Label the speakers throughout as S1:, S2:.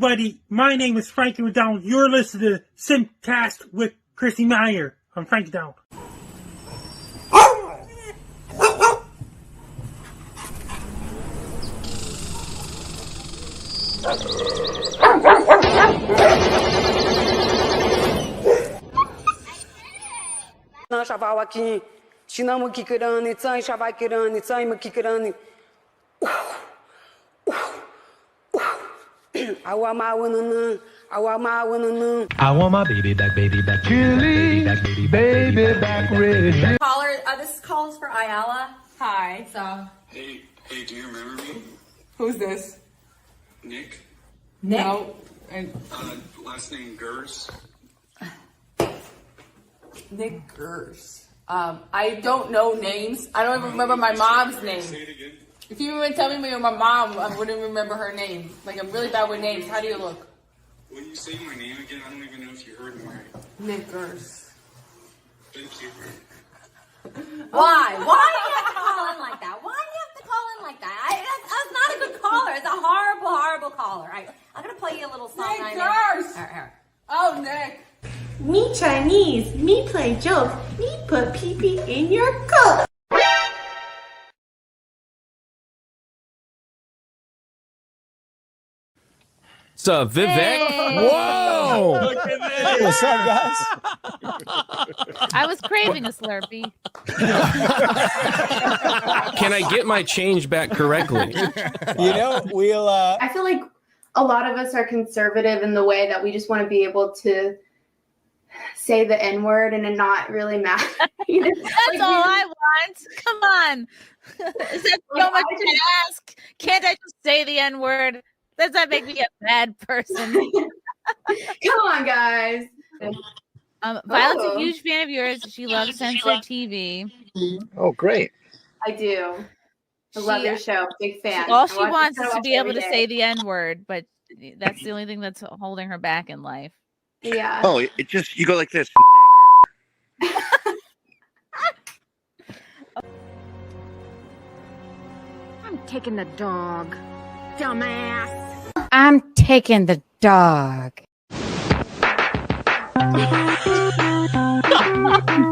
S1: everybody, my name is Frankie McDonald. You're listening to SIMPCAST with Chrissie Mayr. I'm Frankie McDonald.
S2: Shavawaki, Chinamuki Kirani, Tsai Shavakirani, Tsai Makikirani. I want my
S3: baby back, Chili, baby back, ready.
S4: Caller, this call is for Ayala. Hi. So.
S5: Hey, do you remember me?
S4: Who's this?
S5: Nick?
S4: No.
S5: Last name Gers.
S4: Nick Gers. I don't know names. I don't even remember my mom's name.
S5: Say it again.
S4: If you even tell me you're my mom, I wouldn't remember her name. Like, I'm really bad with names. How do you look?
S5: When you say my name again, I don't even know if you heard me right.
S4: Nick Gers.
S5: Thank you.
S4: Why? Why do you have to call in like that? Why do you have to call in like that? That's not a good caller. It's a horrible, horrible caller. I'm going to play you a little song.
S6: Nick Gers!
S4: All right.
S6: Oh, Nick.
S7: Me Chinese, me play joke, me put pee-pee in your coat.
S8: What's up, Vivek?
S9: Hey.
S8: Whoa!
S9: Look at this.
S10: Hey, what's up, guys?
S9: I was craving a Slurpee.
S8: Can I get my change back correctly?
S10: You know, we'll.
S11: I feel like a lot of us are conservative in the way that we just want to be able to say the N-word and it not really matter.
S9: That's all I want. Come on. Is that so much to ask? Can't I just say the N-word? Does that make me a bad person?
S11: Come on, guys.
S9: Violet's a huge fan of yours. She loves censored TV.
S10: Oh, great.
S11: I do. I love your show. Big fan.
S9: All she wants is to be able to say the N-word, but that's the only thing that's holding her back in life.
S11: Yeah.
S12: Oh, it just, you go like this.
S13: I'm taking the dog. Dumbass.
S14: I'm taking the dog.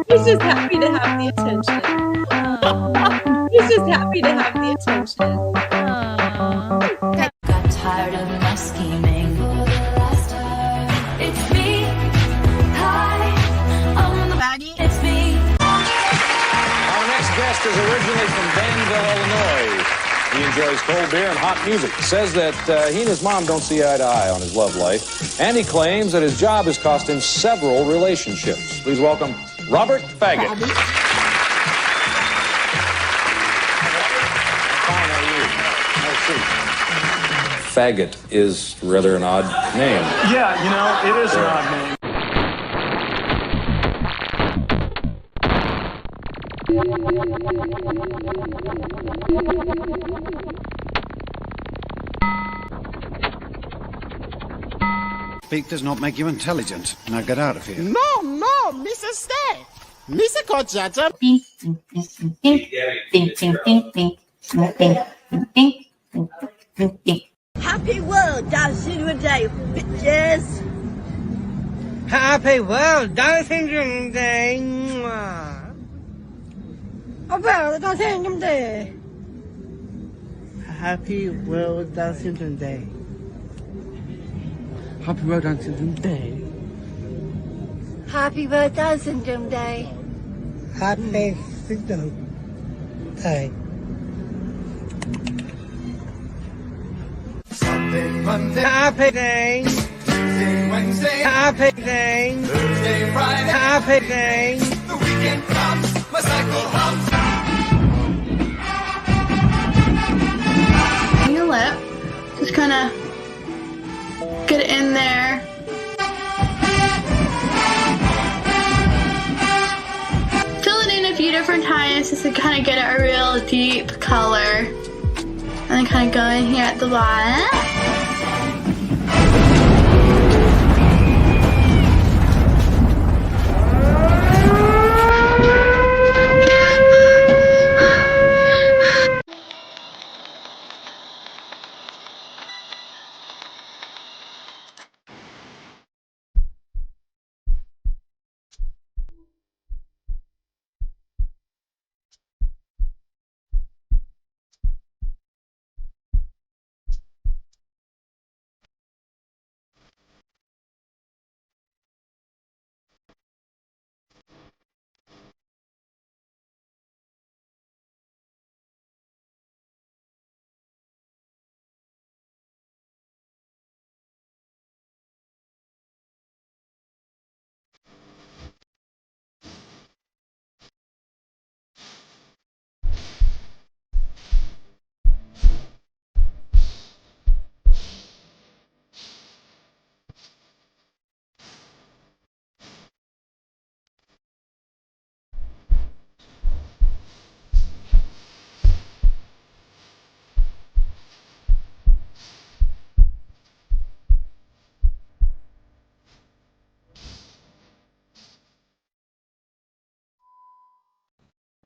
S7: He's just happy to have the attention. He's just happy to have the attention.
S15: Got tired of my scheming. It's me. Hi, I'm the baddie. It's me.
S16: Our next guest is originally from Danville, Illinois. He enjoys cold beer and hot music. Says that he and his mom don't see eye to eye on his love life. And he claims that his job has cost him several relationships. Please welcome Robert Faggot. Fine, how are you? Faggot is rather an odd name.
S17: Yeah, you know, it is an odd name.
S18: Speak does not make you intelligent. Now get out of here.
S19: No, Mr. Stay. Mr. Kochata.
S20: Happy World Down Syndrome Day, bitches.
S6: Happy World Down Syndrome Day.
S20: World Down Syndrome Day.
S6: Happy World Down Syndrome Day. Happy World Down Syndrome Day.
S20: Happy World Down Syndrome Day.
S6: Happy Syndrome Day.
S16: Sunday, Monday,
S6: Happy Day.
S16: Tuesday, Wednesday,
S6: Happy Day.
S16: Thursday, Friday,
S6: Happy Day.
S16: The weekend comes, my cycle hums.
S11: Your lip. Just kind of get it in there. Fill it in a few different times just to kind of get a real deep color. And then kind of go in here at the bottom.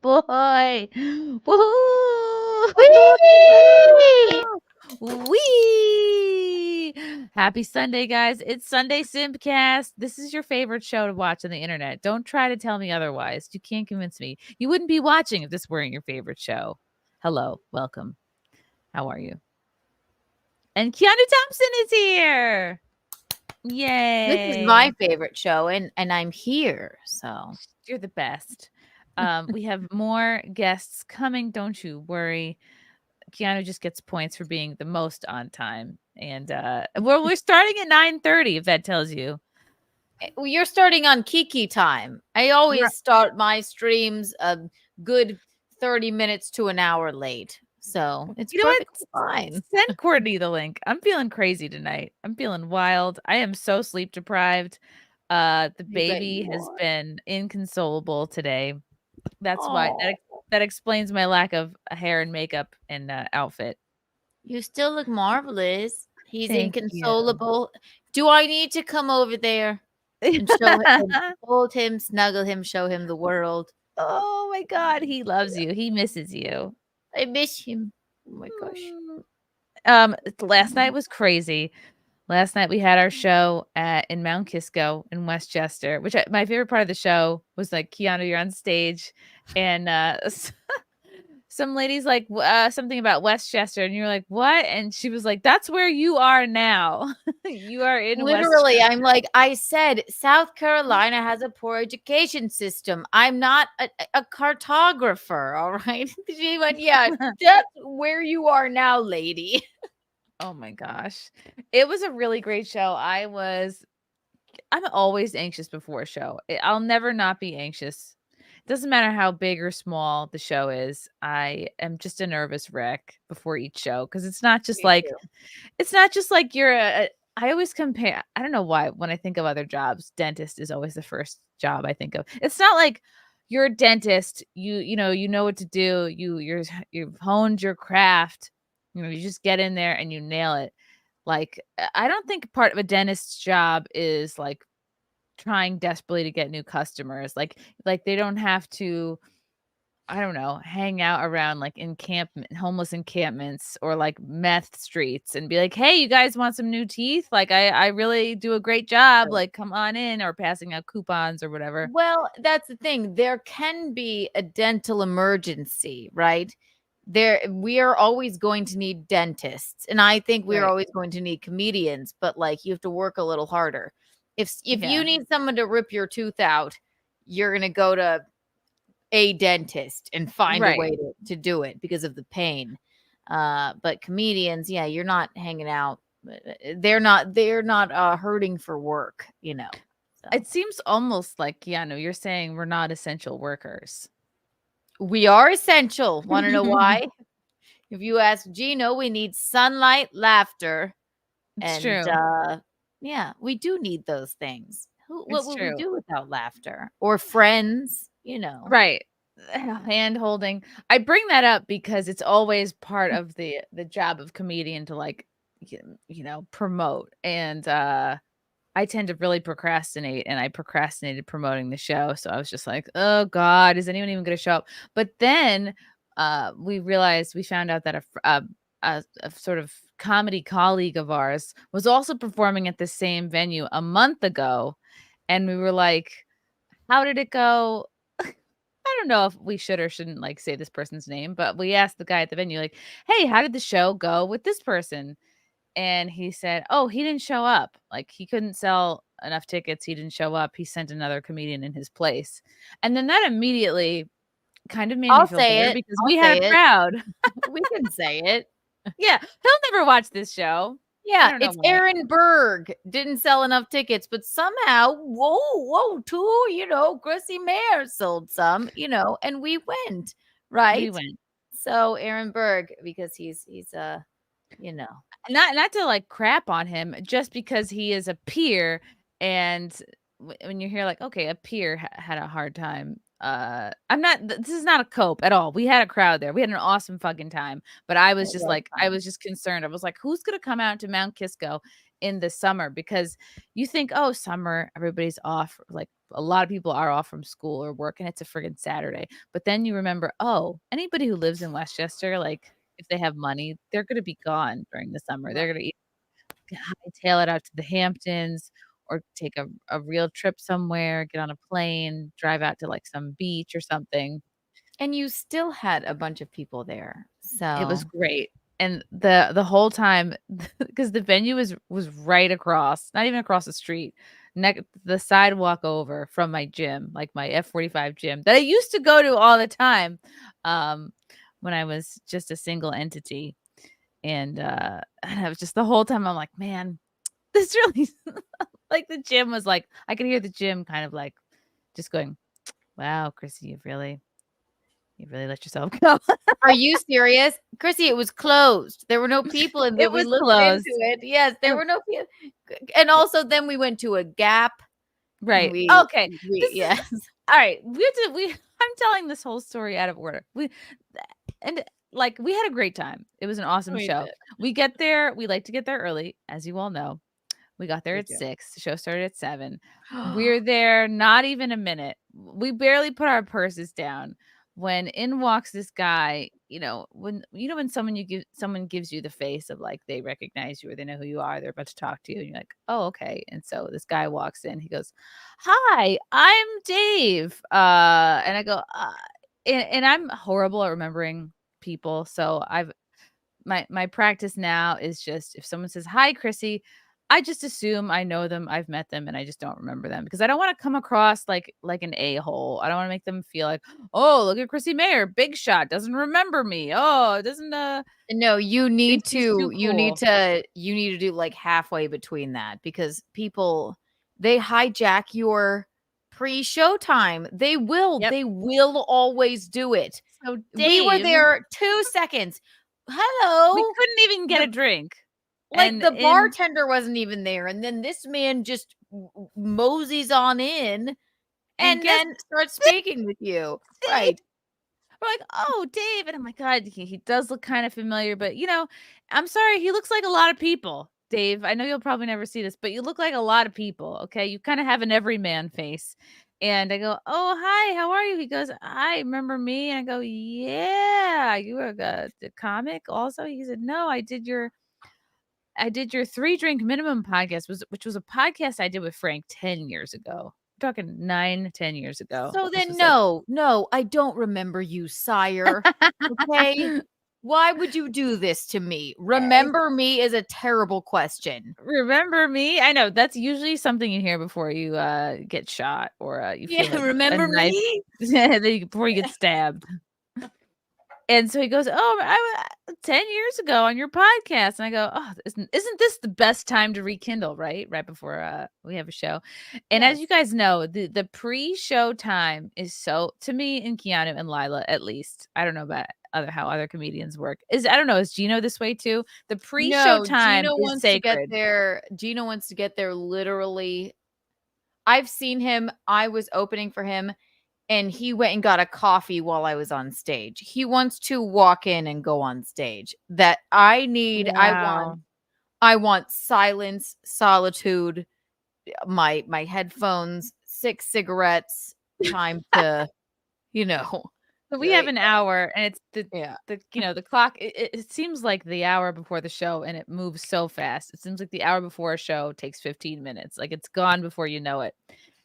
S9: boy. Woohoo! Wee! Happy Sunday, guys. It's Sunday SIMPCAST. This is your favorite show to watch on the internet. Don't try to tell me otherwise. You can't convince me. You wouldn't be watching if this weren't your favorite show. Hello. Welcome. How are you? And Keanu Thompson is here. Yay.
S12: This is my favorite show, and I'm here, so.
S9: You're the best. We have more guests coming. Don't you worry. Keanu just gets points for being the most on time. And we're starting at 9:30, if that tells you.
S12: Well, you're starting on Kiki time. I always start my streams a good 30 minutes to an hour late. So it's perfectly fine.
S9: Send Courtney the link. I'm feeling crazy tonight. I'm feeling wild. I am so sleep deprived. The baby has been inconsolable today. That's why that explains my lack of hair and makeup and outfit.
S12: You still look marvelous. He's
S9: Thank
S12: inconsolable. Do I need to come over there and show him, hold him, snuggle him, show him the world?
S9: Oh my God, he loves you. He misses you.
S12: I miss him. Oh my gosh.
S9: Last night was crazy. Last night we had our show in Mount Kisco in Westchester, which my favorite part of the show was like, Keanu, you're on stage, and some ladies like something about Westchester, and you're like, what? And she was like, that's where you are now. You are in
S12: Literally,
S9: Westchester.
S12: I'm like, I said, South Carolina has a poor education system. I'm not a cartographer, all right? She went, yeah, that's where you are now, lady.
S9: Oh my gosh. It was a really great show. I'm always anxious before a show. I'll never not be anxious. Doesn't matter how big or small the show is. I am just a nervous wreck before each show because it's not just like you're I always compare. I don't know why when I think of other jobs, dentist is always the first job I think of. It's not like you're a dentist. You know what to do. You've honed your craft. You just get in there and you nail it. Like, I don't think part of a dentist's job is like trying desperately to get new customers. Like they don't have to, I don't know, hang out around like homeless encampments or like meth streets and be like, hey, you guys want some new teeth? Like I really do a great job. Like, come on in, or passing out coupons or whatever.
S12: Well, that's the thing. There can be a dental emergency, right? We are always going to need dentists, and I think we're always going to need comedians, but like you have to work a little harder. If you need someone to rip your tooth out, you're going to go to a dentist and find a way to do it because of the pain. But comedians, yeah, you're not hanging out. They're not hurting for work, you know. So.
S9: It seems almost like, Keanu, you're saying we're not essential workers.
S12: We are essential. Want to know why? If you ask Gino, we need sunlight, laughter.
S9: It's
S12: and
S9: true.
S12: Yeah, we do need those things. What would
S9: true.
S12: we do without laughter or friends? You know,
S9: right? Hand holding. I bring that up because it's always part of the job of comedian to like, promote. And I tend to really procrastinate, and I procrastinated promoting the show. So I was just like, oh God, is anyone even going to show up? But then we found out that a sort of comedy colleague of ours was also performing at the same venue a month ago. And we were like, how did it go? I don't know if we should or shouldn't like say this person's name, but we asked the guy at the venue, like, hey, how did the show go with this person? And he said, oh, he didn't show up. Like, he couldn't sell enough tickets. He didn't show up. He sent another comedian in his place. And then that immediately kind of made me feel better because we had a crowd.
S12: We can say it.
S9: Yeah. He'll never watch this show.
S12: Yeah, it's Aaron Berg didn't sell enough tickets, but somehow, Chrissie Mayr sold some, and we went, right?
S9: We went.
S12: So Aaron Berg, because he's
S9: not to like crap on him, just because he is a peer, and when you hear like, okay, a peer had a hard time. This is not a cope at all. We had a crowd there. We had an awesome fucking time, but I was just like, I was just concerned. I was like, who's going to come out to Mount Kisco in the summer, because you think, oh, summer, everybody's off. Like a lot of people are off from school or work, and it's a friggin' Saturday. But then you remember, oh, anybody who lives in Westchester, like if they have money, they're going to be gone during the summer. They're going to hightail it out to the Hamptons or take a real trip somewhere, get on a plane, drive out to like some beach or something.
S12: And you still had a bunch of people there.
S9: It was
S12: So
S9: great. And the whole time, because the venue was right across, not even across the street, the sidewalk over from my gym, like my F45 gym that I used to go to all the time, when I was just a single entity. And I was just the whole time I'm like, man, this really like the gym was like, I could hear the gym kind of like just going, wow, Chrissy, you've really let yourself go.
S12: are you serious? Chrissy, it was closed. There were no people in there.
S9: It
S12: We
S9: was
S12: looked
S9: closed.
S12: into it. Yes, there were no people. And also then we went to a Gap.
S9: Right.
S12: We,
S9: Okay.
S12: yes.
S9: All right. I'm telling this whole story out of order. And like we had a great time. It was an awesome
S12: We
S9: show.
S12: did.
S9: We get there. We like to get there early, as you all know. We got there
S12: We
S9: at
S12: do.
S9: 6. The show started at 7. We're there not even a minute. We barely put our purses down when in walks this guy. When someone gives you the face of like they recognize you or they know who you are, they're about to talk to you, and you're like, oh, okay. And so this guy walks in. He goes, "Hi, I'm Dave." And I go, and I'm horrible at remembering people, so my practice now is just if someone says, "Hi, Chrissy," I just assume I know them, I've met them, and I just don't remember them because I don't want to come across like an a-hole. I don't want to make them feel like, "Oh, look at Chrissie Mayr, big shot, doesn't remember me. Oh, doesn't
S12: No, you need
S9: thinks he's too
S12: you need
S9: cool."
S12: to do like halfway between that because people they hijack your pre-show time. They will always do it.
S9: So
S12: We were
S9: Dave,
S12: there 2 seconds. Hello.
S9: we couldn't even get a drink.
S12: Like
S9: And
S12: the bartender wasn't even there, and then this man just moseys on in and then starts speaking with you. Right.
S9: We're like, "Oh, Dave." And I'm like, God, he does look kind of familiar, but I'm sorry, he looks like a lot of people. Dave, I know you'll probably never see this, but you look like a lot of people. Okay. You kind of have an everyman face. And I go, "Oh, hi, how are you?" He goes, "I remember me." And I go, "Yeah, you were the comic also." He said, "No, I did your 3-drink minimum podcast, which was a podcast I did with Frank 10 years ago. I'm talking 9-10 years ago.
S12: So then no, I don't remember you, sire. Okay. Why would you do this to me? Remember me is a terrible question.
S9: Remember me? I know that's usually something you hear before you get shot or you feel like
S12: remember
S9: a knife
S12: me?
S9: before you get stabbed. And so he goes, "Oh, I 10 years ago on your podcast." And I go, "Oh, isn't this the best time to rekindle, right? Right before we have a show." And as you guys know, the pre-show time is so, to me and Keanu and Lila, at least, I don't know about how other comedians work. I don't know, is Gino this way too? The pre-show
S12: No,
S9: time
S12: Gino
S9: is
S12: wants to get
S9: sacred.
S12: there. Gino wants to get there literally. I've seen him. I was opening for him. And he went and got a coffee while I was on stage. He wants to walk in and go on stage. That I need.
S9: Wow.
S12: I want silence, solitude, my headphones, 6 cigarettes, time to,
S9: So we have an hour, and it's the clock. It seems like the hour before the show, and it moves so fast. It seems like the hour before a show takes 15 minutes. Like it's gone before you know it.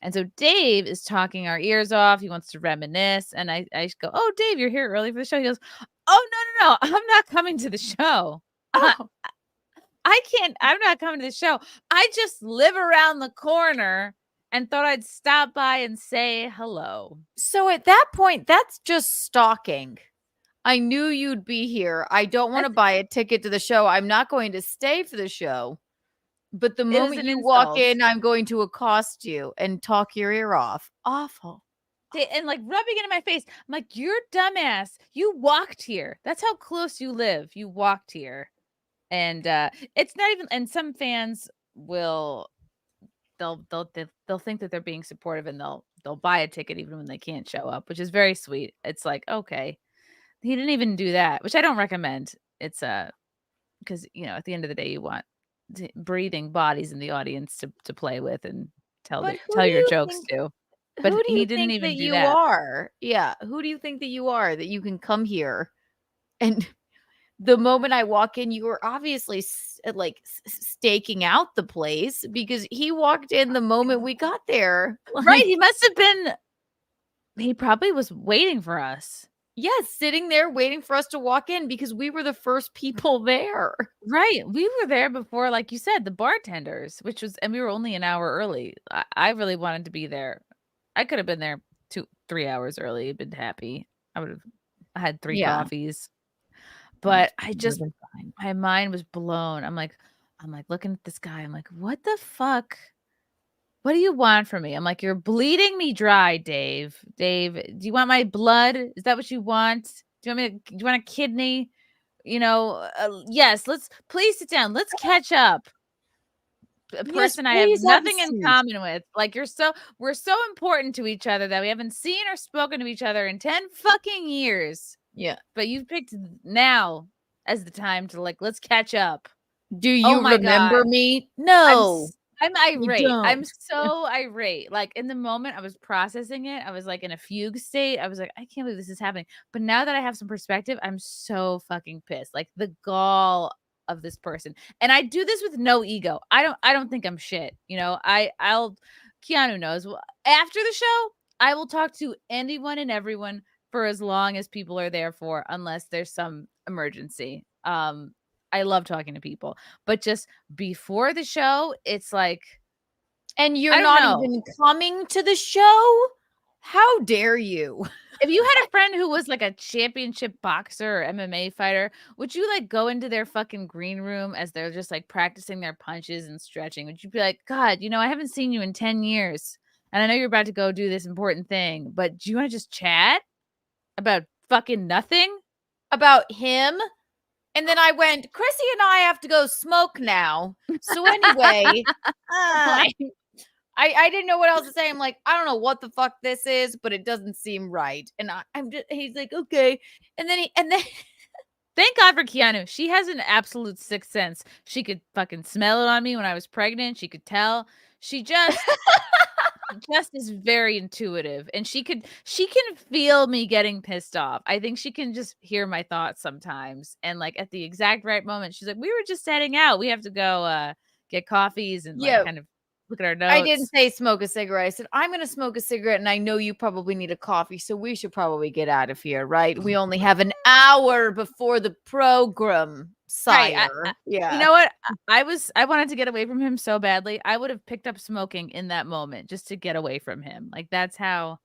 S9: And so Dave is talking our ears off. He wants to reminisce, and I go, "Oh, Dave, you're here early for the show." He goes, "Oh, no, I'm not coming to the show. I can't. I'm not coming to the show. I just live around the corner." And thought I'd stop by and say hello.
S12: So at that point, that's just stalking. I knew you'd be here. I don't want to buy a ticket to the show. I'm not going to stay for the show. But the moment you walk in, I'm going to accost you and talk your ear off. Awful.
S9: And like rubbing it in my face. I'm like, "You're dumbass. You walked here. That's how close you live. You walked here." And it's not even, and some fans will they'll think that they're being supportive and they'll buy a ticket even when they can't show up, which is very sweet. It's like, okay, he didn't even do that, which I don't recommend. It's because at the end of the day, you want breathing bodies in the audience to play with and tell
S12: But who
S9: tell
S12: do
S9: your
S12: you
S9: jokes
S12: think-
S9: to. But
S12: who do
S9: he
S12: you
S9: didn't
S12: think
S9: even
S12: that
S9: do
S12: you
S9: that.
S12: are? Yeah. Who do you think that you are that you can come here and the moment I walk in, you were obviously staking out the place because he walked in the moment we got there.
S9: Right. He must have been. He probably was waiting for us.
S12: Yes, sitting there waiting for us to walk in because we were the first people there.
S9: Right. We were there before, like you said, the bartenders, and we were only an hour early. I really wanted to be there. I could have been there 3 hours early, been happy. I would have had 3 coffees. But my mind was blown. I'm like looking at this guy. I'm like, what the fuck? What do you want from me? I'm like, you're bleeding me dry, Dave. Dave, do you want my blood? Is that what you want? Do you want a kidney? Yes, please sit down. Let's catch up. A person I have nothing in common with. Like we're so important to each other that we haven't seen or spoken to each other in 10 fucking years.
S12: Yeah.
S9: But you picked now as the time to let's catch up.
S12: Do you remember me? No.
S9: I'm irate. I'm
S12: don't.
S9: so irate. Like in the moment I was processing it. I was like in a fugue state. I was like, I can't believe this is happening. But now that I have some perspective, I'm so fucking pissed. Like the gall of this person. And I do this with no ego. I don't think I'm shit. Keanu knows. After the show, I will talk to anyone and everyone for as long as people are there for, unless there's some emergency. I love talking to people, but just before the show, it's like,
S12: and you're not even coming to the show? How dare you?
S9: If you had a friend who was like a championship boxer or MMA fighter, would you go into their fucking green room as they're just practicing their punches and stretching? Would you be like, God, I haven't seen you in 10 years and I know you're about to go do this important thing, but do you want to just chat about fucking nothing?
S12: About him? And then I went, Chrissy and I have to go smoke now. So anyway, I didn't know what else to say. I'm like, I don't know what the fuck this is, but it doesn't seem right. And he's like, okay. And then
S9: thank God for Keanu. She has an absolute sixth sense. She could fucking smell it on me when I was pregnant. She could tell. She just is very intuitive, and she can feel me getting pissed off. I think she can just hear my thoughts sometimes, and at the exact right moment, she's like, "We were just heading out. We have to go get coffees and kind of look at our notes."
S12: I didn't say smoke a cigarette. I said, I'm going to smoke a cigarette, and I know you probably need a coffee, so we should probably get out of here, right? We only have an hour before the program. Sire.
S9: Right.
S12: Yeah.
S9: You know what? I wanted to get away from him so badly. I would have picked up smoking in that moment just to get away from him. That's how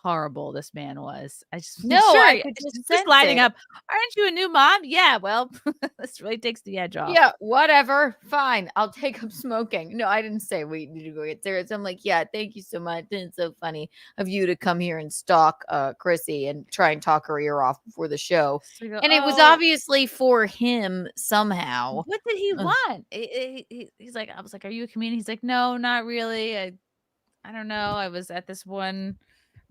S9: horrible this man was. I just
S12: I could just
S9: lining up. Aren't you a new mom? Yeah, well, this really takes the edge off.
S12: Yeah, whatever. Fine. I'll take up smoking. No, I didn't say we need to go get cigarettes. I'm like, yeah, thank you so much. It's so funny of you to come here and stalk Chrissy and try and talk her ear off before the show. So go, and it was obviously for him somehow.
S9: What did he want? He's like, I was like, are you a comedian? He's like, no, not really. I don't know. I was at this one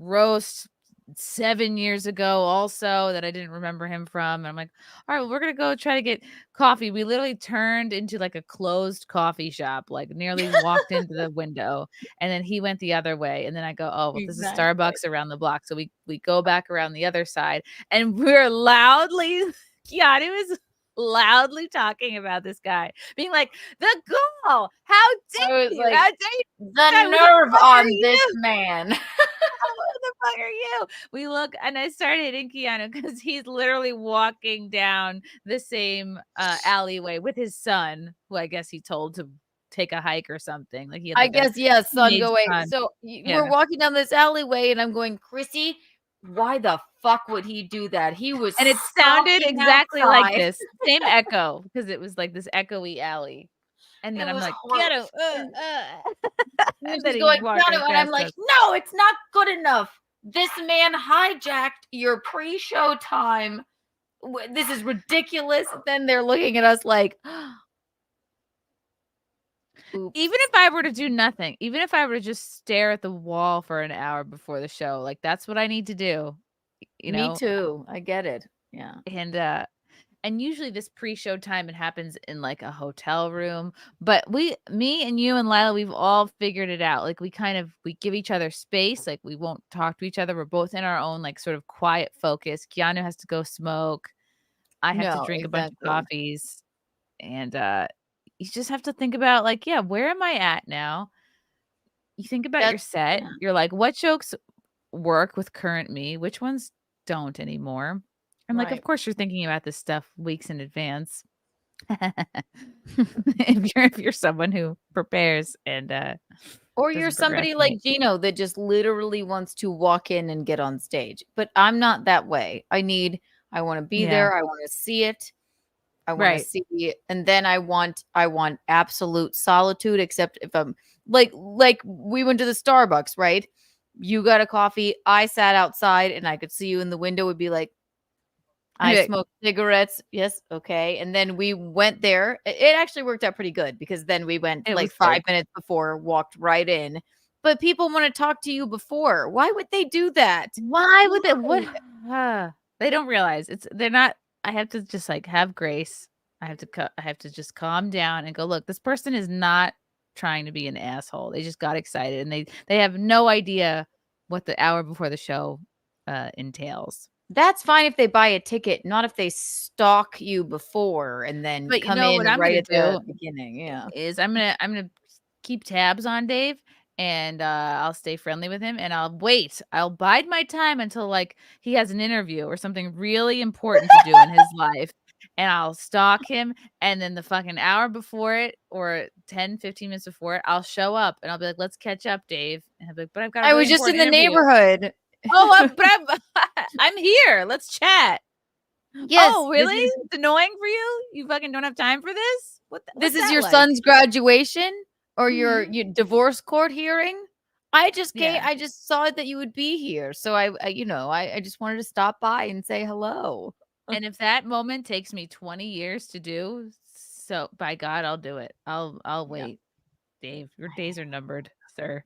S9: roast 7 years ago also that I didn't remember him from. And I'm like, all right, well, we're gonna go try to get coffee. We literally turned into a closed coffee shop, nearly walked into the window, and then he went the other way. And then I go, oh, well, this is Starbucks around the block. So we go back around the other side, and we're Keanu is loudly talking about this guy, being like, the gall, how dare you? How dare you?
S12: The nerve on this man.
S9: Who the fuck are you? We look, and I started hitting Keanu because he's literally walking down the same alleyway with his son, who I guess he told to take a hike or something. He had
S12: son, go away. So we're walking down this alleyway, and I'm going, Chrissy, why the fuck would he do that? He was,
S9: and it sounded exactly like this, same echo, because it was this echoey alley. And then I'm like, Keanu,
S12: and then going, Keanu, and I'm like, no, it's not good enough. This man hijacked your pre-show time. This is ridiculous. Then they're looking at us like,
S9: oops. Even if I were to do nothing, even if I were to just stare at the wall for an hour before the show, that's what I need to do.
S12: Me too. I get it. Yeah.
S9: And And usually this pre-show time, it happens in like a hotel room. But me and you and Lila, we've all figured it out. Like we give each other space. Like we won't talk to each other. We're both in our own like sort of quiet focus. Keanu has to go smoke. I have to
S12: No,
S9: drink a bunch of
S12: exactly.
S9: coffees. And you just have to think about like, yeah, where am I at now? You think about your set.
S12: Yeah.
S9: You're like, what jokes work with current me? Which ones don't anymore? And like, of
S12: Right.
S9: course, you're thinking about this stuff weeks in advance. if you're someone who prepares and
S12: Or you're
S9: doesn't
S12: somebody like
S9: procrastinate.
S12: Gino that just literally wants to walk in and get on stage. But I'm not that way. I want to be
S9: Yeah.
S12: there. I want to see it. I want
S9: Right.
S12: to see it. And then I want absolute solitude, except if I'm like we went to the Starbucks, right? You got a coffee. I sat outside and I could see you in the window. Would be like, I
S9: Yeah.
S12: smoked cigarettes. Yes. Okay. And then we went there. It actually worked out pretty good because then we went
S9: It
S12: like
S9: was
S12: 5
S9: good.
S12: minutes before, walked right in. But people want to talk to you before. Why would they do that?
S9: Why would they? What? They don't realize they're not. I have to just like have grace. I have to just calm down and go, look, this person is not trying to be an asshole. They just got excited and they have no idea what the hour before the show entails.
S12: That's fine if they buy a ticket, not if they stalk you before and then
S9: But you
S12: come
S9: know
S12: in
S9: what I'm
S12: right
S9: gonna
S12: at the
S9: do
S12: beginning. Yeah.
S9: is I'm gonna keep tabs on Dave and I'll stay friendly with him and I'll wait. I'll bide my time until like he has an interview or something really important to do in his life. And I'll stalk him. And then the fucking hour before it or 10, 15 minutes before it, I'll show up and I'll be like, let's catch up, Dave. And he'll be like, but I've got a
S12: I
S9: really
S12: was just in
S9: important
S12: the
S9: interview.
S12: neighborhood.
S9: Oh, I'm here. Let's chat.
S12: Yes.
S9: Oh, really? It's annoying for you? You fucking don't have time for this?
S12: This
S9: What's
S12: is
S9: that
S12: your
S9: like?
S12: son's graduation or your
S9: Mhm.
S12: divorce court hearing. I just came.
S9: Yeah.
S12: I just saw that you would be here, so I just wanted to stop by and say hello.
S9: And if that moment takes me 20 years to do, so by God, I'll do it. I'll wait. Dave, your days are numbered, sir.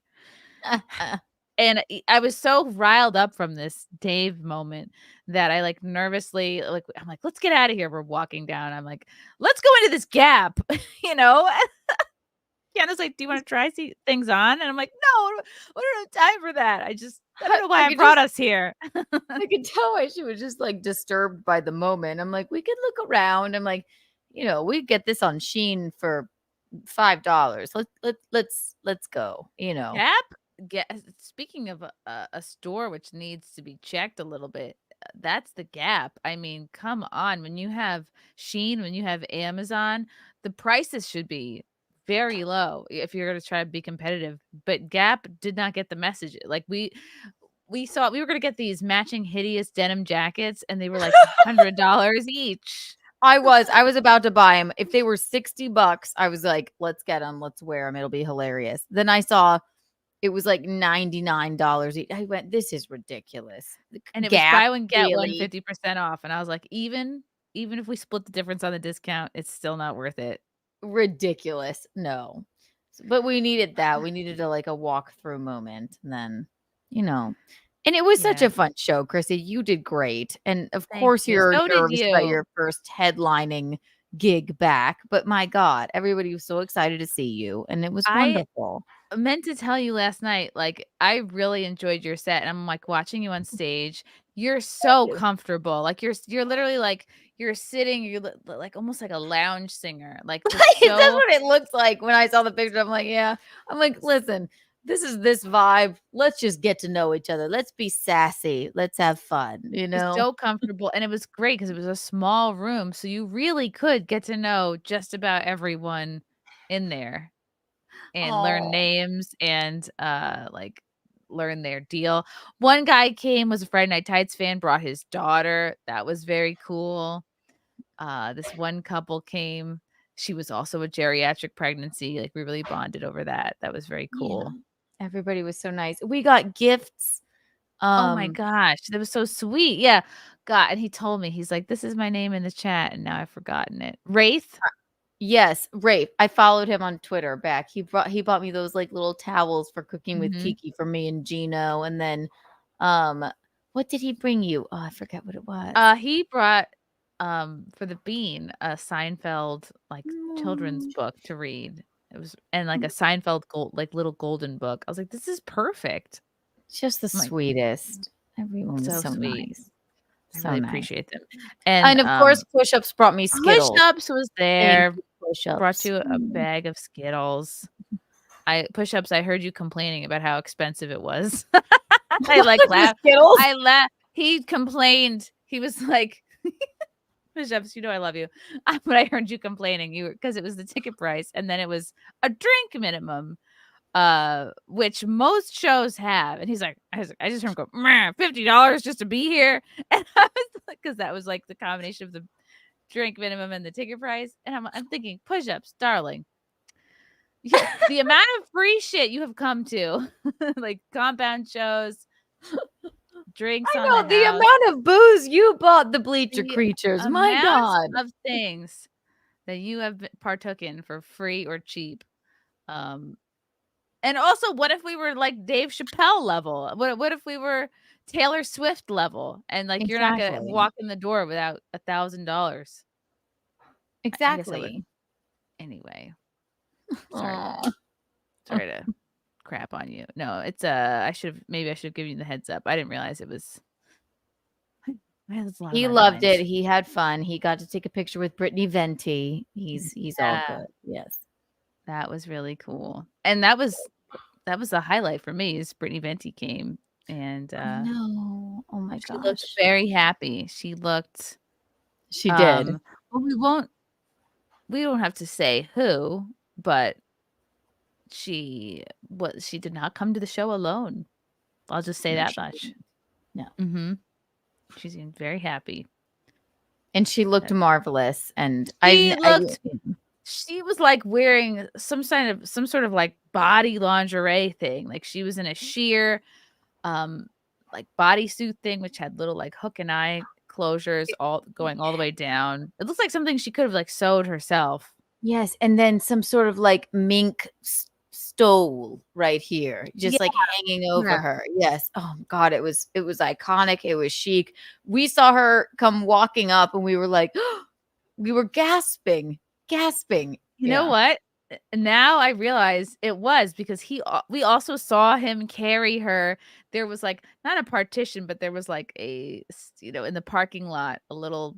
S9: And I was so riled up from this Dave moment that I like nervously like I'm like, let's get out of here. We're walking down. I'm like, let's go into this Gap, you know. Kiana's like, do you want to try things on? And I'm like, no, I don't have time for that. I don't know why I brought us here.
S12: I could tell why she was just like disturbed by the moment. I'm like, we could look around. I'm like, we get this on Shein for $5. Let's go.
S9: Gap. Speaking of a store which needs to be checked a little bit, that's the Gap. I mean, come on. When you have Shein, when you have Amazon, the prices should be very low if you're going to try to be competitive. But Gap did not get the message. Like we saw we were going to get these matching hideous denim jackets and they were like $100 each.
S12: I was about to buy them. If they were $60, I was like, let's get them. Let's wear them. It'll be hilarious. Then I saw it was like $99 each. I went, this is ridiculous.
S9: And it was buy one, get
S12: really?
S9: one 50% off. And I was like, even if we split the difference on the discount, it's still not worth it.
S12: Ridiculous. No. But we needed that. We needed a walkthrough moment. And then, and it was such a fun show, Chrissy. You did great. And of course you're
S9: So did
S12: nervous about
S9: you.
S12: your first headlining gig back. But my God, everybody was so excited to see you. And it was wonderful.
S9: I meant to tell you last night, like, I really enjoyed your set. And I'm like watching you on stage. You're so comfortable. Like you're literally like you're sitting, you're like almost like a lounge singer. Like
S12: That's what it looks like when I saw the picture. I'm like, yeah. I'm like, listen, this is this vibe. Let's just get to know each other. Let's be sassy. Let's have fun.
S9: So comfortable. And it was great because it was a small room. So you really could get to know just about everyone in there and learn names and like learn their deal. One guy came, was a Friday Night Tights fan, brought his daughter. That was very cool. This one couple came. She was also a geriatric pregnancy. Like we really bonded over that. That was very cool.
S12: Yeah. Everybody was so nice. We got gifts.
S9: Oh my gosh, that was so sweet. Yeah. God, and he told me, he's like, this is my name in the chat, and now I've forgotten it. Wraith?
S12: Yes, Rafe. I followed him on Twitter back. He bought me those like little towels for cooking with Kiki for me and Gino. And then what did he bring you? Oh, I forget what it was.
S9: He brought for the Bean a Seinfeld like children's book to read. It was and like a Seinfeld little golden book. I was like, this is perfect.
S12: Just the sweetest. Everyone was so
S9: sweet.
S12: nice.
S9: I
S12: So
S9: really
S12: nice.
S9: appreciate them.
S12: And of course, Push-Ups brought me Skittles.
S9: Push-Ups was there.
S12: Push-Ups.
S9: Brought you a bag of Skittles. Push-Ups, I heard you complaining about how expensive it was. I like laughed.
S12: Skittles?
S9: I laughed. He complained. He was like, Push-Ups, I love you. But I heard you complaining because it was the ticket price and then it was a drink minimum, which most shows have. And he's like, I just heard him go, $50 just to be here. And I was like, because that was like the combination of the drink minimum and the ticket price. And I'm thinking, Push-Ups, darling. The amount of free shit you have come to, like compound shows, drinks.
S12: I know the amount of booze you bought the Bleacher Creatures. My God,
S9: of things that you have partook in for free or cheap. And also, what if we were like Dave Chappelle level? What if we were Taylor Swift level? And like you're not gonna walk in the door without $1,000.
S12: Exactly.
S9: Anyway. Sorry to crap on you. No, it's I should have given you the heads up. I didn't realize it was.
S12: He loved it. He had fun. He got to take a picture with Brittany Venti. He's all good. Yes,
S9: that was really cool. And that was the highlight for me. Is Brittany Venti came and
S12: no, oh my gosh,
S9: she looked very happy. She looked.
S12: She did.
S9: Well, we don't have to say who. But she did not come to the show alone. I'll just say that much.
S12: No.
S9: Mm-hmm. She seemed very happy.
S12: And she looked marvelous. And
S9: she was like wearing some sort of like body lingerie thing. Like she was in a sheer like bodysuit thing, which had little like hook and eye closures all going all the way down. It looks like something she could have like sewed herself.
S12: Yes, and then some sort of like mink stole right here, just like hanging over her. Yes. Oh God, it was iconic. It was chic. We saw her come walking up, and we were like, we were gasping. You
S9: know what? Now I realize it was because we also saw him carry her. There was like not a partition, but there was like a in the parking lot a little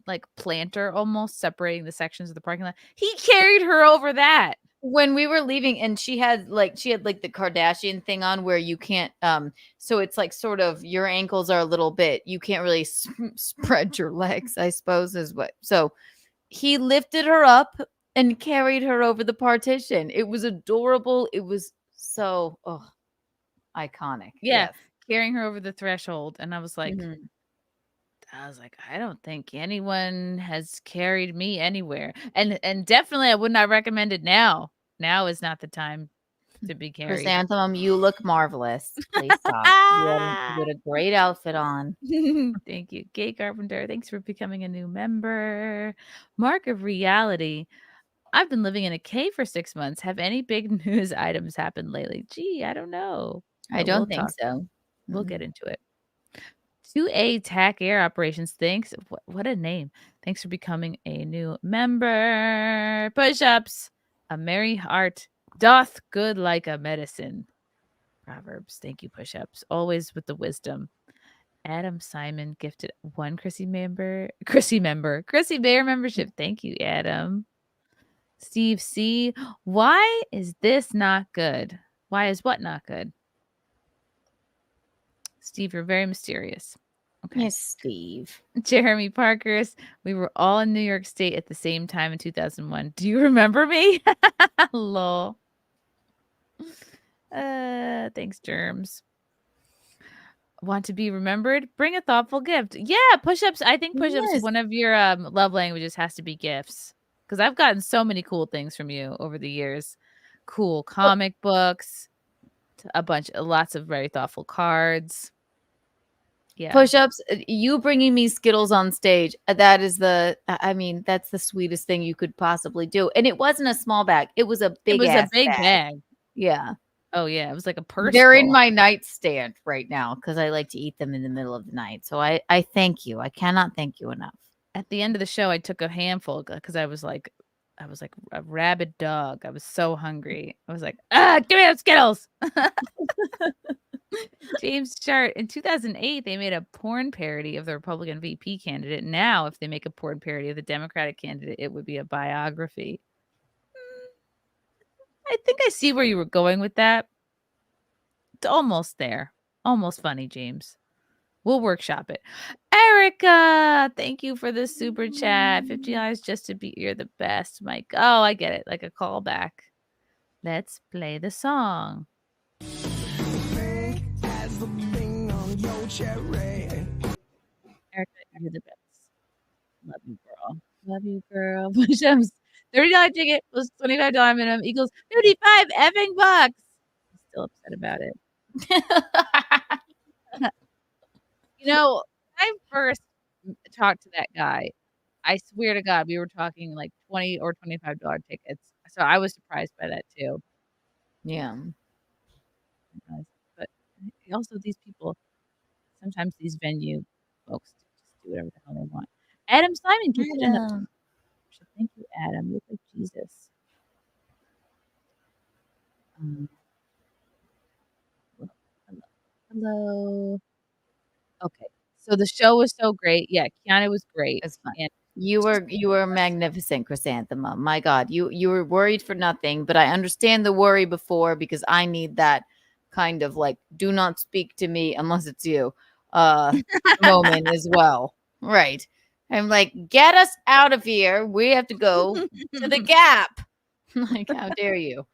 S9: like planter almost separating the sections of the parking lot. He carried her over that
S12: when we were leaving, and she had like the Kardashian thing on where you can't so it's like sort of your ankles are a little bit, you can't really spread your legs, I suppose is what. So he lifted her up and carried her over the partition. It was adorable. It was so iconic.
S9: Yes. Carrying her over the threshold. And I was like, I don't think anyone has carried me anywhere. And definitely I would not recommend it now. Now is not the time to be carried.
S12: Chrysanthemum, you look marvelous. Please stop. You had a great outfit on.
S9: Thank you. Gay Carpenter, thanks for becoming a new member. Mark of Reality. I've been living in a cave for 6 months. Have any big news items happened lately? Gee, I don't know.
S12: I don't think so.
S9: We'll get into it. 2A TAC Air Operations. Thanks. What a name. Thanks for becoming a new member. Push-ups. A merry heart doth good like a medicine. Proverbs. Thank you, Push-ups. Always with the wisdom. Adam Simon gifted 1 Chrissie Mayr membership. Thank you, Adam. Steve C. Why is this not good? Why is what not good? Steve, you're very mysterious.
S12: Okay. Yes, Steve.
S9: Jeremy Parkers. We were all in New York State at the same time in 2001. Do you remember me? Lol. Thanks, Germs. Want to be remembered? Bring a thoughtful gift. Yeah, push-ups. I think push-ups, one of your love languages has to be gifts. Because I've gotten so many cool things from you over the years. Cool comic books. Lots of very thoughtful cards. Yeah.
S12: Push-ups, you bringing me Skittles on stage, that's the sweetest thing you could possibly do. And it wasn't a small bag. It was a big bag. Yeah.
S9: Oh, yeah. It was like a purse.
S12: They're in my nightstand right now because I like to eat them in the middle of the night. So I thank you. I cannot thank you enough.
S9: At the end of the show, I took a handful because I was like a rabid dog. I was so hungry. I was like, give me those Skittles. James Chart, in 2008, they made a porn parody of the Republican VP candidate. Now, if they make a porn parody of the Democratic candidate, it would be a biography. I think I see where you were going with that. It's almost there. Almost funny, James. We'll workshop it. Erica, thank you for the super chat. $50 just to be, you're the best, Mike. Oh, I get it. Like a callback. Let's play the song. Erica, you're the best. Love you, girl. Love you, girl. Push-ups. $30 ticket plus $25 minimum equals 55 effing bucks. I'm still upset about it. You know, when I first talked to that guy, I swear to God, we were talking like $20 or $25 tickets. So I was surprised by that too.
S12: Yeah.
S9: But also these people, sometimes these venue folks just do whatever the hell they want. Adam Simon keeps it in the thank you, Adam. You look like Jesus. Hello. Okay. So the show was so great. Yeah, Keanu was great.
S12: It's fun.
S9: And
S12: You were magnificent, Chrysanthemum. My God, you were worried for nothing, but I understand the worry before because I need that kind of like do not speak to me unless it's you moment as well. Right. I'm like, get us out of here. We have to go to the Gap. Like, how dare you?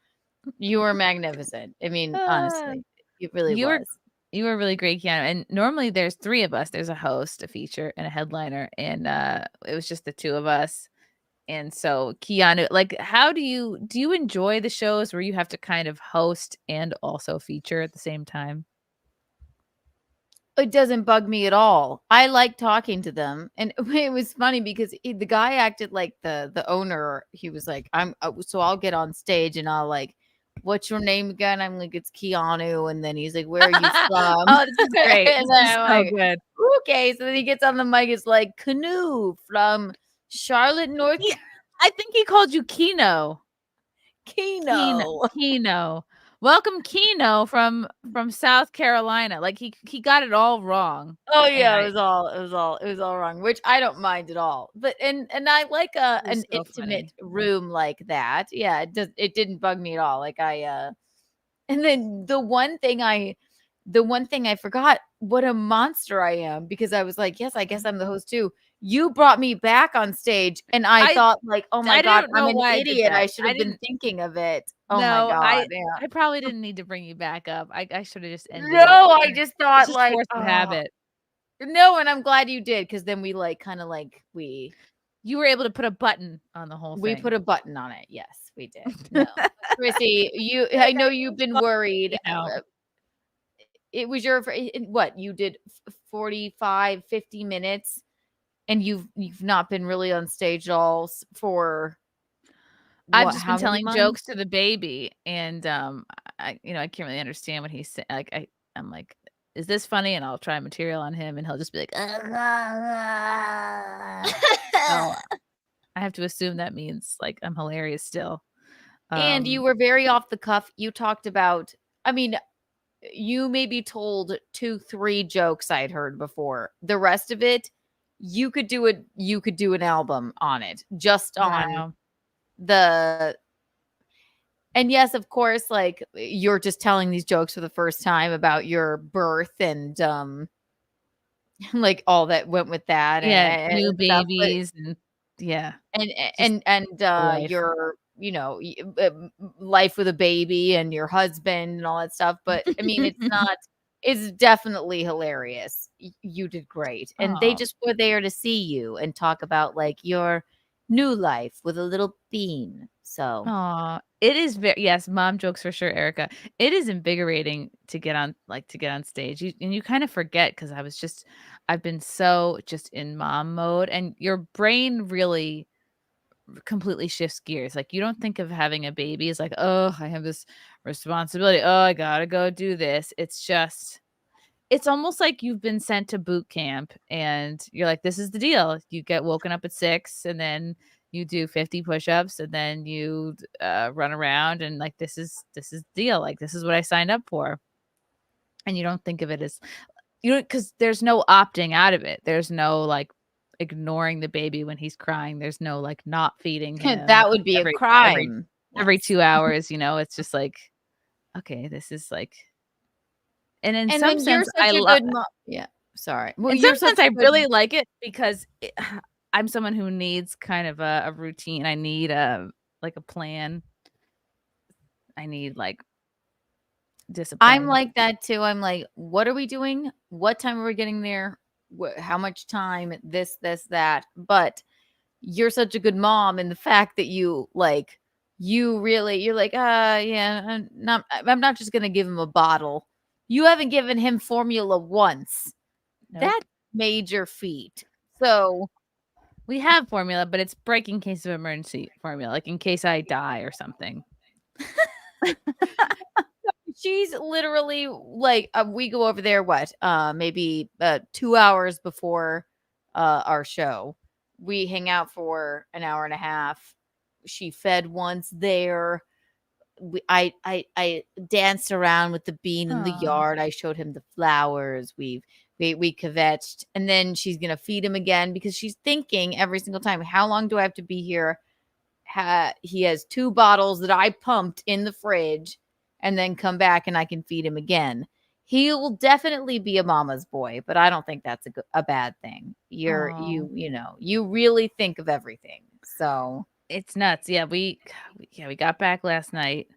S12: You were magnificent. I mean, honestly, it really was.
S9: You were really great, Keanu. And normally there's 3 of us. There's a host, a feature, and a headliner. And it was just the 2 of us. And so Keanu, like, how do you enjoy the shows where you have to kind of host and also feature at the same time?
S12: It doesn't bug me at all. I like talking to them. And it was funny because the guy acted like the owner. He was like, so I'll get on stage and I'll like, what's your name again? I'm like, it's Keanu. And then he's like, where are you from?
S9: Oh, this is great.
S12: And
S9: This is
S12: I'm
S9: so
S12: like,
S9: good.
S12: Okay. So then he gets on the mic. It's like, Canoe from Charlotte, North Carolina.
S9: I think he called you Keno.
S12: Keno.
S9: Welcome, Keno from South Carolina. Like he got it all wrong.
S12: Oh yeah, it was all wrong, which I don't mind at all. But and I like an
S9: so
S12: intimate
S9: funny.
S12: room like that. Yeah, it didn't bug me at all. Like and then the one thing I forgot what a monster I am because I was like, yes, I guess I'm the host too. You brought me back on stage and I thought like, oh my God, I'm an idiot. I should have been thinking of it. Oh my God.
S9: I probably didn't need to bring you back up. I should have just ended
S12: No,
S9: it.
S12: I just thought
S9: Just
S12: like
S9: force of habit.
S12: No, and I'm glad you did because then we like kind of like
S9: you were able to put a button on the whole thing.
S12: We put a button on it. Yes, we did. No. Chrissy, I know you've been worried. It was what you did 45, 50 minutes and you've not been really on stage at all for
S9: I've just been telling jokes to the baby and I can't really understand what he's saying. Like I'm like, is this funny? And I'll try material on him and he'll just be like, so I have to assume that means like I'm hilarious still.
S12: And you were very off the cuff. You talked about, I mean, you maybe told 2-3 jokes I'd heard before. The rest of it, you could do an album on it, just on the. And yes, of course, like you're just telling these jokes for the first time about your birth and like all that went with that.
S9: Yeah,
S12: and
S9: new
S12: stuff,
S9: babies and yeah,
S12: and your life with a baby and your husband and all that stuff. But I mean, it's definitely hilarious. You did great. And they just were there to see you and talk about like your new life with a little bean. So
S9: it is yes, mom jokes for sure, Erica. It is invigorating to get on stage. You kind of forget because I've been so just in mom mode and your brain really completely shifts gears. Like you don't think of having a baby as like, oh, I have this responsibility. Oh, I gotta go do this. It's just it's almost like you've been sent to boot camp and you're like, this is the deal. You get woken up at 6 and then you do 50 push-ups and then you run around and like, this is the deal. Like, this is what I signed up for. And you don't think of it as, because there's no opting out of it. There's no like ignoring the baby when he's crying. There's no like not feeding him.
S12: That would be a crime.
S9: Every 2 hours, it's just like, okay, this is like, and in some sense, I love.
S12: Yeah, sorry. Well,
S9: in some sense, I really like it because I'm someone who needs kind of a routine. I need a plan. I need like discipline.
S12: I'm like that too. I'm like, what are we doing? What time are we getting there? How much time? This, that. But you're such a good mom, and the fact that you're like, yeah, I'm not just gonna give him a bottle. You haven't given him formula once.
S9: Nope.
S12: That's major feat. So
S9: we have formula, but it's break in case of emergency formula, like in case I die or something.
S12: She's literally like, we go over there, maybe 2 hours before our show. We hang out for an hour and a half. She fed once there. I danced around with the bean in the yard. I showed him the flowers. We kvetched, and then she's gonna feed him again because she's thinking every single time, how long do I have to be here? He has 2 bottles that I pumped in the fridge, and then come back and I can feed him again. He will definitely be a mama's boy, but I don't think that's a bad thing. You really think of everything. So
S9: it's nuts. Yeah, we got back last night,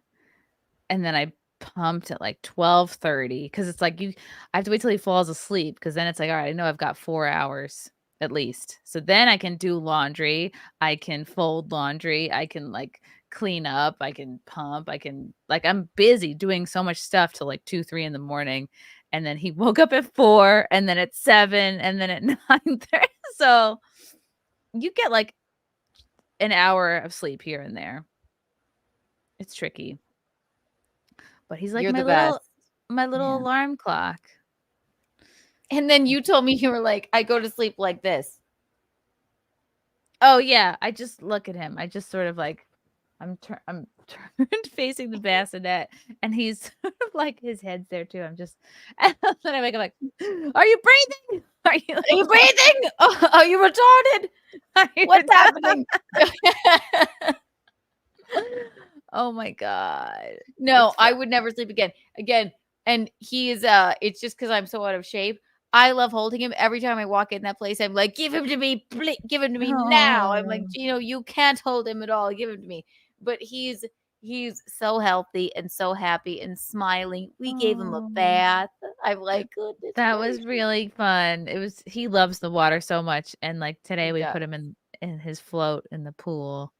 S9: and then I pumped at like 12:30 because it's like I have to wait till he falls asleep because then it's like, all right, I know I've got 4 hours at least. So then I can do laundry, I can fold laundry, I can like clean up, I can pump, I can like, I'm busy doing so much stuff till like 2-3 in the morning. And then he woke up at 4 and then at 7 and then at 9:30. So you get like an hour of sleep here and there. It's tricky. But he's like my little alarm clock.
S12: And then you told me, you were like, I go to sleep like this.
S9: Oh yeah, I just look at him. I just sort of like, I'm turned facing the bassinet, and he's sort of like, his head's there too. I'm just, and then I wake up like, are you breathing? Are you
S12: breathing? Oh, are you retarded? What's happening?
S9: Oh my God.
S12: No, I would never sleep again. And he is, it's just because I'm so out of shape. I love holding him. Every time I walk in that place, I'm like, give him to me, please, give him to me now. I'm like, you can't hold him at all. Give him to me. But he's so healthy and so happy and smiling. We gave him a bath. I'm like, goodness.
S9: That was really fun. He loves the water so much. And like today we put him in his float in the pool.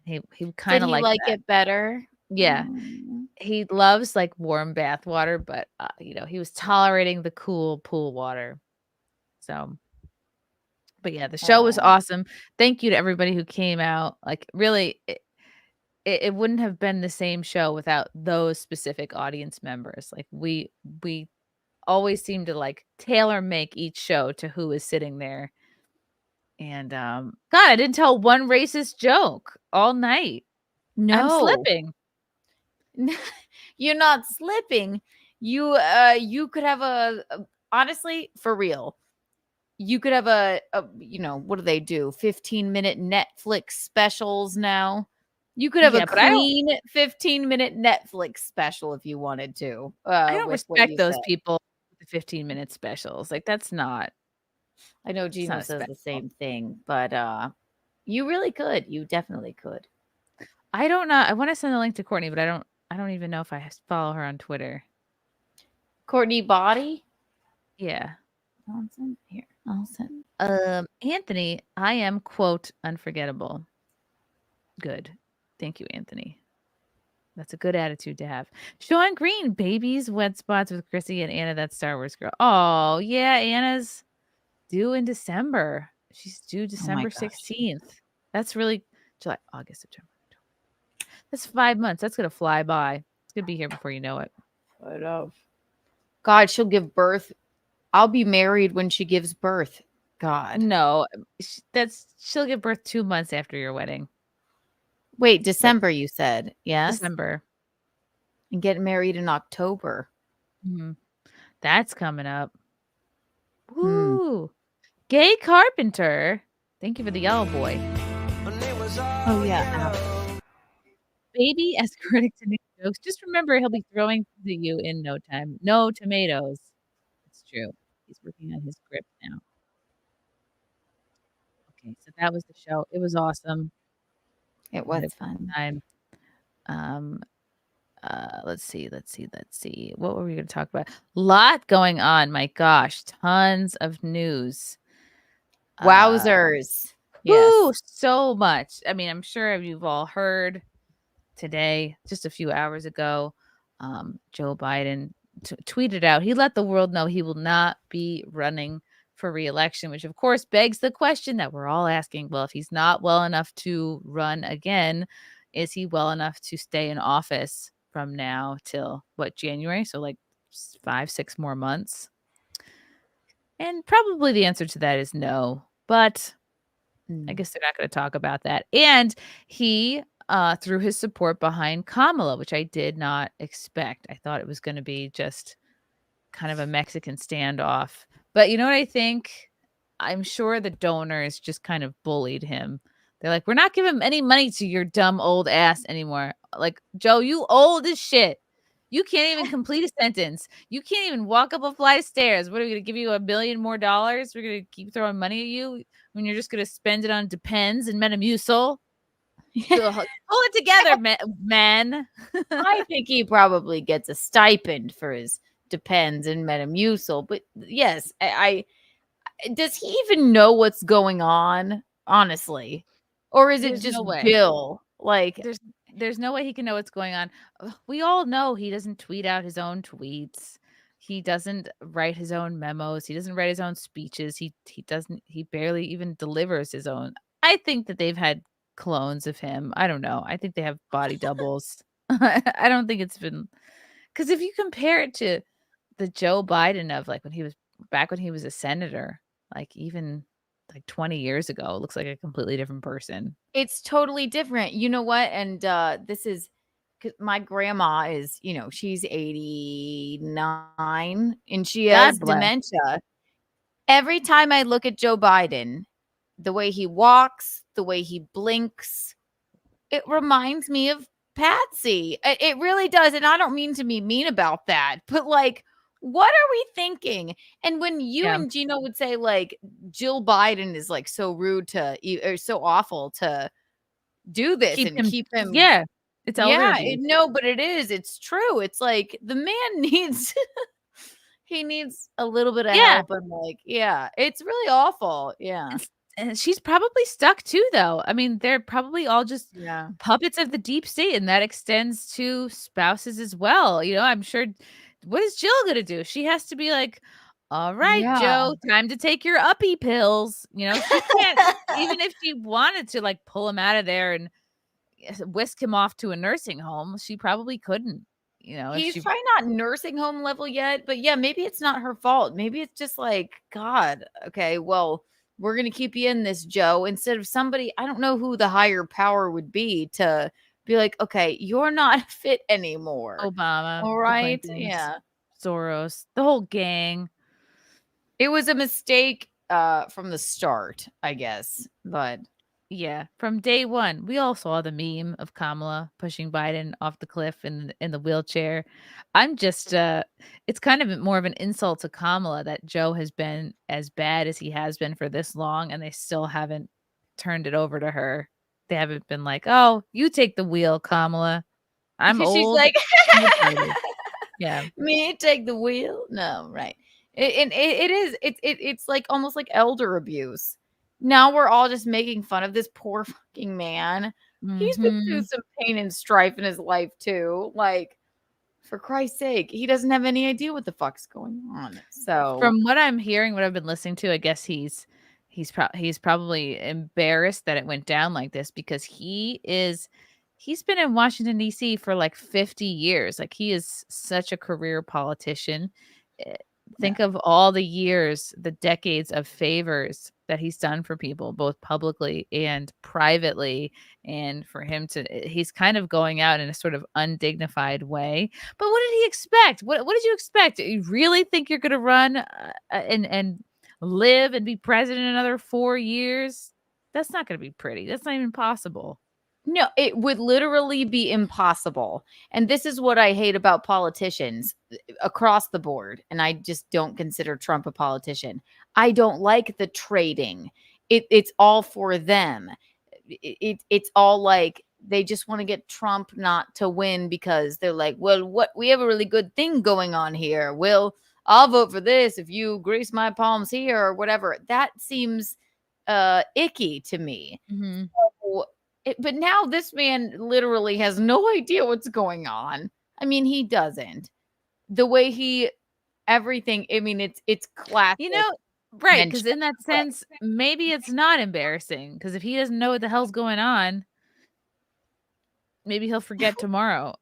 S9: He kind of like
S12: it better.
S9: Yeah. He loves like warm bath water, but he was tolerating the cool pool water. So, but yeah, the show was awesome. Thank you to everybody who came out. Like really, it wouldn't have been the same show without those specific audience members. Like we always seem to like tailor make each show to who is sitting there. And God, I didn't tell one racist joke all night.
S12: No.
S9: I'm slipping.
S12: You're not slipping. You could have honestly, for real, you could have a what do they do? 15-minute Netflix specials now. You could have a clean 15-minute Netflix special if you wanted to.
S9: I don't respect those people with the 15-minute specials. Like that's not.
S12: I know Gino says the same thing, but you really could. You definitely could.
S9: I don't know. I want to send a link to Courtney, but I don't even know if I follow her on Twitter.
S12: Courtney Body?
S9: Yeah.
S12: Here, I'll send.
S9: Anthony, I am, quote, unforgettable. Good. Thank you, Anthony. That's a good attitude to have. Sean Green, babies, wet spots with Chrissy and Anna, that Star Wars girl. Oh, yeah. Anna's due in December. She's due December 16th. That's really July, August, September. That's 5 months. That's going to fly by. It's going to be here before you know it.
S12: I know. God, she'll give birth. I'll be married when she gives birth. God.
S9: No, she'll give birth 2 months after your wedding.
S12: Wait, December, you said. Yes.
S9: December.
S12: And get married in October.
S9: That's coming up. Woo! Gay Carpenter. Thank you for the yellow boy.
S7: Oh yeah.
S9: Baby escorting to new jokes. Just remember, he'll be throwing things at you in no time. No tomatoes. It's true. He's working on his script now. Okay, so that was the show. It was awesome.
S12: It was fun.
S9: Time. Let's see. What were we going to talk about? Lot going on. My gosh, tons of news.
S12: Wowzers.
S9: Woo, so much. I mean, I'm sure you've all heard today, just a few hours ago, Joe Biden tweeted out, he let the world know he will not be running for re-election, which of course begs the question that we're all asking. Well, if he's not well enough to run again, is he well enough to stay in office from now till January? So like 5-6 more months. And probably the answer to that is no, but I guess they're not going to talk about that. And he threw his support behind Kamala, which I did not expect. I thought it was going to be just kind of a Mexican standoff. But you know what I think? I'm sure the donors just kind of bullied him. They're like, we're not giving any money to your dumb old ass anymore. Like, Joe, you old as shit. You can't even complete a sentence. You can't even walk up a flight of stairs. What are we going to give you $1 billion more? We're going to keep throwing money at you when you're just going to spend it on Depends and Metamucil. Pull it together, man.
S12: I think he probably gets a stipend for his Depends and Metamucil. But yes, I does he even know what's going on, honestly? Or is it just Bill? Like,
S9: there's no way he can know what's going on. We all know he doesn't tweet out his own tweets. He doesn't write his own memos. He doesn't write his own speeches. He barely even delivers his own. I think that they've had clones of him. I don't know. I think they have body doubles. I don't think it's been, because if you compare it to the Joe Biden of like when he was a senator, like even like 20 years ago, it looks like a completely different person.
S12: It's totally different. You know what? And this is because my grandma is, she's 89 and she has dementia. Every time I look at Joe Biden, the way he walks, the way he blinks, it reminds me of Patsy. It really does. And I don't mean to be mean about that, but like, what are we thinking? And when you and Gino would say like Jill Biden is like so rude or so awful to do this keep him.
S9: Yeah. It's
S12: no, but it is. It's true. It's like the man needs he needs a little bit of help. And like, it's really awful. Yeah.
S9: And she's probably stuck too, though. I mean, they're probably all just puppets of the deep state, and that extends to spouses as well. I'm sure. What is Jill gonna do? She has to be like, all right, Joe, time to take your uppy pills. She can't, even if she wanted to like pull him out of there and whisk him off to a nursing home, she probably couldn't.
S12: He's probably not nursing home level yet, but maybe it's not her fault. Maybe it's just like, God, okay, well, we're going to keep you in this, Joe, instead of somebody, I don't know who the higher power would be to be like, okay, you're not fit anymore.
S9: Obama.
S12: All right. Yeah.
S9: Soros, the whole gang.
S12: It was a mistake from the start, I guess. But
S9: yeah, from day one, we all saw the meme of Kamala pushing Biden off the cliff in the wheelchair. I'm just, it's kind of more of an insult to Kamala that Joe has been as bad as he has been for this long, and they still haven't turned it over to her. They haven't been like, oh, you take the wheel, Kamala. I'm old.
S12: She's like,
S9: yeah,
S12: me take the wheel. No, right. It's like almost like elder abuse. Now we're all just making fun of this poor fucking man. Mm-hmm. He's been through some pain and strife in his life too. Like, for Christ's sake, he doesn't have any idea what the fuck's going on. So,
S9: from what I'm hearing, what I've been listening to, I guess he's probably embarrassed that it went down like this because he's been in Washington D.C. for like 50 years. Like, he is such a career politician. Think of all the years, the decades of favors that he's done for people, both publicly and privately. And for him he's kind of going out in a sort of undignified way. But what did he expect? What did you expect? You really think you're going to run and live and be president another 4 years? That's not going to be pretty. That's not even possible.
S12: No, it would literally be impossible. And this is what I hate about politicians across the board. And I just don't consider Trump a politician. I don't like the trading. It's all for them. It's all like they just want to get Trump not to win because they're like, well, we have a really good thing going on here. I'll vote for this if you grease my palms here or whatever. That seems icky to me.
S9: Mm-hmm.
S12: So, but now this man literally has no idea what's going on. I mean, he doesn't. The way everything. I mean, it's classic.
S9: You know, right? Because in that sense, maybe it's not embarrassing. Because if he doesn't know what the hell's going on, maybe he'll forget tomorrow.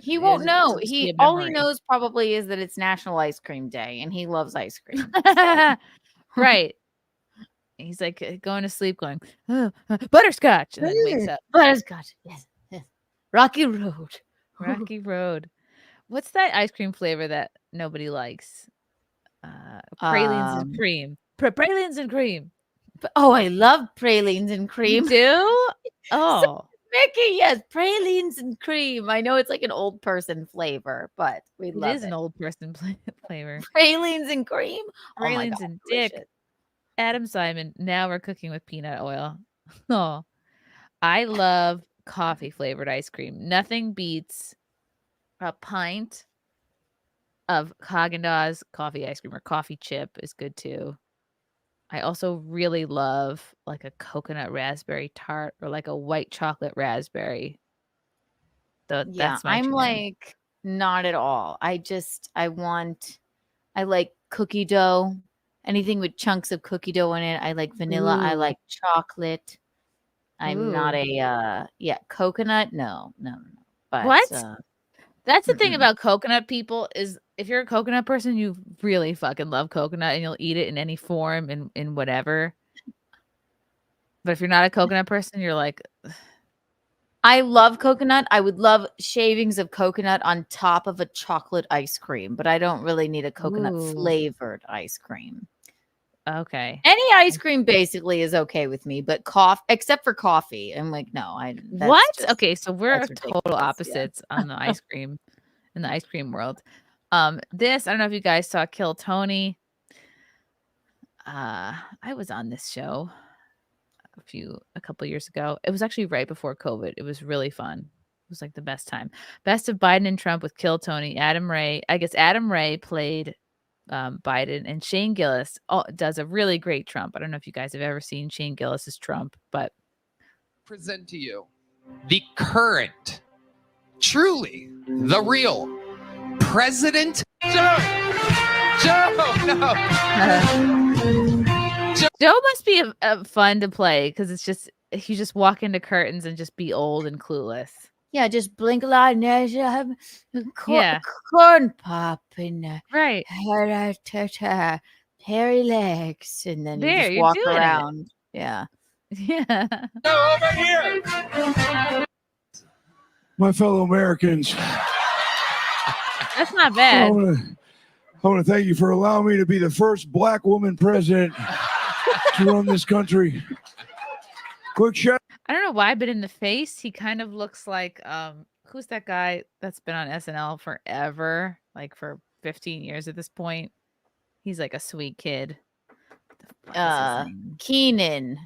S12: He won't know. All he knows probably is that it's National Ice Cream Day, and he loves ice cream.
S9: Right. He's like going to sleep, going butterscotch, and then wakes up.
S12: Butterscotch, yes. Rocky Road.
S9: Rocky Road. What's that ice cream flavor that nobody likes? Pralines and cream. Pralines and cream.
S12: Oh, I love pralines and cream.
S9: You do? Oh,
S12: Mickey, yes, pralines and cream. I know it's like an old person flavor, but we love it.
S9: It is an old person flavor.
S12: Pralines and cream.
S9: Pralines and dick. Adam Simon, now we're cooking with peanut oil. Oh, I love coffee flavored ice cream. Nothing beats a pint of Haagen-Dazs coffee ice cream, or coffee chip is good too. I also really love like a coconut raspberry tart or like a white chocolate raspberry. That's my
S12: I'm
S9: jam.
S12: like not at all. I like cookie dough. Anything with chunks of cookie dough in it. I like vanilla. I like chocolate. I'm not a coconut. No. But
S9: what? That's the thing about coconut people is if you're a coconut person, you really fucking love coconut and you'll eat it in any form and in whatever. But if you're not a coconut person, you're like,
S12: I love coconut. I would love shavings of coconut on top of a chocolate ice cream, but I don't really need a coconut flavored ice cream.
S9: Okay.
S12: Any ice cream basically is okay with me, but except for coffee. I'm like, no,
S9: what? Okay, so we're total opposites on the ice cream in the ice cream world. I don't know if you guys saw Kill Tony. I was on this show a couple years ago. It was actually right before COVID. It was really fun. It was like the best time. Best of Biden and Trump with Kill Tony. Adam Ray played Biden, and Shane Gillis does a really great Trump. I don't know if you guys have ever seen Shane Gillis's Trump, but
S21: present to you the current, truly the real President Joe.
S9: Joe must be fun to play because it's just you just walk into curtains and just be old and clueless.
S12: Yeah, just blink a lot and have corn pop and
S9: right,
S12: hairy legs, and then
S9: there,
S12: you just walk around. Yeah.
S21: Over here.
S22: My fellow Americans,
S9: that's not bad.
S22: I want to thank you for allowing me to be the first black woman president to run this country. Quick shout.
S9: I don't know why, but in the face, he kind of looks like who's that guy that's been on SNL forever, like for 15 years at this point? He's like a sweet kid.
S12: Keenan.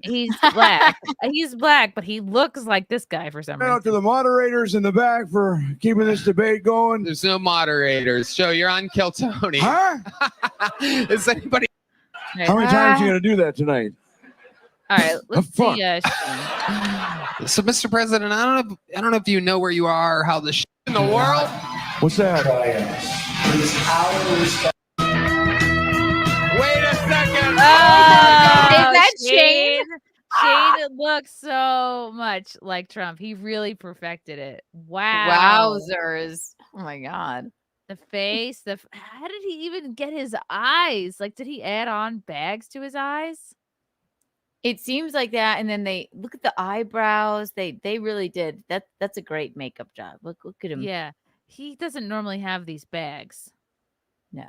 S9: He's black. He's black, but he looks like this guy for some reason.
S22: Shout out to the moderators in the back for keeping this debate going.
S21: There's no moderators. Joe, you're on Kill Tony.
S22: Huh?
S21: Is anybody?
S22: How many times are you going to do that tonight?
S9: All right, let's see.
S21: So, Mr. President, I don't know if you know where you are, how the shit in the world.
S22: What's that?
S21: Wait a second.
S9: Is that Shane? Shane looks so much like Trump. He really perfected it. Wow.
S12: Wowzers. Oh my God.
S9: The face, how did he even get his eyes? Like, did he add on bags to his eyes?
S12: It seems like that, and then they look at the eyebrows. They really did. That's a great makeup job. Look at him.
S9: Yeah. He doesn't normally have these bags.
S12: No.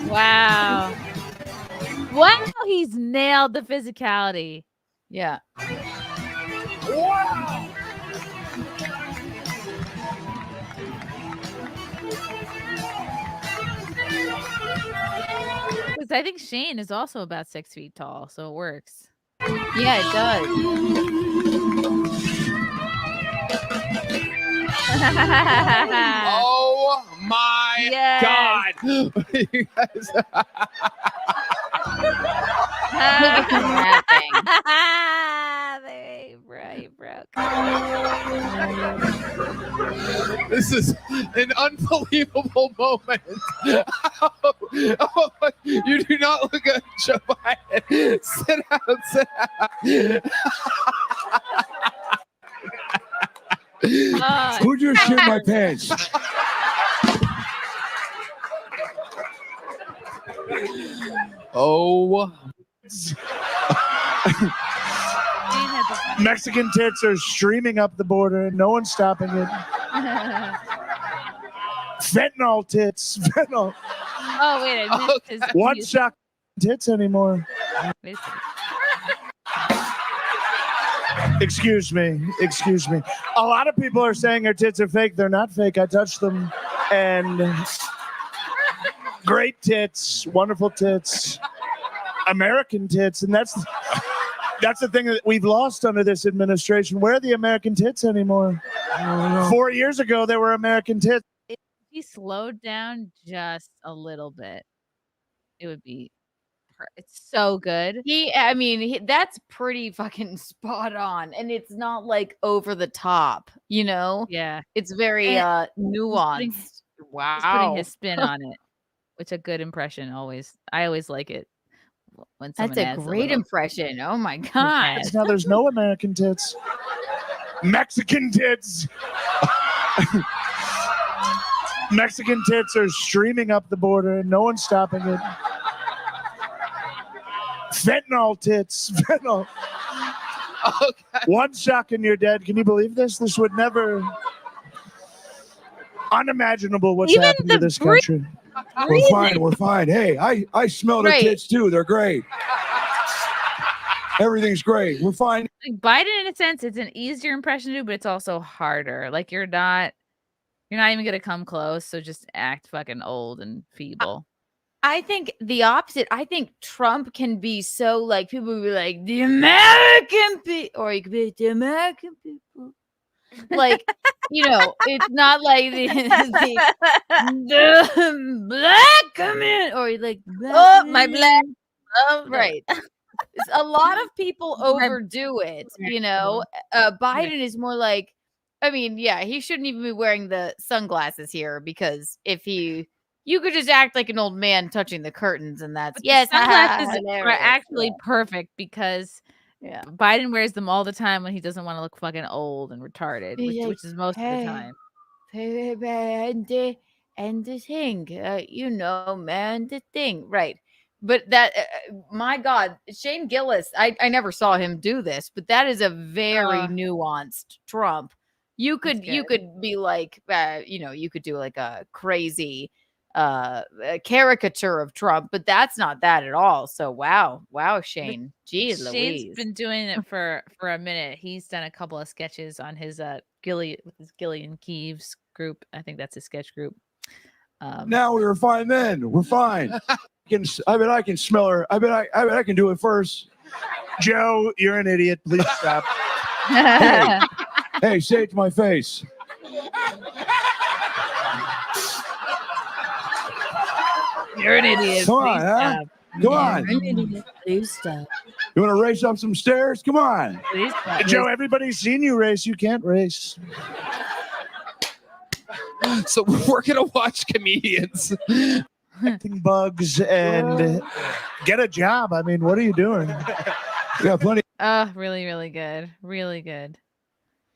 S9: Wow. Wow, he's nailed the physicality.
S12: Yeah.
S9: Wow. Because I think Shane is also about 6 feet tall, so it works.
S12: Yeah, it does.
S21: Oh my God. You guys-
S9: They broke.
S21: This is an unbelievable moment. Oh, you do not look good, Joe Biden. Sit down.
S22: Who just shit my pants?
S21: Oh.
S22: Mexican tits are streaming up the border and no one's stopping it. Fentanyl tits. Fentanyl.
S9: Oh, wait. I missed his
S22: One shock tits anymore. Excuse me. A lot of people are saying her tits are fake. They're not fake. I touched them. And great tits. Wonderful tits. American tits. And that's the thing that we've lost under this administration. Where are the American tits anymore? 4 years ago, there were American tits.
S9: If he slowed down just a little bit, it would be. It's so good.
S12: That's pretty fucking spot on, and it's not like over the top.
S9: Yeah,
S12: it's very nuanced. Wow,
S9: he's putting his spin on it, which a good impression always. I always like it when someone
S12: that's a
S9: adds
S12: great
S9: little
S12: impression. Oh my god!
S22: Now there's no American tits. Mexican tits. Mexican tits are streaming up the border and no one's stopping it. Fentanyl tits. Fentanyl.
S21: Okay.
S22: One shock and you're dead. Can you believe this? This would never. Unimaginable what's
S9: Even
S22: happened to this country. We're fine. Hey, I smell their tits too. They're great. Everything's great. We're fine.
S9: Like Biden, in a sense, it's an easier impression to do, but it's also harder. Like you're not even gonna come close. So just act fucking old and feeble.
S12: I think the opposite. I think Trump can be so like people will be like the American people, or he could be the American people. Like, it's not like the black community, or like
S9: my black.
S12: Right. A lot of people overdo it. Biden is more like, he shouldn't even be wearing the sunglasses here, because if you could just act like an old man touching the curtains, and that's
S9: sunglasses are actually perfect because Biden wears them all the time when he doesn't want to look fucking old and retarded, which is most of the time.
S12: And the thing, man, the thing, right? But that, my God, Shane Gillis, I never saw him do this, but that is a very nuanced Trump. You could be like, you could do like a crazy a caricature of Trump, but that's not that at all. So wow, Shane. Jeez Louise.
S9: Shane's been doing it for a minute. He's done a couple of sketches on his Gillian Keeves group. I think that's his sketch group.
S22: Now we were fine then. We're fine. I bet I can smell her. I bet I can do it first. Joe, you're an idiot. Please stop. Hey, say it to my face.
S9: You're an idiot.
S22: Come on, huh? Come on.
S12: You're an idiot. Please stop.
S22: You want to race up some stairs? Come on.
S9: Please stop.
S22: Joe, everybody's seen you race. You can't race.
S21: So we're going to watch comedians.
S22: Acting bugs and get a job. I mean, what are you doing? You got plenty.
S9: Oh, really, really good. Really good.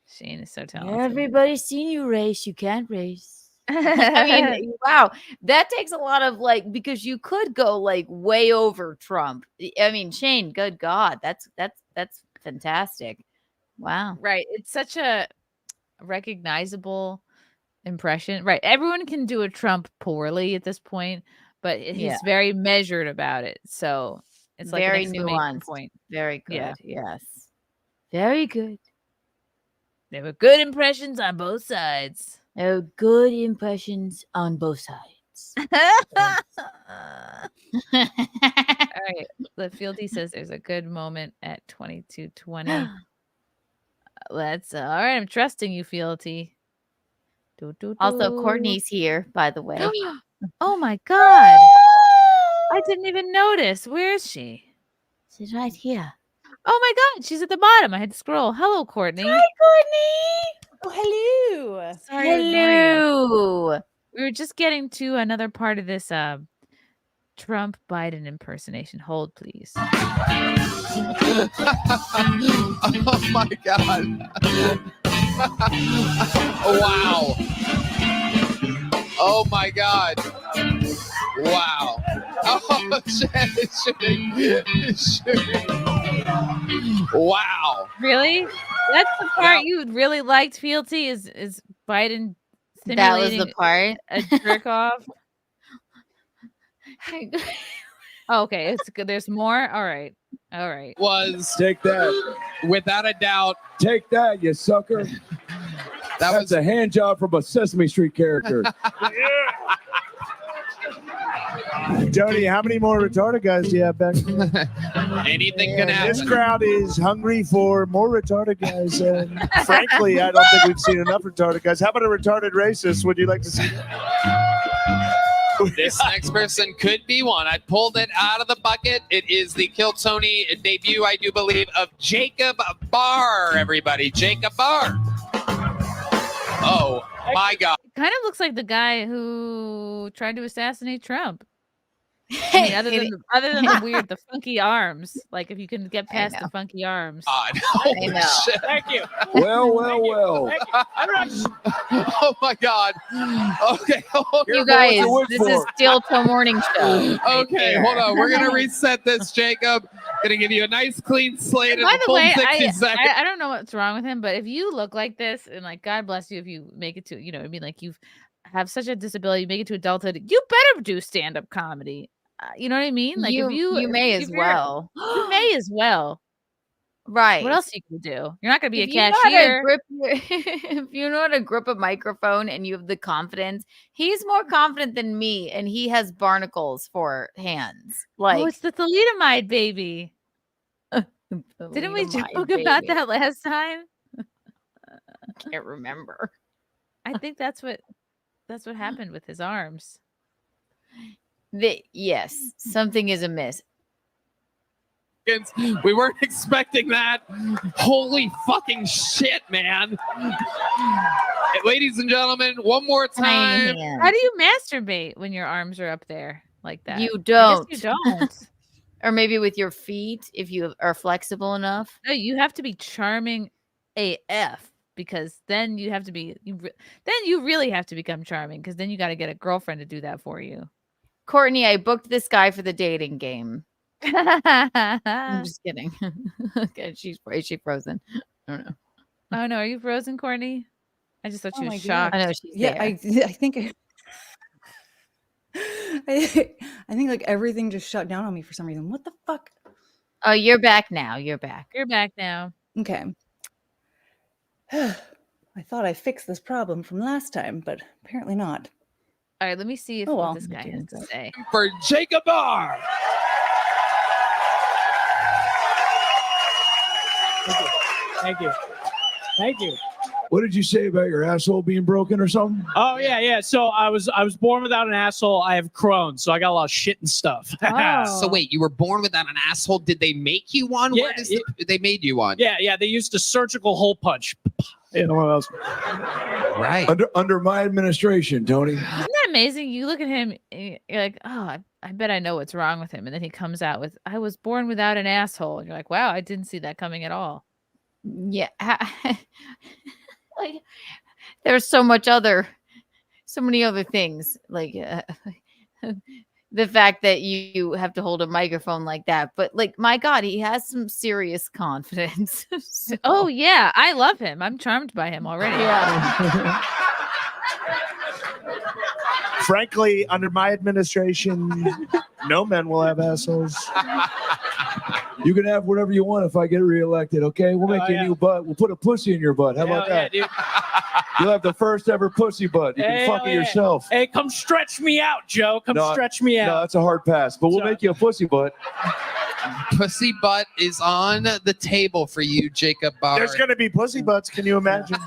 S9: Shane is so talented.
S12: Everybody's seen you race. You can't race. I mean, wow, that takes a lot of because you could go way over Trump. I mean, Shane, good God, that's fantastic. Wow.
S9: Right. It's such a recognizable impression. Right. Everyone can do a Trump poorly at this point, but he's very measured about it. So it's like
S12: very
S9: an
S12: nuanced
S9: point.
S12: Very good.
S9: Yeah.
S12: Yes. Very good.
S9: There were good impressions on both sides.
S12: There were good impressions on both sides.
S9: All right. The Fieldy says there's a good moment at 22:20. Let's all right. I'm trusting you, Fieldy.
S12: Also, Courtney's here, by the way.
S9: Oh my God. I didn't even notice. Where is she?
S12: She's right here.
S9: Oh my God. She's at the bottom. I had to scroll. Hello, Courtney.
S12: Hi, Courtney.
S7: Oh, hello.
S9: Sorry to ignore you.
S12: Hello.
S9: We were just getting to another part of this Trump Biden impersonation. Hold, please.
S21: Oh my God. Wow. Oh my God. Wow. Oh, shit. Wow.
S9: Really? That's the part you really liked, Fealty, is Biden simulating
S12: That was the part.
S9: a jerk off? Oh, okay, it's good. There's more? All right.
S21: Was
S22: Take that.
S21: without a doubt.
S22: Take that, you sucker.
S21: That
S22: was a hand job from a Sesame Street character. Tony, how many more retarded guys do you have back?
S21: Anything can happen.
S22: This crowd is hungry for more retarded guys. And frankly, I don't think we've seen enough retarded guys. How about a retarded racist? Would you like to see that?
S21: This next person could be one. I pulled it out of the bucket. It is the Kill Tony debut, I do believe, of Jacob Barr, everybody. Jacob Barr. Oh, my God.
S9: Kind of looks like the guy who tried to assassinate Trump. I mean, other than the funky arms. Like, if you can get past the funky arms.
S21: I
S12: know.
S21: Shit.
S22: Thank you. Well.
S21: Oh, my God. Okay.
S12: You guys, this is still till morning show.
S21: Okay, hold on. We're going to reset this, Jacob. Going to give you a nice clean slate in
S9: By
S21: a
S9: the
S21: full
S9: way,
S21: 60 seconds.
S9: I don't know what's wrong with him, but if you look like this, and God bless you if you make it to, I mean, like, you have such a disability, you make it to adulthood, you better do stand-up comedy. You know what I mean? Like,
S12: you may as well.
S9: You may as well.
S12: Right.
S9: What else you can do? You're not going to be
S12: If
S9: a
S12: you know how to
S9: cashier.
S12: if you know how to grip a microphone and you have the confidence, he's more confident than me, and he has barnacles for hands.
S9: Oh, it's the thalidomide baby. Didn't we joke about that last time?
S12: I can't remember.
S9: I think that's what happened with his arms.
S12: Yes, something is amiss.
S21: We weren't expecting that. Holy fucking shit, man. Ladies and gentlemen, one more time.
S9: How do you masturbate when your arms are up there like that?
S12: You don't.
S9: I guess you don't.
S12: Or maybe with your feet, if you are flexible enough.
S9: No, you have to be charming AF, because then you have to be. Then you really have to become charming, because then you got to get a girlfriend to do that for you.
S12: Courtney, I booked this guy for the dating game. I'm just kidding. Okay, is she frozen? I don't know.
S9: Oh no, are you frozen, Courtney? I just thought she was
S7: my
S9: shocked.
S7: God.
S12: I know she's
S7: Yeah,
S12: there.
S7: I think I think like everything just shut down on me for some reason. What the fuck?
S12: Oh, you're back now. You're back.
S9: You're back now.
S7: Okay. I thought I fixed this problem from last time, but apparently not.
S9: All right, let me see what this guy has to say.
S21: For Jacob Barr.
S1: Thank you.
S22: What did you say about your asshole being broken or something?
S1: Oh yeah. So I was born without an asshole. I have Crohn's, so I got a lot of shit and stuff.
S21: So wait, you were born without an asshole? Did they make you one?
S1: Yeah,
S21: They made you one.
S1: Yeah. They used a surgical hole punch. You know what else?
S21: Right.
S22: Under my administration, Tony.
S9: Isn't that amazing? You look at him, and you're like, oh, I bet I know what's wrong with him. And then he comes out with, I was born without an asshole. And you're like, wow, I didn't see that coming at all.
S12: Yeah. Like, there's so many other things. Like the fact that you have to hold a microphone like that. But like, my God, he has some serious confidence. So-
S9: Oh yeah, I love him. I'm charmed by him already.
S12: Yeah.
S22: Frankly, under my administration, no men will have assholes.
S2: You can have whatever you want if I get reelected, okay? We'll make you a new butt. We'll put a pussy in your butt. How about that?
S1: Yeah, dude.
S2: You'll have the first ever pussy butt. You can fuck it yourself.
S1: Hey, come stretch me out, Joe. Come stretch me out.
S2: No, that's a hard pass, but we'll make you a pussy butt.
S21: Pussy butt is on the table for you, Jacob Barr.
S22: There's going to be pussy butts. Can you imagine?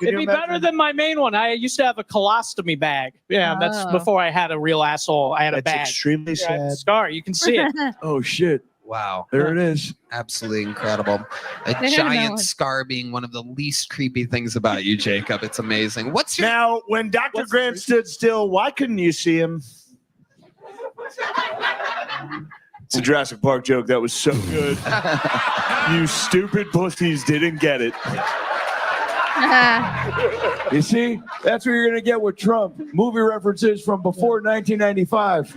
S1: It'd be better than my main one. I used to have a colostomy bag. Yeah, that's before I had a real asshole. I had a bag.
S22: That's extremely
S1: Yeah, I have a
S22: sad.
S1: scar. You can see it.
S2: Oh, shit.
S21: Wow.
S2: There it is.
S21: Absolutely incredible. A giant scar being one of the least creepy things about you, Jacob. It's amazing. What's your
S22: Now, when Dr. Grant stood still, why couldn't you see him? It's a Jurassic Park joke. That was so good. You stupid pussies didn't get it.
S2: You see? That's what you're going to get with Trump. Movie references from before 1995.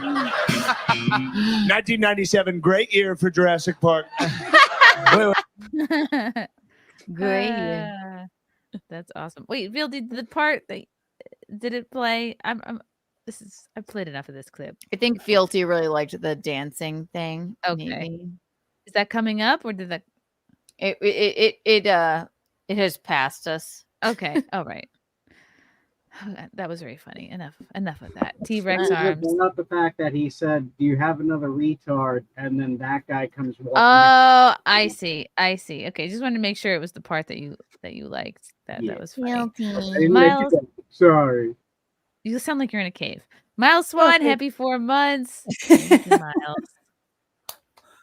S22: 1997, great year for Jurassic Park.
S12: Great.
S9: That's awesome. Wait, Vil, did the part that did it play? I played enough of this clip.
S12: I think Fealty really liked the dancing thing.
S9: Okay.
S12: Maybe.
S9: Is that coming up or did that?
S12: It has passed us.
S9: Okay. All right. That was very funny. Enough of that. T-Rex
S3: Matt,
S9: arms.
S3: bring up the fact that he said, "Do you have another retard?" And then that guy comes walking.
S9: Oh, I see. Okay, just wanted to make sure it was the part that you liked. That was funny.
S3: I didn't make
S9: Miles,
S3: it up. Sorry.
S9: you sound like you're in a cave. Miles Swan, happy 4 months. Thank you, Miles.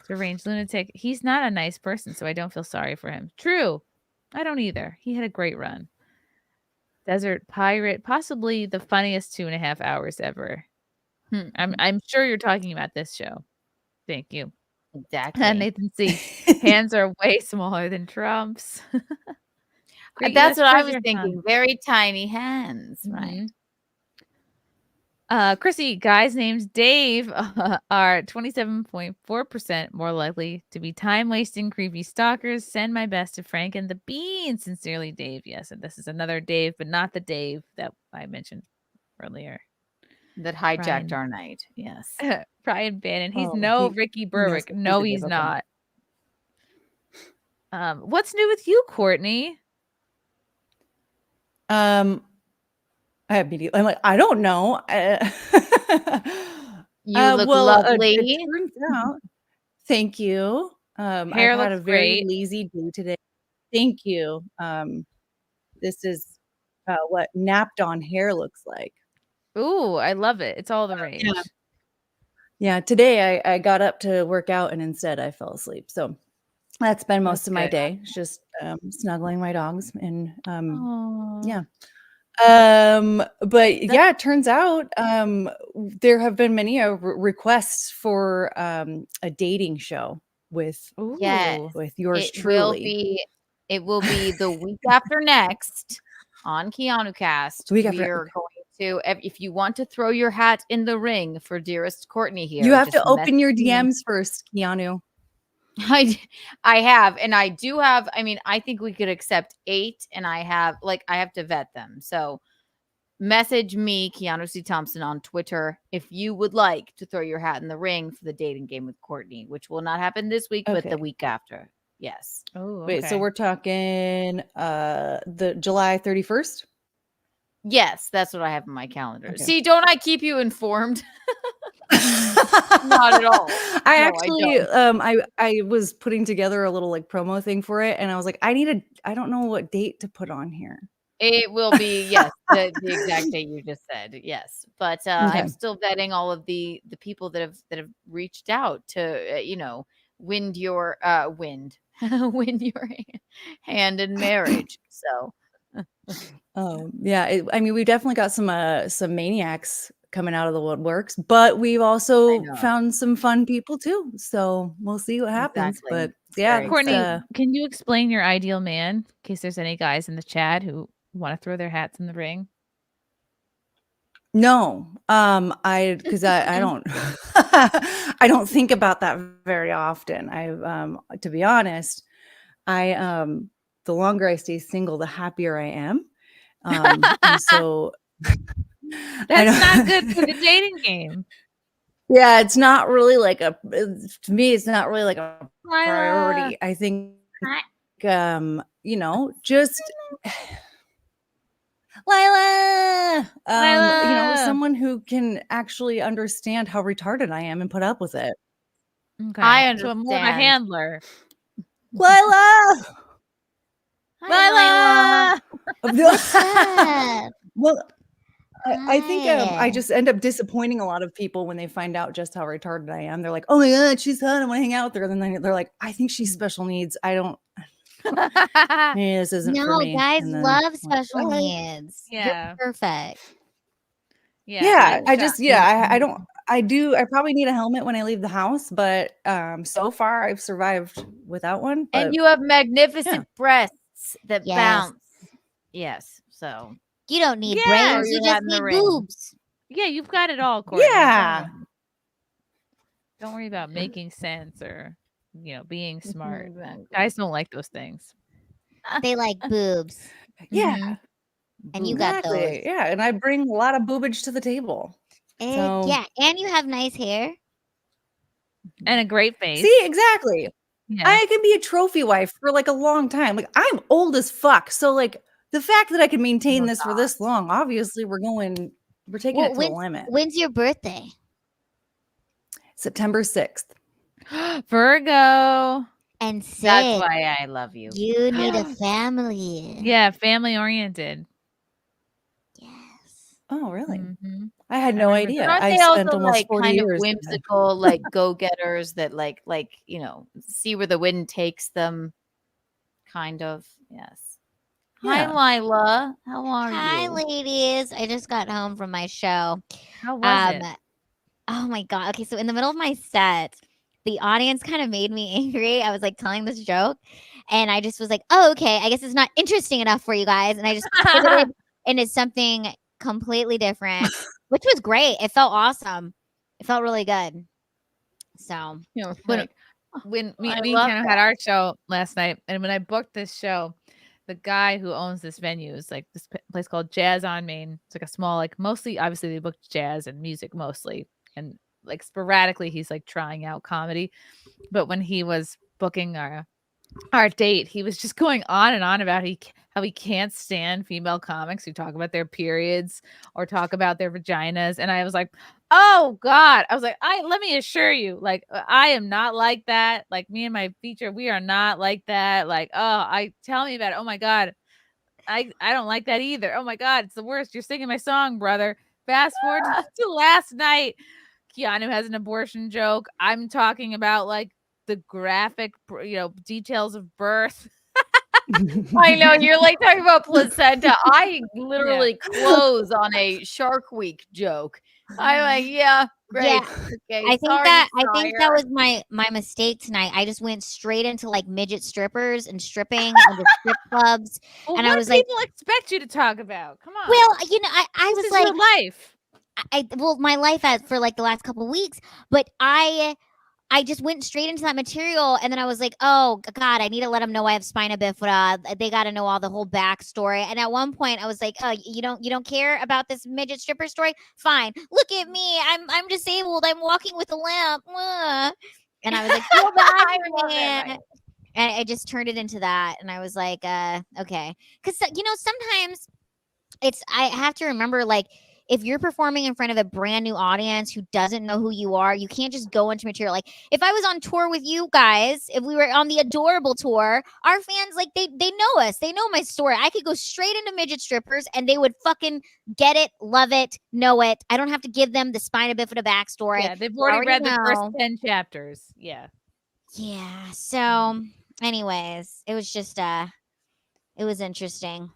S9: Deranged lunatic. He's not a nice person, so I don't feel sorry for him. True. I don't either. He had a great run. Desert Pirate, possibly the funniest 2.5 hours ever. I'm sure you're talking about this show. Thank you.
S12: Exactly.
S9: Nathan C. Hands are way smaller than Trump's. Great
S12: That's
S9: US
S12: what I was
S9: treasure
S12: thinking.
S9: hunt.
S12: Very tiny hands, right?
S9: Chrissy, guys named Dave are 27.4% more likely to be time-wasting, creepy stalkers. Send my best to Frank and the Bean. Sincerely, Dave. Yes, and this is another Dave, but not the Dave that I mentioned earlier.
S12: That hijacked
S9: Brian.
S12: our night. Yes.
S9: Brian Bannon. He's
S12: Oh,
S9: no
S12: he-
S9: Ricky
S12: he
S9: Berwick.
S12: knows
S9: No,
S12: to
S9: he's
S12: give up
S9: not. What's new with you, Courtney?
S7: I immediately, I'm like, I don't know.
S12: You look lovely.
S7: It turns out, thank you.
S9: Hair
S7: I've had a
S9: looks
S7: very
S9: great.
S7: lazy day today. Thank you. This is what napped on hair looks like.
S9: Ooh, I love it. It's all the rage.
S7: Yeah, today I got up to work out and instead I fell asleep. So that's been most
S9: That's
S7: of my
S9: good.
S7: day. It's just snuggling my dogs and
S9: Aw.
S7: yeah. But yeah, it turns out there have been many requests for a dating show with
S12: Yes.
S7: with yours
S12: It will
S7: truly.
S12: be the week after next on Keanu Cast.
S7: Week
S12: We
S7: after-
S12: are going to, if you want to throw your hat in the ring for dearest Courtney here,
S7: You have
S12: just
S7: to open your
S12: message me.
S7: DMs first, Keanu.
S12: I have, and I do have. I mean, I think we could accept 8, and I have to vet them. So message me, Keanu C. Thompson, on Twitter if you would like to throw your hat in the ring for the dating game with Courtney, which will not happen this week, but the
S7: Okay.
S12: week after. Yes.
S9: Oh,
S7: Wait, so we're talking the July 31st?
S12: Yes, that's what I have in my calendar.
S7: Okay.
S12: See, don't I keep you informed? Not at all.
S7: I
S12: No,
S7: actually I was putting together a little like promo thing for it and I was like, I don't know what date to put on here.
S12: It will be, yes, the exact date you just said. Yes. But
S7: Okay.
S12: I'm still vetting all of the people that have reached out to win your win your hand in marriage. So
S7: Oh, yeah. I mean, we've definitely got some maniacs coming out of the woodworks, but we've also
S12: know.
S7: found some fun people too. So we'll see what happens.
S12: Exactly.
S7: But Yeah,
S9: Courtney,
S7: it's,
S9: can you explain your ideal man in case there's any guys in the chat who want to throw their hats in the ring?
S7: no, because I don't I don't think about that very often. To be honest, the longer I stay single, the happier I am. And so
S9: That's not good for the dating game.
S7: yeah, it's not really like to me, it's not really like a priority. I think, just Lila, someone who can actually understand how retarded I am and put up with it.
S9: Okay.
S12: I
S9: So I'm more of a
S12: understand.
S9: handler.
S7: Lila!
S12: Hi,
S7: Well, I think I just end up disappointing a lot of people when they find out just how retarded I am. They're like, "Oh my god, she's hot. I want to hang out with her." And then they're like, "I think she's special needs. I don't. Maybe this isn't for
S4: No,
S7: me."
S4: guys
S7: And then
S4: love
S7: I'm like,
S4: special
S7: "Oh."
S4: needs.
S9: Yeah.
S4: You're perfect.
S7: Yeah, I just I
S9: don't.
S7: don't. I probably need a helmet when I leave the house, but so far I've survived without one. But
S12: And you have magnificent breasts that
S4: Yes.
S12: bounce. Yes. So
S4: You don't need
S9: Yeah,
S4: brains. You
S12: you're
S4: just
S12: in the
S4: need
S12: ring.
S4: boobs.
S9: Yeah, you've got it all, Courtney.
S7: Yeah.
S9: Don't worry about making sense or being smart. Guys don't like those things.
S4: They like boobs.
S7: yeah,
S9: Mhm.
S4: And you got those.
S7: exactly. Yeah, and I bring a lot of boobage to the table. So
S4: Yeah, and you have nice hair.
S9: And a great face.
S7: see, exactly.
S9: Yeah.
S7: I can be a trophy wife for like a long time. Like I'm old as fuck. So like the fact that I can maintain this for this long, obviously we're taking
S4: Well,
S7: it to the limit.
S4: when's your birthday?
S7: September 6th.
S9: Virgo.
S4: And Sid,
S12: that's why I love you.
S4: you need a family.
S9: Yeah, family oriented.
S4: Yes.
S7: Oh, really?
S9: Mhm.
S7: I had no
S9: remember
S7: idea.
S12: Aren't
S7: I
S12: they
S7: spent
S12: also
S7: almost
S12: like
S7: 40
S12: kind of
S7: years.
S12: whimsical, like go-getters that like see where the wind takes them? Kind of. Yes.
S7: Yeah.
S12: Hi, Lila. How are
S4: Hi,
S12: you?
S4: ladies. I just got home from my show.
S9: How was it?
S4: Oh my god. Okay, so in the middle of my set, the audience kind of made me angry. I was like telling this joke, and I just was like, "Oh, okay. I guess it's not interesting enough for you guys." And I just pivoted into something completely different, which was great. It felt awesome. It felt really good. So,
S9: When me
S12: I
S9: and
S12: love
S9: Ken had our show last night, and when I booked this show, the guy who owns this venue is like this place called Jazz on Main. It's like a small, like mostly, obviously they book jazz and music mostly, and like sporadically he's like trying out comedy. But when he was booking our date, he was just going on and on about how he can't stand female comics who talk about their periods or talk about their vaginas. And I was like, oh God. I was like, let me assure you, like, I am not like that. Like me and my feature, we are not like that. Like, tell me about it. Oh my God. I don't like that either. Oh my God. It's the worst. You're singing my song, brother. Fast forward to last night. Keanu has an abortion joke. I'm talking about like the graphic, details of birth.
S12: I know you're like talking about placenta. I literally close on a Shark Week joke. I'm like, yeah, great.
S4: yeah.
S12: Okay,
S4: I think
S12: sorry,
S4: that
S12: sire.
S4: was my mistake tonight. I just went straight into like midget strippers and stripping and the strip clubs.
S9: Well,
S4: And
S9: what
S4: I
S9: do
S4: was like,
S9: people expect you to talk about? Come on.
S4: well, I
S9: this
S4: was
S9: is
S4: like,
S9: your life.
S4: my life for like the last couple weeks, but I just went straight into that material, and then I was like, oh God, I need to let them know I have spina bifida. They got to know all the whole backstory. And at one point I was like, oh, you don't care about this midget stripper story? Fine. Look at me. I'm disabled. I'm walking with a limp. And I was like, feel bad for me. And I just turned it into that. And I was like, okay. Because, sometimes I have to remember, like, if you're performing in front of a brand new audience who doesn't know who you are, you can't just go into material. Like if I was on tour with you guys, if we were on the Adorable tour, our fans, like they know us. They know my story. I could go straight into midget strippers and they would fucking get it, love it, know it. I don't have to give them the spina bifida backstory.
S9: Yeah, they've already read the first 10 chapters. Yeah.
S4: Yeah. So anyways, it was just it was interesting.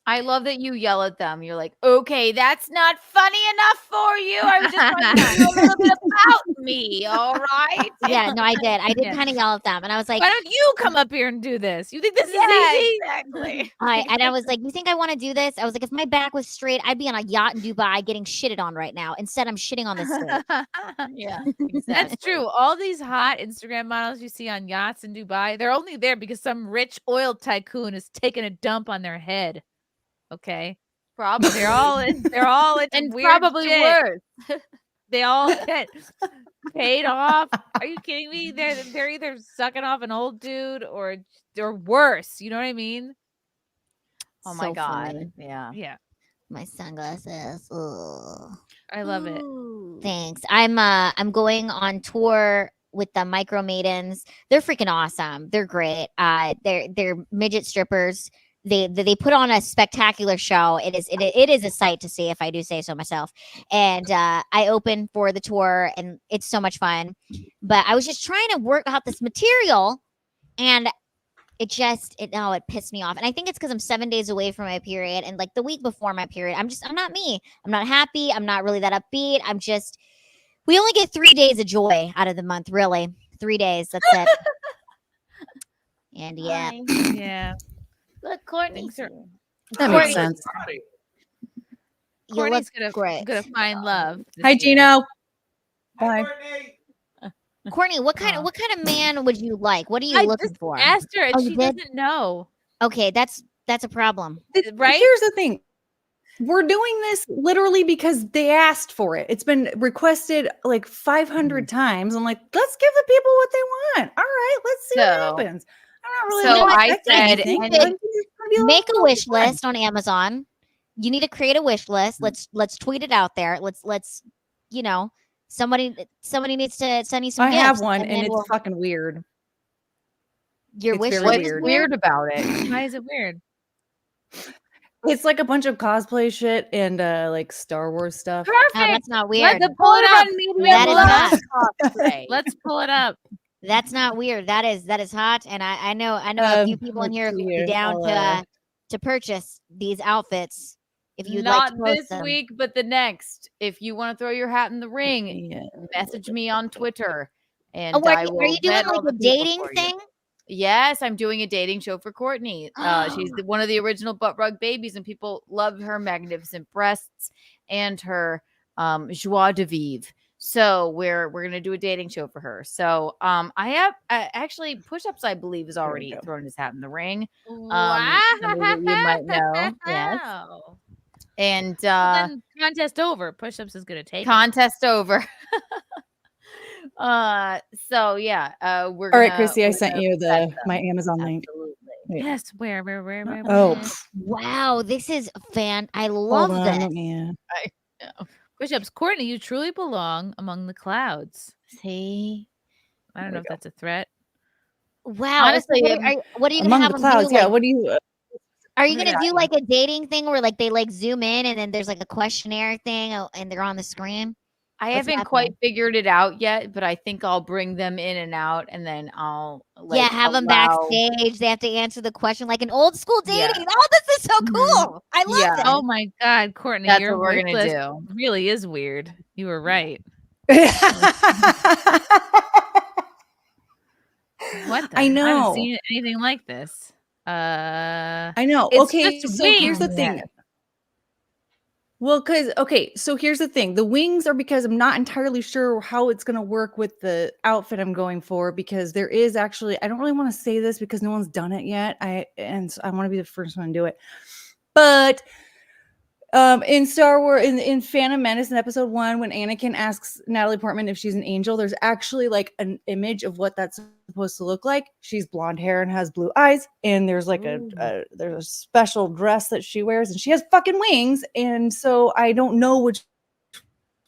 S12: I love that you yell at them. You're like, okay, that's not funny enough for you. I was just trying to tell you a little bit about me. All right.
S4: Yeah, no, I did. I did
S9: Yeah.
S4: kind of yell at them, and I was like,
S9: Why don't you come up here and do this? You think this is
S12: Yeah,
S9: easy?
S12: exactly.
S4: I was like, you think I want to do this? I was like, if my back was straight, I'd be on a yacht in Dubai getting shitted on right now. Instead, I'm shitting on this stage.
S12: Yeah,
S9: That's
S12: exactly.
S9: true. All these hot Instagram models you see on yachts in Dubai, they're only there because some rich oil tycoon is taking a dump on their head. Okay.
S12: Probably.
S9: They're all into
S12: and
S9: weird
S12: probably
S9: shit.
S12: worse.
S9: They all get paid off. Are you kidding me? They're either sucking off an old dude or worse. You know what I mean?
S12: Oh my
S4: So
S12: God.
S4: funny.
S12: Yeah.
S9: Yeah.
S4: My sunglasses. Ugh.
S9: I love it.
S4: Thanks. I'm going on tour with the Micro Maidens. They're freaking awesome. They're great. They're midget strippers. They put on a spectacular show. It is a sight to see, if I do say so myself. And I open for the tour, and it's so much fun. But I was just trying to work out this material, and it pissed me off. And I think it's because I'm 7 days away from my period, and like the week before my period, I'm not me. I'm not happy. I'm not really that upbeat. We only get 3 days of joy out of the month, really. 3 days. That's it. And yeah.
S9: Yeah.
S12: Look, Courtney's
S9: Things are-
S12: here.
S7: That makes sense.
S9: Courtney's
S4: great.
S9: gonna find love. this
S7: Hi,
S9: year.
S7: Gino. Bye.
S4: Courtney, what kind of man would you like? What are you
S9: I
S4: looking
S9: just
S4: for?
S9: asked her, and
S4: Oh, you
S9: she
S4: did?
S9: doesn't know.
S4: Okay, that's a problem.
S9: Right?
S7: Here's the thing. We're doing this literally because they asked for it. It's been requested like 500 times. I'm like, let's give the people what they want. All right, let's see what happens. I'm not really
S12: So I
S7: expecting
S12: said,
S7: anything.
S12: and
S7: Like, it's gonna be a
S4: Make a
S7: little
S4: wish
S7: fun.
S4: list on Amazon. You need to create a wish list. Let's tweet it out there. Let's somebody needs to send you some
S7: I
S4: gifts.
S7: have one, and
S4: then
S7: it's
S4: we'll-
S7: fucking weird.
S4: your
S7: it's
S4: wish
S7: very
S4: list.
S12: What's
S7: weird.
S12: weird about it?
S9: Why is it weird?
S7: It's like a bunch of cosplay shit and like Star Wars stuff.
S12: Perfect.
S4: Oh, that's not
S9: Let's
S4: weird.
S9: pull it up.
S4: That is hot.
S12: Cosplay.
S9: Let's pull it up.
S4: That's not weird. That is hot. And I know a few people in
S7: let's
S4: here
S7: see
S4: who would
S7: here.
S4: be down
S7: I'll,
S4: to purchase these outfits if you'd
S12: Not
S4: like to post
S12: this
S4: them.
S12: week, but the next. If you want to throw your hat in the ring, message me on Twitter, and
S4: Oh,
S12: I
S4: are
S12: will
S4: you doing
S12: vet all
S4: like
S12: the
S4: a
S12: people
S4: dating
S12: for you.
S4: thing?
S12: Yes, I'm doing a dating show for Courtney. She's one of the original butt rug babies, and people love her magnificent breasts and her joie de vivre. So we're gonna do a dating show for her. So I have actually Push-Ups, I believe, is already thrown his hat in the ring.
S9: Wow.
S12: Somebody that you might know. Yes. And
S9: Then contest over. Push-ups is gonna take it.
S12: contest over. So yeah, we're
S7: All right,
S12: gonna-
S7: Chrissy, I
S12: we're
S7: sent
S12: gonna
S7: you
S12: set them.
S7: my Amazon link.
S12: Absolutely.
S7: Wait.
S9: Yes. Where?
S7: Oh,
S4: Wow, this is I
S7: hold
S4: love
S7: on,
S4: this.
S7: let me,
S9: Push-ups. Courtney, you truly belong among the clouds.
S12: See,
S9: I don't know if that's a threat.
S4: Wow.
S12: Honestly,
S4: What are you gonna
S7: among
S4: have
S7: the
S4: them
S7: clouds.
S4: do?
S7: Yeah.
S4: Like,
S7: What do you?
S4: are you gonna do like a dating thing where like they like zoom in and then there's like a questionnaire thing and they're on the screen?
S12: I
S4: What's
S12: haven't quite figured it out yet, but I think I'll bring them in and out, and then I'll
S4: Have them
S12: allow-
S4: backstage. They have to answer the question like an old school dating.
S12: Yeah.
S4: Oh, this is so cool. I love
S12: Yeah.
S4: this.
S9: Oh my God, Courtney,
S12: That's
S9: your
S12: what we're
S9: wish
S12: gonna
S9: list
S12: do.
S9: really is weird. You were right. What? The
S7: I
S9: I
S7: know.
S9: haven't seen anything like this.
S7: I know.
S9: It's
S7: Okay,
S9: just
S7: so here's the
S9: wings.
S7: thing. Well, so here's the thing. The wings are because I'm not entirely sure how it's gonna work with the outfit I'm going for, because there is actually, I don't really want to say this because no one's done it yet. So I want to be the first one to do it. But in Star Wars, in Phantom Menace in episode 1, when Anakin asks Natalie Portman if she's an angel, there's actually like an image of what that's supposed to look like. She's blonde hair and has blue eyes, and there's like there's a special dress that she wears, and she has fucking wings. And so I don't know which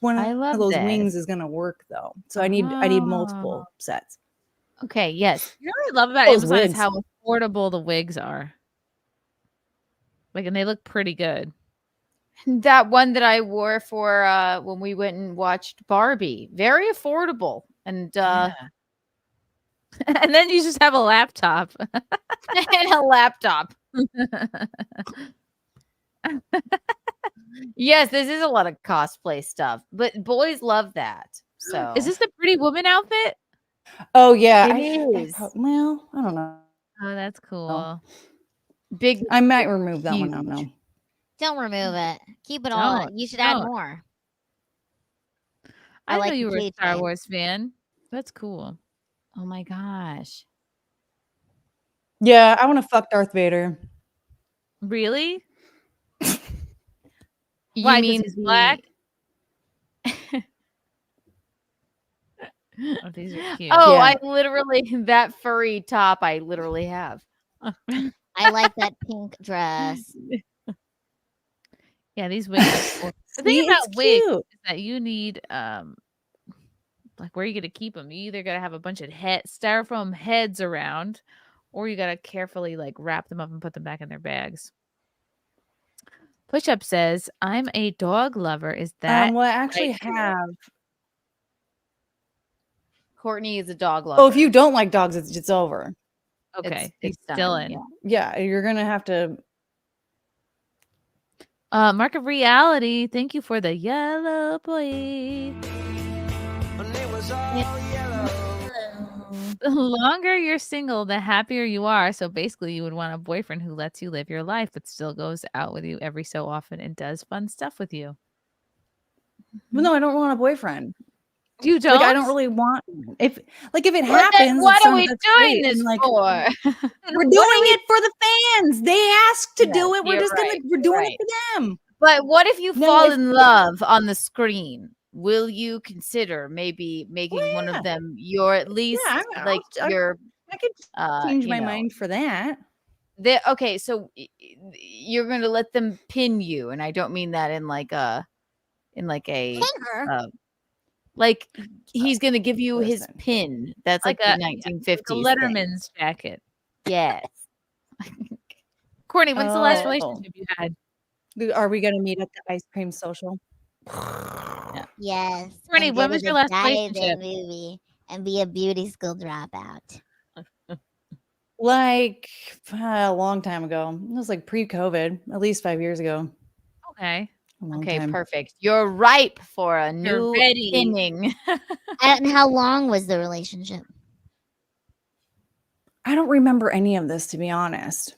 S7: one of those wings is gonna work though. So I need multiple sets.
S9: Okay, yes. You know what I love about
S7: Those
S9: Amazon is
S7: wigs.
S9: how affordable the wigs are. Like, and they look pretty good.
S12: That one that I wore for when we went and watched Barbie, very affordable, and
S9: And then you just have a laptop.
S12: and a laptop. Yes, this is a lot of cosplay stuff, but boys love that. So
S9: Is this the Pretty Woman outfit?
S7: Oh yeah,
S12: It is.
S7: Well, I don't know.
S9: Oh, that's cool.
S12: Big.
S7: I might remove that one out now.
S4: Don't remove it. Keep it all.
S9: Don't.
S4: You should add
S9: Don't.
S4: more.
S9: I
S4: like
S9: know you
S4: the
S9: were a
S4: cage
S9: Star
S4: thing.
S9: Wars fan. That's cool.
S12: Oh my gosh.
S7: Yeah, I want to fuck Darth Vader.
S9: Really?
S12: You
S9: Why? 'Cause
S12: mean
S9: he's
S12: the-
S9: black? Oh, these are cute.
S12: Oh,
S7: Yeah.
S12: I literally that furry top I literally have.
S4: I like that pink dress.
S9: Yeah, these wigs are cool. The
S7: See,
S9: thing about
S7: it's
S9: wigs
S7: cute.
S9: is that you need like where are you gonna keep them? You either gotta have a bunch of styrofoam heads around, or you gotta carefully like wrap them up and put them back in their bags. Push Up says, "I'm a dog lover." Is that
S7: Well, I actually
S9: right?
S7: have.
S12: Courtney is a dog lover.
S7: Oh, if you don't like dogs, it's over.
S9: Okay,
S12: it's
S9: he's still
S12: done,
S9: in.
S12: yeah.
S7: Yeah, you're gonna have to.
S9: Mark of Reality, thank you for the yellow boy. The longer you're single, the happier you are. So basically, you would want a boyfriend who lets you live your life, but still goes out with you every so often and does fun stuff with you.
S7: Well, no, I don't want a boyfriend.
S9: You don't?
S7: Like, I don't really want. If it
S12: Well, then
S7: happens,
S12: what
S7: it's
S12: are we
S7: that's
S12: doing
S7: great.
S12: this
S7: And, like,
S12: for?
S7: We're doing it for the fans. They asked to do it. We're
S12: you're
S7: just
S12: right,
S7: gonna. We're doing
S12: right.
S7: it for them.
S12: But what if you
S7: No,
S12: fall
S7: if-
S12: in love on the screen? Will you consider maybe making one
S7: yeah.
S12: of them your at least like your
S7: I could change
S12: you
S7: my
S12: know,
S7: mind for that.
S12: okay, so you're going to let them pin you, and I don't mean that in like a like he's going to give you his
S7: Listen.
S12: pin. That's like,
S9: Like
S12: the
S9: a
S12: 1950s
S9: a
S12: thing.
S9: Letterman's jacket.
S12: Yes.
S9: Courtney, when's the last
S7: Oh.
S9: relationship you had?
S7: Are we gonna meet at the ice cream social?
S4: Yes.
S9: Courtney,
S4: and
S9: when
S4: go
S9: was
S4: to
S9: your
S4: the
S9: last
S4: drive-in
S9: relationship?
S4: movie and be a beauty school dropout.
S7: Like a long time ago. It was like pre-COVID, at least 5 years ago.
S9: Okay.
S7: A long
S12: Okay,
S7: time.
S12: perfect. You're ripe for a
S9: You're
S12: new
S9: ready.
S12: pinning.
S4: And how long was the relationship?
S7: I don't remember any of this, to be honest.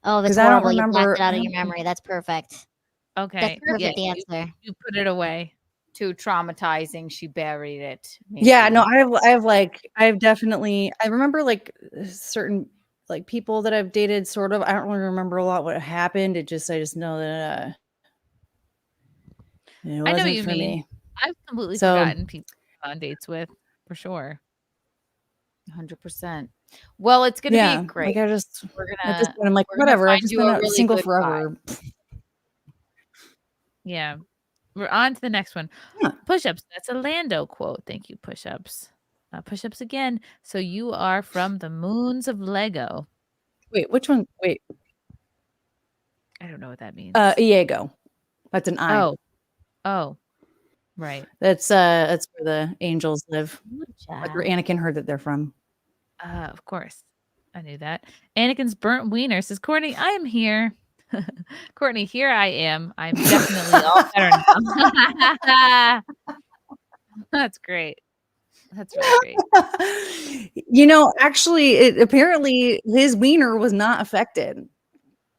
S4: Oh, that's
S7: 'Cause I don't
S4: horrible. You blocked
S7: remember-
S4: it out of
S7: I
S4: your
S7: don't-
S4: memory. That's perfect.
S9: Okay.
S4: That's perfect
S9: yeah,
S4: answer.
S9: You put it away.
S12: Too traumatizing. She buried it.
S7: Yeah, no,
S12: maybe.
S7: I've definitely, I remember like certain like people that I've dated sort of. I don't really remember a lot what happened. I just know that it
S9: I know
S7: wasn't
S9: what you
S7: for
S9: mean.
S7: me.
S9: I've completely
S7: So-
S9: forgotten people on dates with, for sure.
S12: 100%. Well, it's gonna
S7: Yeah,
S12: be great.
S7: like I just
S12: We're
S7: at this
S12: gonna
S7: point, I'm like,
S12: we're gonna
S7: whatever. I've
S12: find
S7: just
S12: you
S7: been
S12: a really
S7: single
S12: good
S7: forever.
S9: Yeah. We're on to the next one.
S7: Huh.
S9: Push-ups. That's a Lando quote. Thank you, push-ups. Push-ups again. So you are from the moons of Lego.
S7: Wait, which one? Wait,
S9: I don't know what that means.
S7: Iago. That's an I.
S9: Oh. Right.
S7: That's where the angels live.
S9: Good
S7: Like where
S9: job.
S7: Anakin heard that they're from.
S9: Of course. I knew that. Anakin's burnt wiener says, Courtney, I am here. Courtney, here I am. I'm definitely all better now. That's great. That's really great.
S7: You know, actually, apparently his wiener was not affected.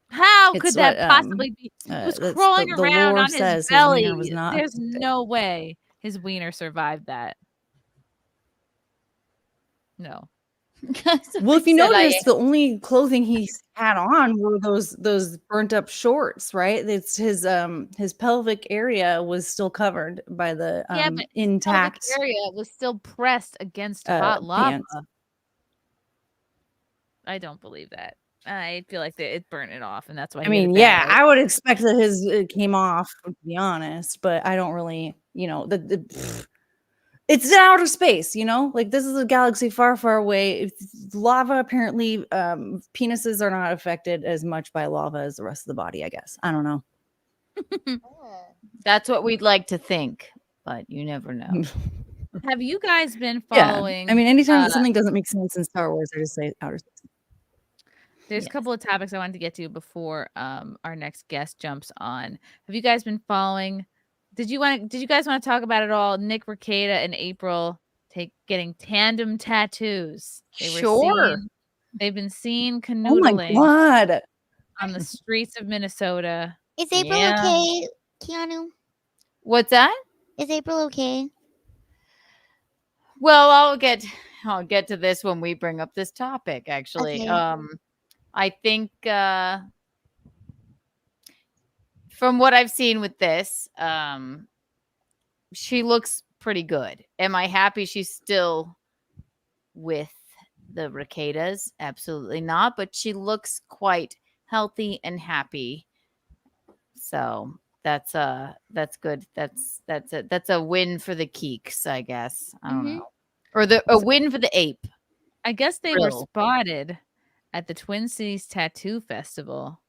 S9: How
S7: It's
S9: could that
S7: what,
S9: possibly be? He was
S7: that's
S9: crawling
S7: the
S9: around
S7: lore
S9: on his
S7: says his
S9: belly.
S7: wiener was not
S9: There's
S7: affected.
S9: no way his wiener survived that. No.
S7: Well, if you
S12: Said I-
S7: notice, the only clothing he had on were those burnt up shorts, right? It's his pelvic area was still covered by the
S9: Yeah, but
S7: intact
S9: pelvic area was still pressed against hot lava.
S7: pants.
S9: I don't believe that. I feel like it burnt it off, and that's why.
S7: I
S9: he had
S7: mean,
S9: a
S7: yeah,
S9: bad
S7: I would expect that it came off, to be honest, but I don't really, you know, it's in outer space, you know, like this is a galaxy far, far away. Lava, apparently, penises are not affected as much by lava as the rest of the body, I guess. I don't know.
S12: That's what we'd like to think, but you never know.
S9: Have you guys been
S7: Yeah.
S9: following?
S7: I mean, anytime that something doesn't make sense in Star Wars, I just say outer space.
S9: There's a couple of topics I wanted to get to before our next guest jumps on. Have you guys been following? Did you guys want to talk about it all? Nick, Rekieta, and April getting tandem tattoos. They've been seen canoodling
S7: God.
S9: on the streets of Minnesota.
S4: Is April okay, Keanu?
S12: What's that?
S4: Is April okay?
S12: Well, I'll get to this when we bring up this topic, actually.
S4: Okay.
S12: I think from what I've seen with this, she looks pretty good. Am I happy she's still with the Rekietas? Absolutely not, but she looks quite healthy and happy. So that's good. That's a win for the Keeks, I guess. I don't know. Or a win for the ape.
S9: I guess they were spotted at the Twin Cities Tattoo Festival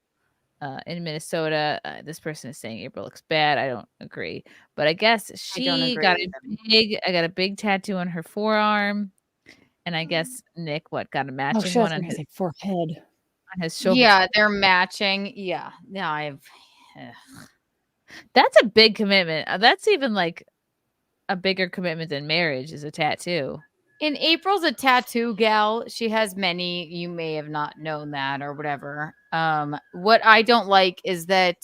S9: in Minnesota. This person is saying April looks bad. I don't agree, but I guess she got a big tattoo on her forearm, and I guess Nick got a matching one on his
S7: forehead,
S9: on his shoulder.
S12: Yeah, they're matching. Yeah,
S9: that's a big commitment. That's even like a bigger commitment than marriage is a tattoo.
S12: And April's a tattoo gal. She has many. You may have not known that or whatever. What I don't like is that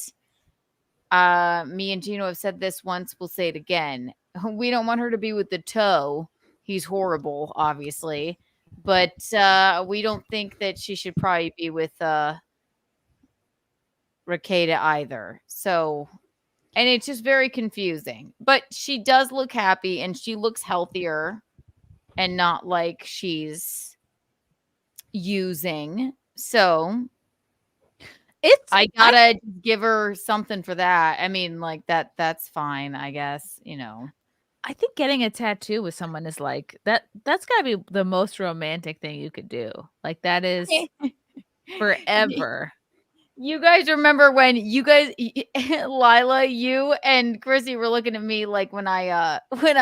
S12: me and Gino have said this once. We'll say it again. We don't want her to be with the toe. He's horrible, obviously. But we don't think that she should probably be with Rekieta either. So, and it's just very confusing. But she does look happy and she looks healthier and not like she's using. So I gotta give her something for that. I mean, like that's fine, I guess, you know.
S9: I think getting a tattoo with someone is like that's gotta be the most romantic thing you could do. Like that is forever.
S12: You guys remember when you guys, Lila, you and Chrissy were looking at me like when I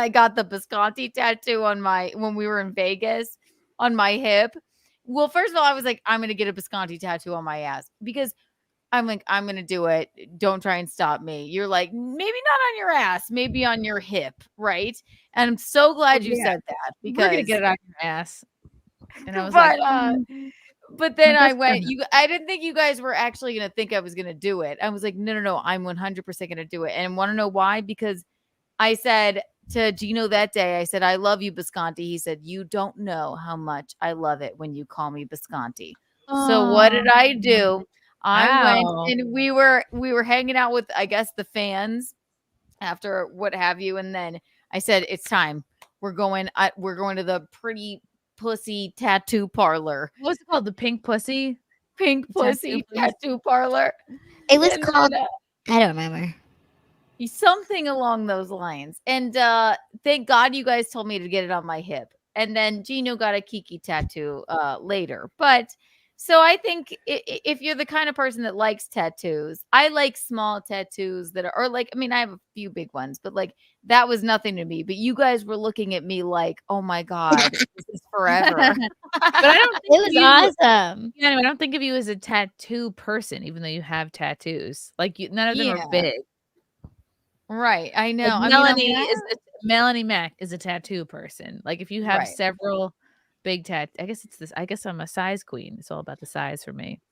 S12: got the Bisconti tattoo when we were in Vegas on my hip. Well, first of all, I was like, I'm gonna get a Bisconti tattoo on my ass because I'm like, I'm gonna do it. Don't try and stop me. You're like, maybe not on your ass, maybe on your hip, right? And I'm so glad you said that because
S9: we're gonna get it on your ass. And I was
S12: but then I went, I didn't think you guys were actually going to think I was going to do it. I was like, no, I'm 100% going to do it. And want to know why? Because I said to Gino that day, I said, I love you, Bisconti. He said, you don't know how much I love it when you call me Bisconti. So what did I do? I went and we were hanging out with, I guess, the fans after what have you. And then I said, it's time. We're going to the Pretty Pussy tattoo parlor.
S9: What's it called? The Pink Pussy?
S12: Pink Pussy tattoo parlor.
S4: It was called, I don't remember.
S12: Something along those lines. And thank God you guys told me to get it on my hip. And then Gino got a Kiki tattoo later. But so I think if you're the kind of person that likes tattoos, I like small tattoos that are, or like, I mean, I have a few big ones, but like that was nothing to me. But you guys were looking at me like, oh my God, this is forever.
S9: But I don't think
S4: it was awesome.
S9: Yeah, I don't think of you as a tattoo person, even though you have tattoos. Like none of them are big.
S12: Right. I know.
S9: Like Melanie Mack is a tattoo person. Like if you have several big I guess I'm a size queen. It's all about the size for me.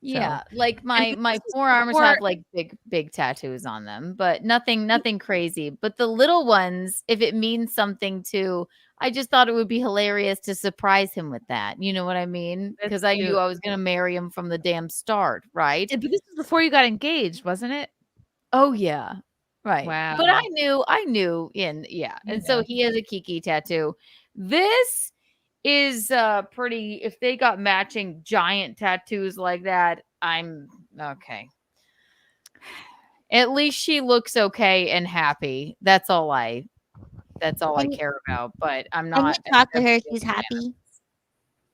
S12: Yeah, so. Like my forearms have like big tattoos on them, but nothing crazy. But the little ones, if it means something to, I just thought it would be hilarious to surprise him with that. You know what I mean? Because I knew I was gonna marry him from the damn start, right?
S9: But this was before you got engaged, wasn't it?
S12: Oh yeah. Right.
S9: Wow.
S12: But I knew and so he has a Kiki tattoo. This is pretty, if they got matching giant tattoos like that, I'm okay. At least she looks okay and happy. That's all I care about. But I'm not.
S4: When you talk to her, she's happy.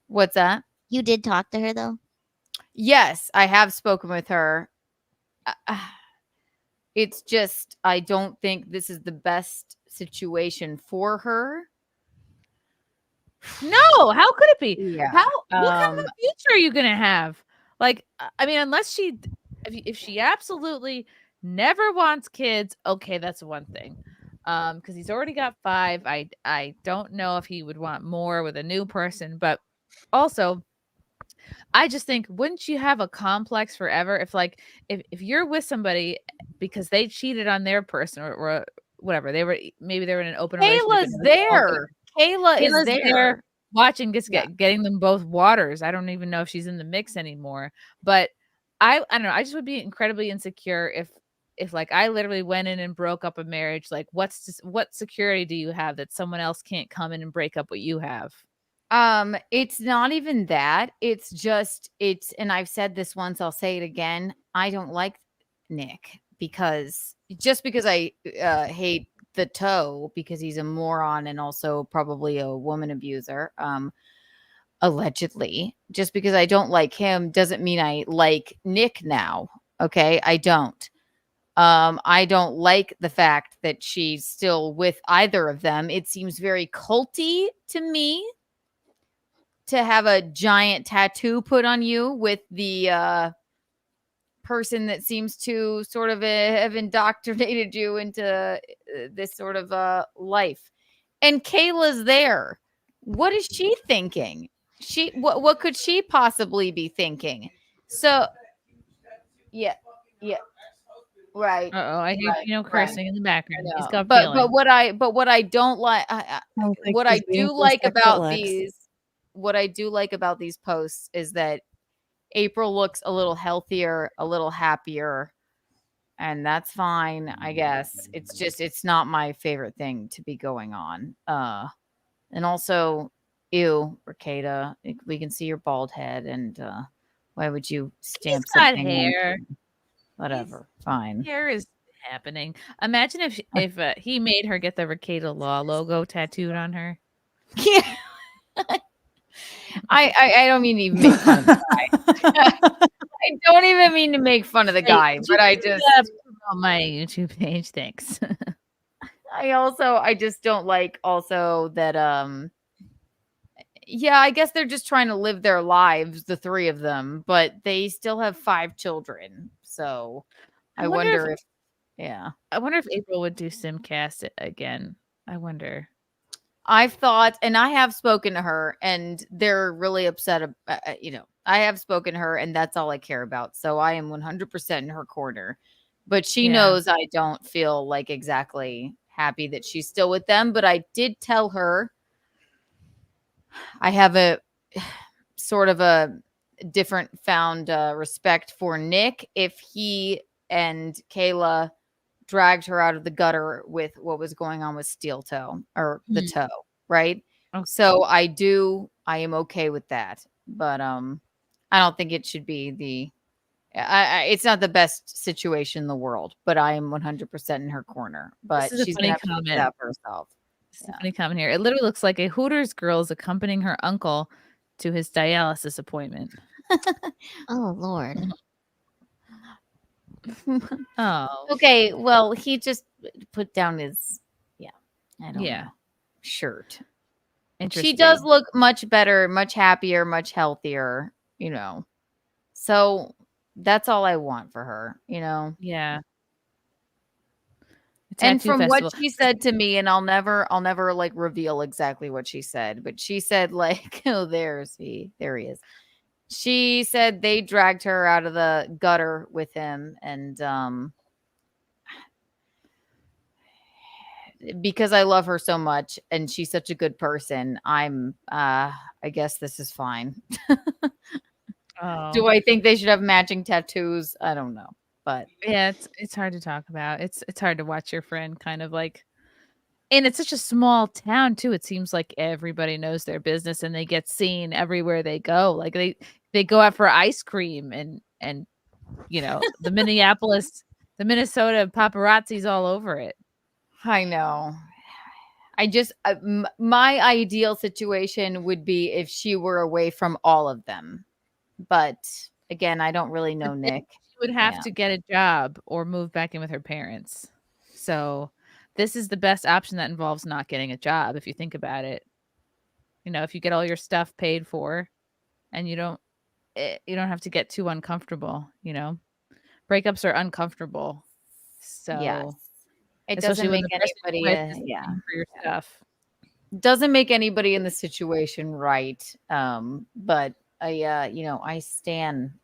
S12: What's that?
S4: You did talk to her though?
S12: Yes, I have spoken with her. It's just, I don't think this is the best situation for her.
S9: No, how could it be?
S12: Yeah.
S9: How? What kind of a future are you gonna have? Like, I mean, unless if she absolutely never wants kids, okay, that's one thing. Because he's already got 5. I don't know if he would want more with a new person, but also, I just think, wouldn't you have a complex forever if you're with somebody because they cheated on their person or whatever, they were in an open relationship.
S12: Kayla's there. Kayla is
S9: Kayla's
S12: there.
S9: watching getting them both waters. I don't even know if she's in the mix anymore. But I don't know. I just would be incredibly insecure if like I literally went in and broke up a marriage. Like what security do you have that someone else can't come in and break up what you have?
S12: It's not even that. It's just and I've said this once, I'll say it again. I don't like Nick because I hate the toe because he's a moron and also probably a woman abuser. Allegedly, just because I don't like him doesn't mean I like Nick now. Okay, I don't. I don't like the fact that she's still with either of them. It seems very culty to me to have a giant tattoo put on you with the person that seems to sort of have indoctrinated you into this sort of life. And Kayla's there. What is she thinking? What could she possibly be thinking? So yeah. Right.
S9: I hear cursing in the background. He's got
S12: but
S9: feelings.
S12: what I don't like what I do like about these posts is that April looks a little healthier, a little happier, and that's fine, I guess. It's not my favorite thing to be going on. And also, ew, Rekieta, we can see your bald head, and why would you stamp
S9: He's got
S12: something?
S9: hair.
S12: Whatever, fine.
S9: Hair is happening. Imagine if he made her get the Rekieta Law logo tattooed on her.
S12: Yeah. I don't mean to even make fun of the guy. I don't even mean to make fun of the guy, but I just
S9: on my YouTube page. Thanks.
S12: I just don't like also that yeah, I guess they're just trying to live their lives, the 3 of them, but they still have 5 children. So I wonder if
S9: I wonder if April would do SIMCAST again. I wonder.
S12: I've thought, and I have spoken to her, and they're really upset. I have spoken to her, and that's all I care about. So I am 100% in her corner. But she knows I don't feel like exactly happy that she's still with them. But I did tell her I have a sort of a different found respect for Nick if he and Kayla dragged her out of the gutter with what was going on with Steel Toe or the toe, right?
S9: Okay.
S12: So I am okay with that, but I don't think it should be it's not the best situation in the world, but I am 100% in her corner. But she's gonna have to fix that for herself.
S9: Funny comment here. It literally looks like a Hooters girl is accompanying her uncle to his dialysis appointment.
S4: Oh Lord.
S9: Oh.
S12: Okay. Well, he just put down his I don't know, shirt. She does look much better, much happier, much healthier, So that's all I want for her,
S9: Yeah.
S12: And from what she said to me, and I'll never like reveal exactly what she said, but she said like, oh, there he is. She said they dragged her out of the gutter with him, and because I love her so much and she's such a good person, I guess this is fine. Do I think they should have matching tattoos? I don't know. But
S9: yeah, it's hard to talk about. It's hard to watch your friend kind of like, and it's such a small town too. It seems like everybody knows their business and they get seen everywhere they go. Like they go out for ice cream and the Minnesota paparazzi's all over it.
S12: I know. I just my ideal situation would be if she were away from all of them. But again, I don't really know Nick.
S9: Would have to get a job or move back in with her parents. So this is the best option that involves not getting a job if you think about it. if you get all your stuff paid for, and you don't have to get too uncomfortable. Breakups are uncomfortable. So
S12: Yes. It
S9: especially
S12: doesn't
S9: when
S12: make
S9: the person
S12: anybody
S9: you're with is
S12: yeah.
S9: paying for your stuff.
S12: Doesn't make anybody in the situation right. But I stan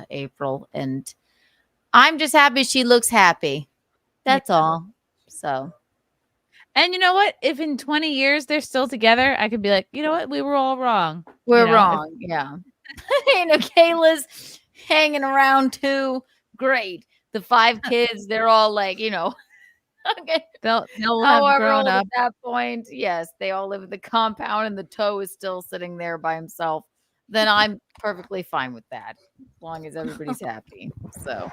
S12: April, and I'm just happy she looks happy. That's all. So,
S9: and you know what? If in 20 years they're still together, I could be like, you know what? We were all wrong.
S12: We're wrong. Yeah. Kayla's hanging around too. Great. The 5 kids, they're all like, okay.
S9: They'll
S12: However
S9: have grown
S12: old
S9: up.
S12: at that point. Yes, they all live in the compound, and the toe is still sitting there by himself. Then I'm perfectly fine with that, as long as everybody's happy. So,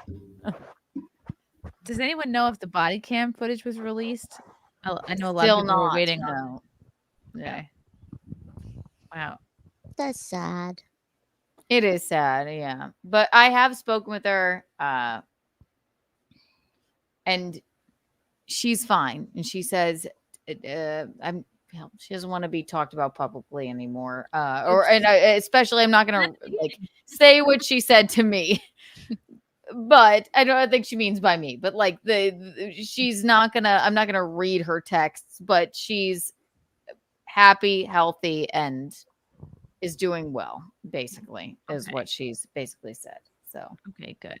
S9: does anyone know if the body cam footage was released? I know a lot
S12: Still
S9: of people were
S12: not,
S9: waiting
S12: no.
S9: on. Okay. Wow.
S4: That's sad.
S12: It is sad, yeah. But I have spoken with her, and she's fine. And she says, she doesn't want to be talked about publicly anymore. Especially, I'm not going to say what she said to me. But I don't think she means by me. But she's not gonna. I'm not gonna read her texts. But she's happy, healthy, and is doing well. Basically, is what she's basically said. So
S9: okay, good.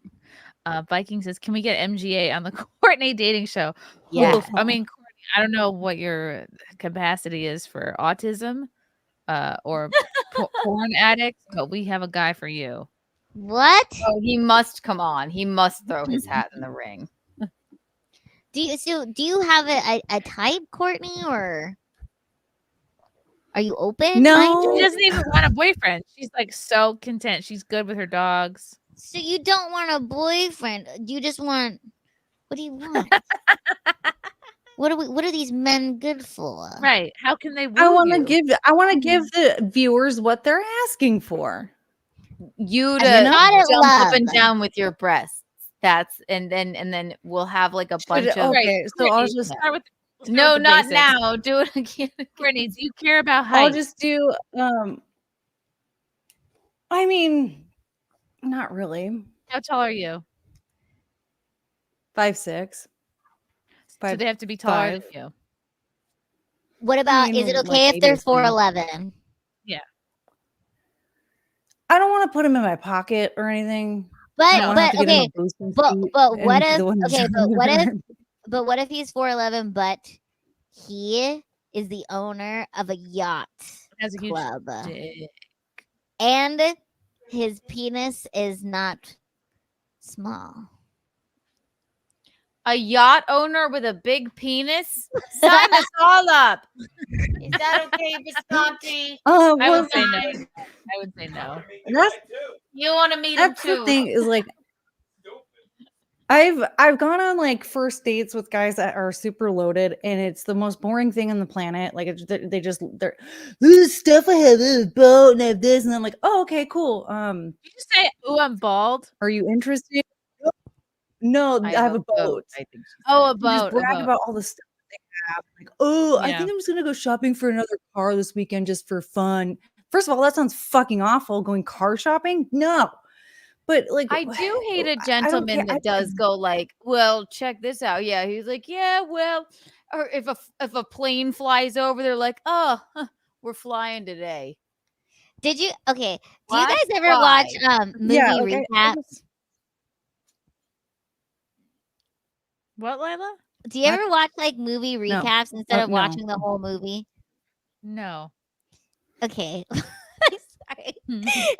S9: Viking says, "Can we get MGA on the Courtney dating show?"
S12: Yeah.
S9: Oof. I mean, Courtney, I don't know what your capacity is for autism, or porn addicts, but we have a guy for you.
S4: What?
S12: Oh, he must come on. He must throw his hat in the ring.
S4: Do you have a type, Courtney, or are you open?
S7: No.
S9: She doesn't even want a boyfriend. She's like so content. She's good with her dogs.
S4: So you don't want a boyfriend. You just want. What do you want? What are these men good for?
S9: Right? How can they?
S7: I want to give the viewers what they're asking for.
S12: You to
S4: not
S12: jump
S4: love.
S12: up and down with your breasts. That's and then we'll have like a bunch of.
S7: Okay, so I'll just
S9: start with.
S12: No, not
S9: basics.
S12: now. Do it again.
S9: Courtney, do you care about height?
S7: I'll just do. I mean, not really.
S9: How tall are you?
S7: 5'6".
S9: So they have to be taller than you.
S4: What about? Is it okay if they're 4'11"?
S9: Yeah.
S7: I don't want to put them in my pocket or anything.
S4: But what if what if he's 4'11", but he is the owner of a yacht
S9: Has a huge
S4: club,
S9: dick.
S4: and his penis is not small?
S12: A yacht owner with a big penis? Sign us all up. Is that okay, Biscotti?
S9: I would say no. I would say no.
S12: You want to meet him
S7: That's
S12: too?
S7: the thing is like I've gone on like first dates with guys that are super loaded, and it's the most boring thing on the planet. Like they're this stuff I have a boat and I have this, and I'm like, oh, okay, cool.
S9: Did you say, "Oh, I'm bald"?
S7: Are you interested? No, I have a boat.
S12: I think
S9: a
S7: They just
S9: boat.
S7: brag about all the stuff that they have. Like, oh, I think I'm just gonna go shopping for another car this weekend just for fun. First of all, that sounds fucking awful. Going car shopping? No. But like,
S12: I do hate a gentleman that does go like, well, check this out. Yeah, he's like, yeah, well, or if a plane flies over, they're like, oh, we're flying today.
S4: Did you? Okay. Do
S12: What?
S4: you guys ever
S12: Why?
S4: watch movie
S7: Yeah, okay.
S4: recaps?
S9: What, Lila?
S4: Do you ever watch like movie recaps instead of
S7: no.
S4: watching the whole movie?
S9: No.
S4: Okay. Sorry.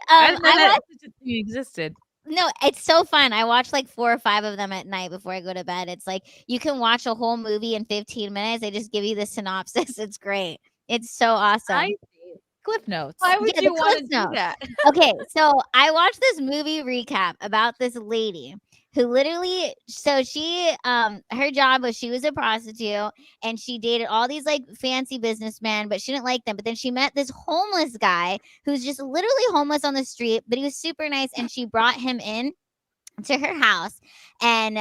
S9: I didn't know
S4: I
S9: that
S4: watch-
S9: such a thing existed.
S4: No, it's so fun. I watch like 4 or 5 of them at night before I go to bed. It's like you can watch a whole movie in 15 minutes. They just give you the synopsis. It's great. It's so awesome.
S9: I see. Cliff notes.
S12: Why would
S4: Yeah,
S12: you
S4: the
S12: want to
S4: Cliff
S12: do
S4: Notes.
S12: that?
S4: Okay, so I watched this movie recap about this lady who literally, so she her job was she was a prostitute and she dated all these like fancy businessmen, but she didn't like them. But then she met this homeless guy who's just literally homeless on the street, but he was super nice, and she brought him in to her house and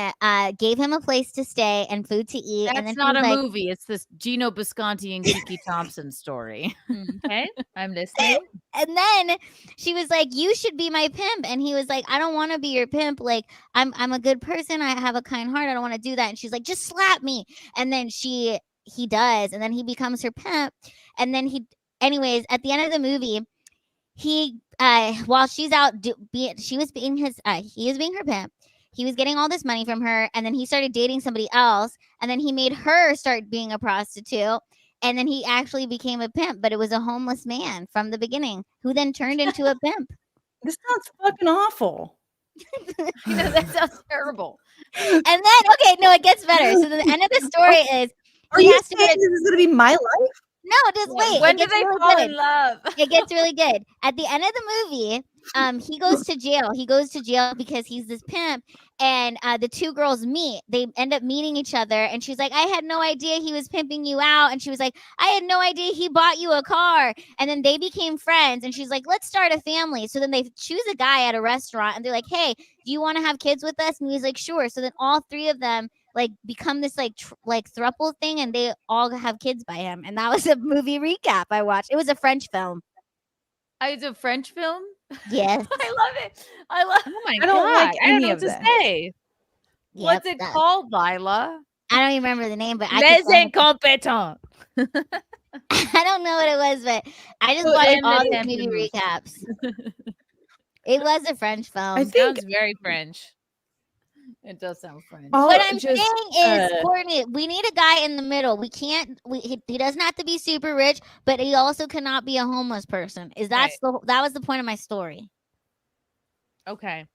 S4: gave him a place to stay and food to eat.
S12: That's
S4: and then
S12: not
S4: she
S12: a
S4: was like,
S12: movie. It's this Gino Bisconti and Kiki Thompson story.
S9: Okay, I'm listening.
S4: And then she was like, "You should be my pimp." And he was like, "I don't want to be your pimp. Like, I'm a good person. I have a kind heart. I don't want to do that." And she's like, "Just slap me." And then he does, and then he becomes her pimp. And then anyways, at the end of the movie, he while she's out he was being her pimp. He was getting all this money from her, and then he started dating somebody else, and then he made her start being a prostitute, and then he actually became a pimp, but it was a homeless man from the beginning who then turned into a pimp.
S7: This sounds fucking awful.
S12: That sounds terrible.
S4: And then it gets better. So the end of the story is
S7: Are you saying this is gonna be my life?
S4: No, just wait.
S12: When
S4: It
S12: do
S4: gets
S12: they
S4: really
S12: fall
S4: good.
S12: in love?
S4: It gets really good. At the end of the movie, he goes to jail. He goes to jail because he's this pimp, and the two girls meet. They end up meeting each other, and she's like, "I had no idea he was pimping you out," and she was like, "I had no idea he bought you a car." And then they became friends, and she's like, "Let's start a family." So then they choose a guy at a restaurant, and they're like, "Hey, do you want to have kids with us?" And he's like, "Sure." So then all three of them become this throuple thing, and they all have kids by him. And that was a movie recap I watched. It was a French film.
S12: It's a French film?
S4: Yes.
S12: I love it.
S9: Oh my
S12: I don't
S9: God.
S12: like
S9: I don't
S12: any
S9: know
S12: of
S9: what to
S12: this.
S9: say.
S12: What's it called, Lila?
S4: I don't even remember the name, but
S12: Les Incompetents.
S4: I don't know what it was, but I just
S12: Oh,
S4: watched
S12: and
S4: all
S12: the
S4: these movie
S12: Pamplemousse.
S4: recaps. It was a French film.
S9: It sounds very French.
S12: It does sound French.
S4: What I'm saying is, Courtney, we need a guy in the middle. We can't. He doesn't have to be super rich, but he also cannot be a homeless person. That was the point of my story.
S9: Okay.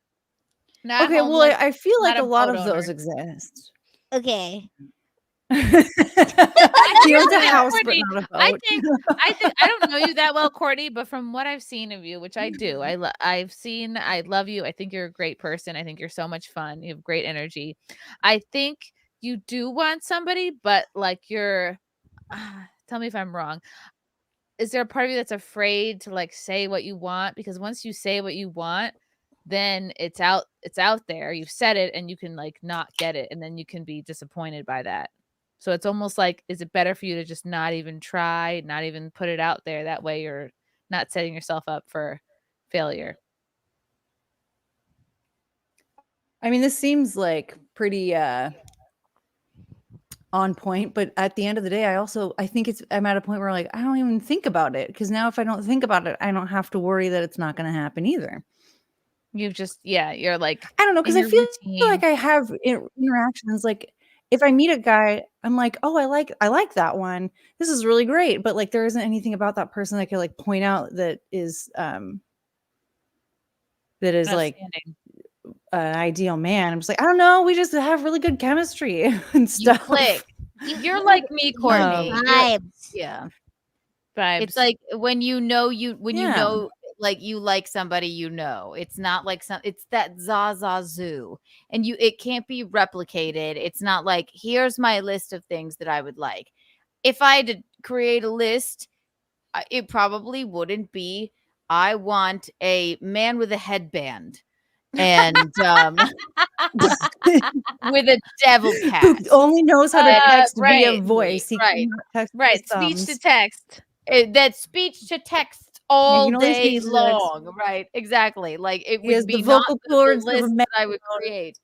S7: Okay, well, I feel like a lot of those exist.
S4: Okay.
S7: She owns a house, but
S9: Courtney,
S7: not a
S9: I
S7: boat.
S9: think I don't know you that well, Courtney, but from what I've seen of you, which I do, I love you. I think you're a great person. I think you're so much fun. You have great energy. I think you do want somebody, but you're tell me if I'm wrong. Is there a part of you that's afraid to say what you want? Because once you say what you want, then it's out there. You've said it, and you can not get it, and then you can be disappointed by that. So it's almost is it better for you to just not even try, not even put it out there? That way you're not setting yourself up for failure.
S7: I mean, this seems pretty on point, but at the end of the day, I think I'm at a point where I don't even think about it, because now if I don't think about it, I don't have to worry that it's not going to happen either.
S9: You've just you're
S7: I don't know, because I feel like I have interactions if I meet a guy, I'm like, oh, I like that one. This is really great. But there isn't anything about that person that I could point out that is an ideal man. I'm just I don't know. We just have really good chemistry and stuff.
S12: You click. You're like me, Courtney.
S4: Vibes.
S12: Yeah.
S9: Vibes.
S12: It's when you know you know you like somebody, it's not it's that zoo, and it can't be replicated. It's not here's my list of things that I would like. If I had to create a list, it probably wouldn't be I want a man with a headband and with a devil cat
S7: Who only knows how to text via voice. He
S12: Right.
S7: cannot text with
S12: Right.
S7: his
S12: Speech
S7: thumbs.
S12: to text. That's speech to text all
S7: you can only
S12: day
S7: speak to text.
S12: long. Right. Exactly. It
S7: He has
S12: would be
S7: the vocal
S12: not the
S7: cords of
S12: list
S7: a
S12: that I would create.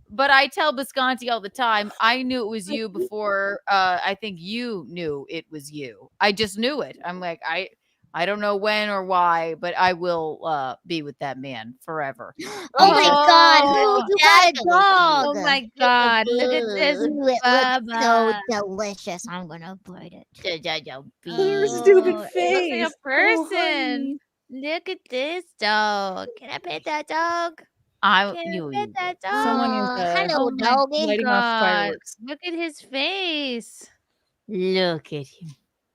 S12: But I tell Bisconti all the time, I knew it was you before I think you knew it was you. I just knew it. I'm I don't know when or why, but I will be with that man forever.
S4: Oh my God! You got a dog.
S9: Oh my God! Look at this,
S4: It looks so
S9: Bubba.
S4: delicious. I'm gonna put it.
S7: Her stupid
S9: It
S7: face.
S9: looks like a person. Look at this dog. Can I pet that dog? Can I pet that dog?
S7: Someone is
S4: hello,
S9: my
S4: doggy.
S7: lighting off
S9: God.
S7: fireworks.
S9: Look at his face.
S12: Look at him.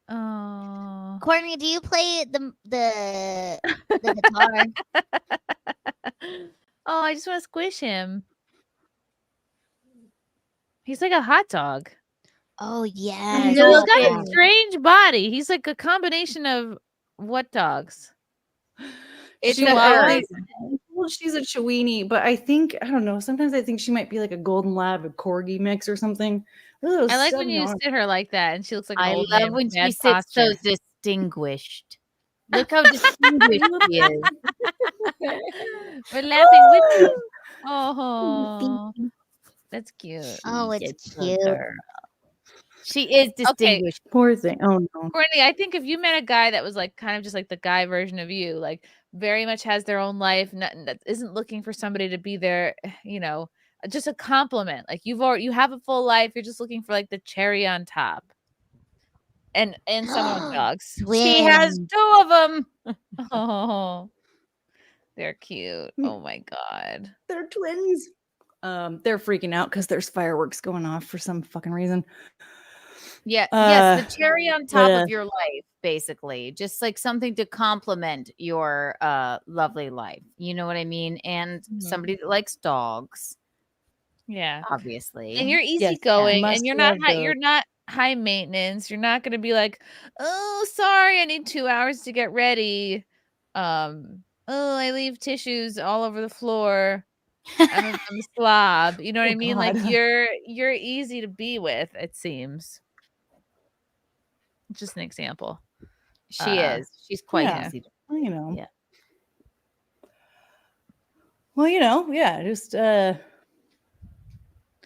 S9: Oh.
S4: Courtney, do you play the guitar?
S9: Oh, I just want to squish him. He's like a hot dog.
S4: Oh yeah.
S9: He's got a strange body. He's like a combination of what dogs?
S12: It's
S7: She-
S12: a
S7: I-
S12: Chihuahua.
S7: well, she's a Chiweenie, but I don't know. Sometimes I think she might be like a golden lab, a corgi mix or something.
S9: I like when you sit her like that, and she looks like an
S12: I
S9: old
S12: love
S9: man
S12: when
S9: with
S12: she
S9: bad
S12: sits so
S9: posture.
S12: distinguished. Look how distinguished she is.
S9: We're laughing with you. Oh, that's cute.
S4: Oh, it's
S12: It's a
S4: cute.
S12: girl. She is
S9: Okay,
S12: distinguished.
S7: Poor thing. Oh no.
S9: Courtney, I think if you met a guy that was like kind of just like the guy version of you, like very much has their own life, that isn't looking for somebody to be there, just a compliment. Like you have a full life, you're just looking for like the cherry on top. And some of dogs.
S12: She has
S4: Twins.
S12: 2 of them.
S9: Oh, they're cute. Oh my god.
S7: They're twins. They're freaking out because there's fireworks going off for some fucking reason.
S12: Yeah,
S7: Uh,
S12: yes, the cherry on top
S7: but,
S12: of your life, basically. Just like something to complement your lovely life. You know what I mean? And somebody that likes dogs,
S9: Yeah.
S12: obviously.
S9: And you're
S7: Yes,
S9: easygoing,
S7: must
S9: and you're
S7: love
S9: you're not high maintenance. You're not going to be like, oh, sorry, I need 2 hours to get ready. Oh, I leave tissues all over the floor. I'm a slob. You know what I mean? Like
S7: God.
S9: you're easy to be with. It seems. Just an example.
S12: She is. She's quite
S7: yeah.
S12: easy.
S7: Well,
S12: Yeah.
S7: Well, yeah, just yeah,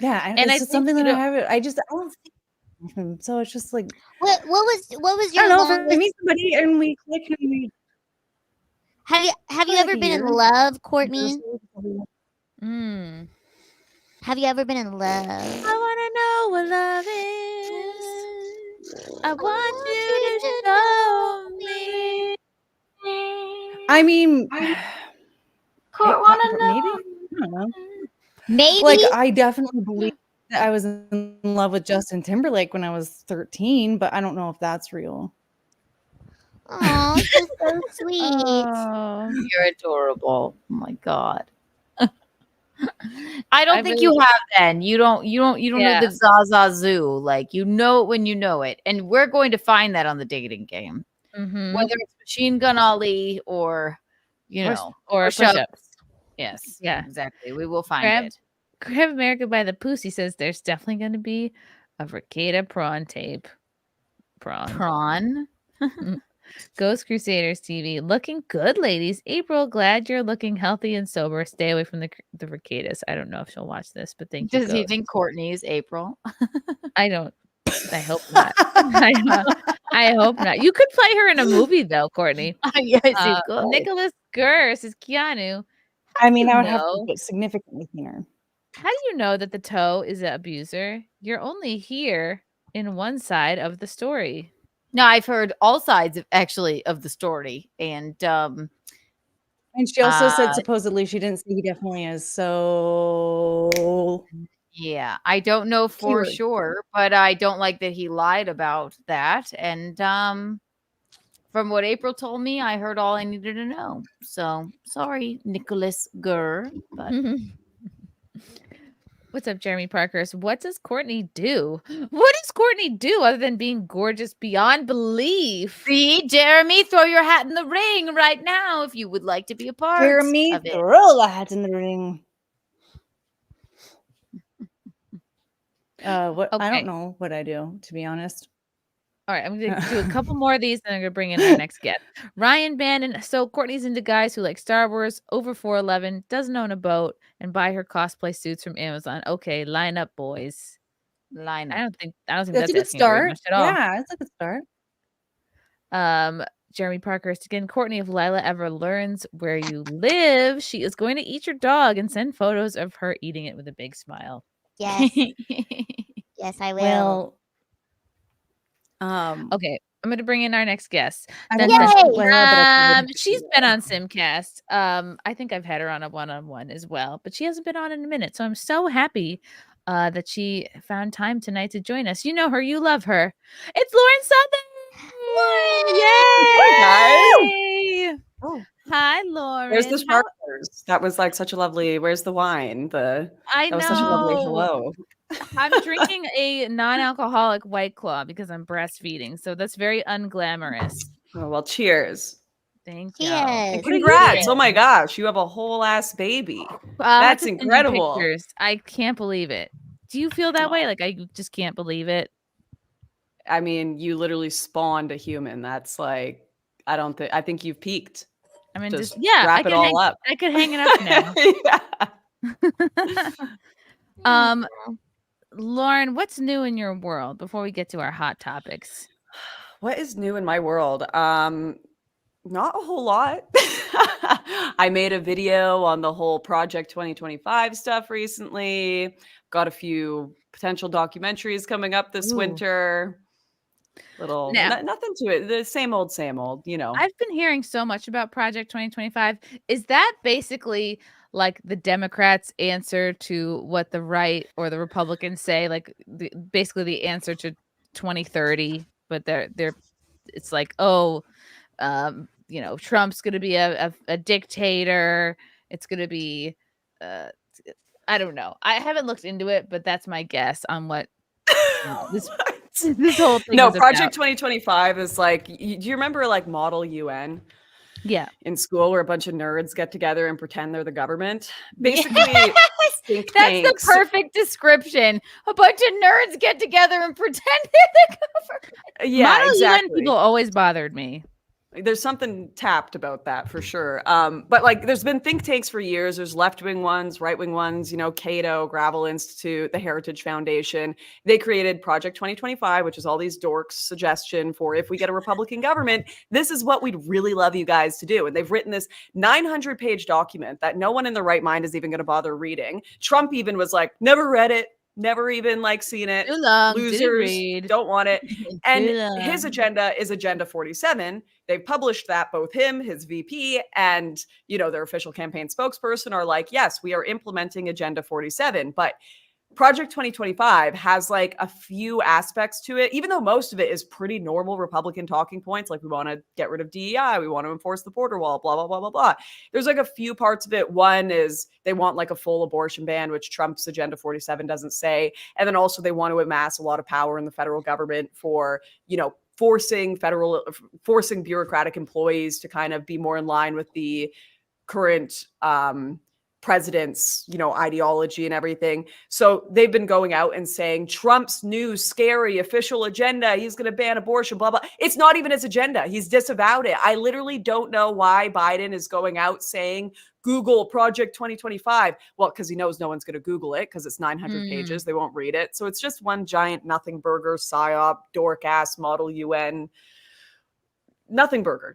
S12: And
S7: it's
S12: I
S7: just
S12: think
S7: something
S12: you
S7: that
S12: don't-
S7: I don't think of him. So it's just like
S4: What was
S7: I
S4: your
S7: don't know if I
S4: longest?
S7: meet somebody and we click and we
S4: Have you
S7: like
S4: ever
S7: a
S4: been in
S7: year.
S4: love, Courtney?
S9: Mm.
S4: Have you ever been in love?
S9: I want to know what love is. I want you to know me.
S7: I mean
S11: Court wanna
S7: maybe
S11: know.
S7: I don't know.
S4: Maybe.
S7: Like I definitely believe that I was in love with Justin Timberlake when I was 13, but I don't know if that's real.
S4: Oh, she's so sweet.
S9: Oh.
S12: You're adorable. Oh my god. I don't
S9: I
S12: think
S9: really-
S12: you have then. You don't
S9: Yeah.
S12: know the Zaza Zoo. Like you know it when you know it. And we're going to find that on the dating game.
S9: Mhm.
S12: Whether it's Machine Gun Ali or
S9: or push-ups.
S12: Yes.
S9: Yeah.
S12: Exactly. We will find
S9: Grab-
S12: it.
S9: Grab America by the Pussy says there's definitely going to be a Rekieta prawn tape.
S12: Prawn.
S9: Ghost Crusaders TV. Looking good, ladies. April, glad you're looking healthy and sober. Stay away from the Requietas. I don't know if she'll watch this, but thank you.
S12: Does he
S9: Ghost.
S12: think Courtney is April?
S9: I don't. I hope not. I hope not. You could play her in a movie, though, Courtney.
S12: Yes, you could.
S9: Nicholas Gurr says Keanu.
S7: I mean, I would have
S9: know?
S7: to put significantly thinner.
S9: How do you know that the toe is an abuser? You're only here in one side of the story.
S12: No, I've heard all sides of the story. And
S7: And she also said supposedly she didn't say he definitely is. So
S12: yeah, I don't know for
S7: Keyword.
S12: sure, but I don't like that he lied about that. And from what April told me, I heard all I needed to know. So sorry, Nicholas Gurr. But
S9: What's up, Jeremy Parkers? What does Courtney do? What does Courtney do other than being gorgeous beyond belief?
S12: see, Jeremy, throw your hat in the ring right now if you would like to be a part
S7: Jeremy,
S12: of it.
S7: throw the hat in the ring. What I
S9: Okay.
S7: don't know what I do, to be honest.
S9: All right, I'm going to do a couple more of these, and I'm going to bring in our next guest. Ryan Bannon. So Courtney's into guys who like Star Wars, over 4'11", doesn't own a boat, and buy her cosplay suits from Amazon. Okay, line up, boys.
S12: Line
S9: I
S12: up.
S9: don't think that's
S7: That's a good
S9: asking very
S7: start.
S9: much at all.
S7: Yeah, that's a good start.
S9: Jeremy Parker. Again, Courtney, if Lila ever learns where you live, she is going to eat your dog and send photos of her eating it with a big smile.
S4: Yes. Yes, I will.
S7: Well,
S9: Okay, I'm going to bring in our next guest.
S7: I
S9: Dun,
S7: don't
S9: dun,
S7: know
S9: dun.
S7: well, but I can-
S9: She's been on SIMCAST. I think I've had her on a one-on-one as well, but she hasn't been on in a minute. So I'm so happy that she found time tonight to join us. You know her, you love her. It's Lauren Southern. Yay!
S5: Oh.
S9: Hi, Lauren.
S5: Where's the
S9: How-
S5: sparklers? That was like such a lovely. Where's the wine?
S9: I
S5: That was such a lovely
S9: know.
S5: hello.
S9: I'm drinking a non-alcoholic White Claw because I'm breastfeeding, so that's very unglamorous.
S5: Oh, well, cheers.
S9: Thank you.
S4: Yes.
S5: Congrats. Oh my gosh. You have a whole ass baby. That's incredible.
S9: I can't believe it. Do you feel that way? Like, I just can't believe it.
S5: I mean, you literally spawned a human. That's like, I think you've peaked.
S9: I mean,
S5: just
S9: I
S5: wrap it all up.
S9: I could hang it up now. Lauren, what's new in your world before we get to our hot topics?
S5: What is new in my world? Not a whole lot. I made a video on the whole Project 2025 stuff recently. Got a few potential documentaries coming up this winter. Nothing to it. The same old, you know.
S9: I've been hearing so much about Project 2025. Is that basically like the Democrats' answer to what the right or the Republicans say? Like basically the answer to 2030, but it's like, you know, Trump's going to be a dictator. It's going to be, I don't know. I haven't looked into it, but that's my guess on what this whole thing is
S5: Project
S9: about.
S5: 2025 is like, do you remember like Model UN?
S9: Yeah.
S5: In school where a bunch of nerds get together and pretend they're the government. Basically, think
S12: That's
S5: tanks.
S12: the perfect description. A bunch of nerds get together and pretend they're the government.
S5: Yeah,
S9: Model
S5: exactly.
S9: UN people always bothered me.
S5: There's something tapped about that for sure. But like there's been think tanks for years. There's left-wing ones, right-wing ones, you know, Cato, Gravel Institute, the Heritage Foundation. They created Project 2025, which is all these dorks' suggestion for if we get a Republican government, this is what we'd really love you guys to do. And they've written this 900-page document that no one in their right mind is even going to bother reading. Trump even was like, never read it. Never even like seen it.
S9: Too long,
S5: Losers, don't want it. And his agenda is Agenda 47. They've published that. Both him, his VP, and you know their official campaign spokesperson are like, yes, we are implementing Agenda 47. But Project 2025 has like a few aspects to it, even though most of it is pretty normal Republican talking points. Like we want to get rid of DEI, we want to enforce the border wall, blah, blah, blah, blah, blah. There's like a few parts of it. One is they want like a full abortion ban, which Trump's Agenda 47 doesn't say. And then also they want to amass a lot of power in the federal government for, you know, forcing bureaucratic employees to kind of be more in line with the current president's, you know, ideology and everything. So they've been going out and saying Trump's new scary official agenda, he's going to ban abortion, blah, blah. It's not even his agenda. He's disavowed it. I literally don't know why Biden is going out saying Google Project 2025. Well, because he knows no one's going to Google it because it's 900 pages. They won't read it. So it's just one giant nothing burger, psyop, dork ass Model UN. Nothing burger.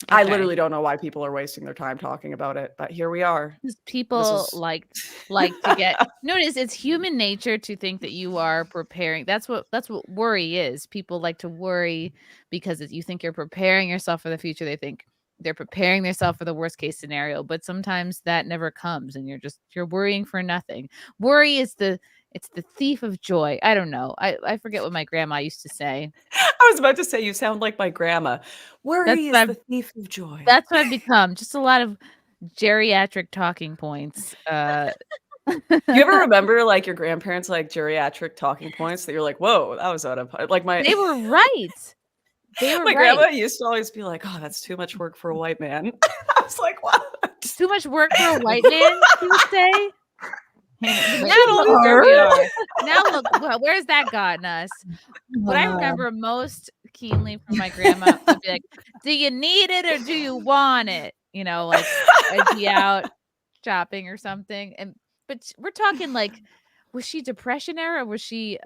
S5: Okay. I literally don't know why people are wasting their time talking about it, but here we are.
S9: People like to get notice. It's human nature to think that you are preparing. That's what worry is. People like to worry because you think you're preparing yourself for the future. They think they're preparing themselves for the worst case scenario, but sometimes that never comes, and you're worrying for nothing. Worry is it's the thief of joy. I don't know. I forget what my grandma used to say.
S5: I was about to say, you sound like my grandma. Worry is the thief of joy.
S9: That's what I've become. Just a lot of geriatric talking points.
S5: You ever remember like your grandparents like geriatric talking points that you're like, whoa, that was out of like my.
S9: They were right.
S5: My grandma used to always be like, oh, that's too much work for a white man. I was like, what?
S9: Too much work for a white man, she would say. Now look where we are. Now look, where's that gotten us? What I remember most keenly from my grandma would be like, do you need it or do you want it? You know, like I'd be out shopping or something. But we're talking like, was she Depression era or was she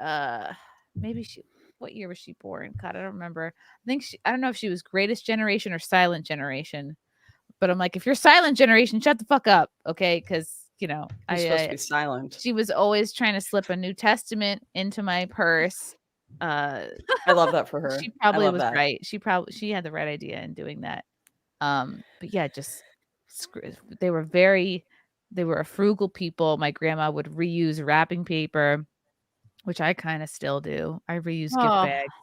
S9: what year was she born? God, I don't remember. I don't know if she was Greatest Generation or Silent Generation. But I'm like, if you're Silent Generation, shut the fuck up, okay? Because you know,
S5: I'm supposed to be silent.
S9: She was always trying to slip a New Testament into my purse.
S5: I love that for her.
S9: She probably was right. She had the right idea in doing that. But yeah, they were a frugal people. My grandma would reuse wrapping paper, which I kind of still do. I reuse gift bags.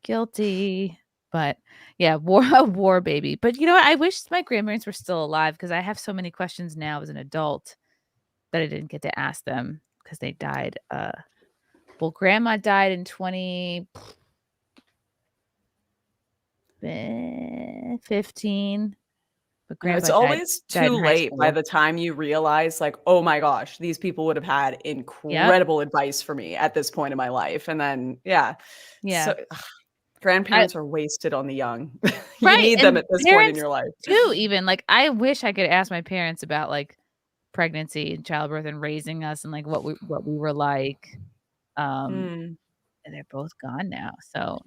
S9: Guilty. But yeah, war baby. But you know what? I wish my grandparents were still alive because I have so many questions now as an adult that I didn't get to ask them because they died. Well, grandma died in been 15. But
S5: It's
S9: grandpa
S5: always
S9: died
S5: too
S9: in high
S5: late by
S9: school.
S5: the time you realize, like, oh my gosh, these people would have had incredible advice for me at this point in my life. And then,
S9: Yeah.
S5: so grandparents are wasted on the young. You
S9: Right,
S5: need them
S9: and
S5: at this point in
S9: parents
S5: your life.
S9: too, even. Like, I wish I could ask my parents about, like, pregnancy and childbirth and raising us and, like, what we were like. And they're both gone now, so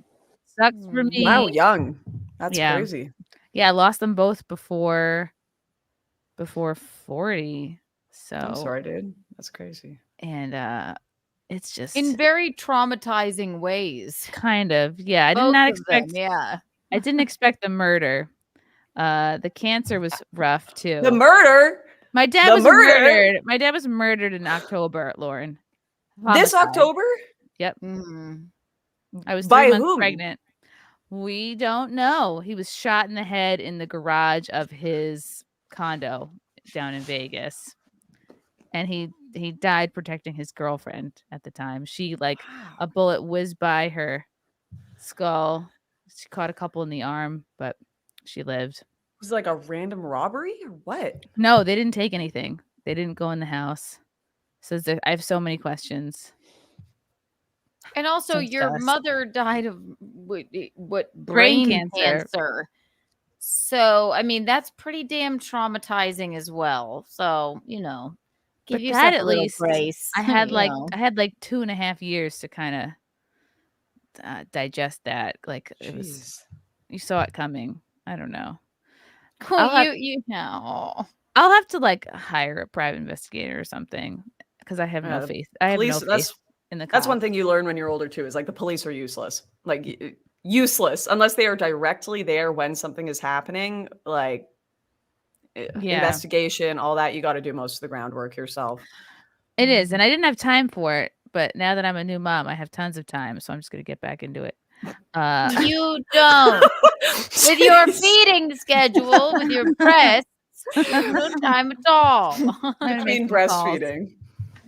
S9: sucks for me.
S5: Wow, young. That's
S9: Yeah.
S5: crazy.
S9: Yeah, I lost them both before 40. So
S5: I'm sorry, dude. That's crazy.
S9: And it's just
S12: in very traumatizing ways.
S9: kind of. Yeah, I did
S12: Both
S9: not
S12: of them,
S9: expect
S12: yeah.
S9: I didn't expect the murder. The cancer was rough too.
S5: The murder?
S9: My dad
S5: The
S9: was
S5: murder?
S9: murdered. My dad was murdered in October, Lauren.
S5: This
S9: Homicide.
S5: October?
S9: Yep. I was 3
S5: By
S9: months
S5: whom?
S9: pregnant. We don't know. He was shot in the head in the garage of his condo down in Vegas. And he died protecting his girlfriend at the time. She, like, a bullet whizzed by her skull. She caught a couple in the arm, but she lived.
S5: Was it like a random robbery or what?
S9: No, they didn't take anything. They didn't go in the house. So I have so many questions.
S12: And also,
S9: Some
S12: your
S9: dust.
S12: mother died of what
S9: Brain
S12: brain
S9: cancer.
S12: cancer. So, I mean, that's pretty damn traumatizing as well. So, give
S9: But
S12: yourself
S9: that
S12: a
S9: at
S12: little
S9: least
S12: grace.
S9: I had
S12: you
S9: like
S12: know.
S9: 2.5 years to kind of digest that. Like it was, you saw it coming. I don't know.
S12: Well, you know.
S9: I'll have to like hire a private investigator or something because I have no faith. I have no faith in the cops.
S5: That's one thing you learn when you're older too, is like the police are useless. Like useless unless they are directly there when something is happening. Like investigation, all that, you got to do most of the groundwork yourself.
S9: It is, and I didn't have time for it, but now that I'm a new mom, I have tons of time, so I'm just gonna get back into it.
S12: You don't. With your feeding schedule, with your breasts, no time at all.
S5: I mean, breastfeeding.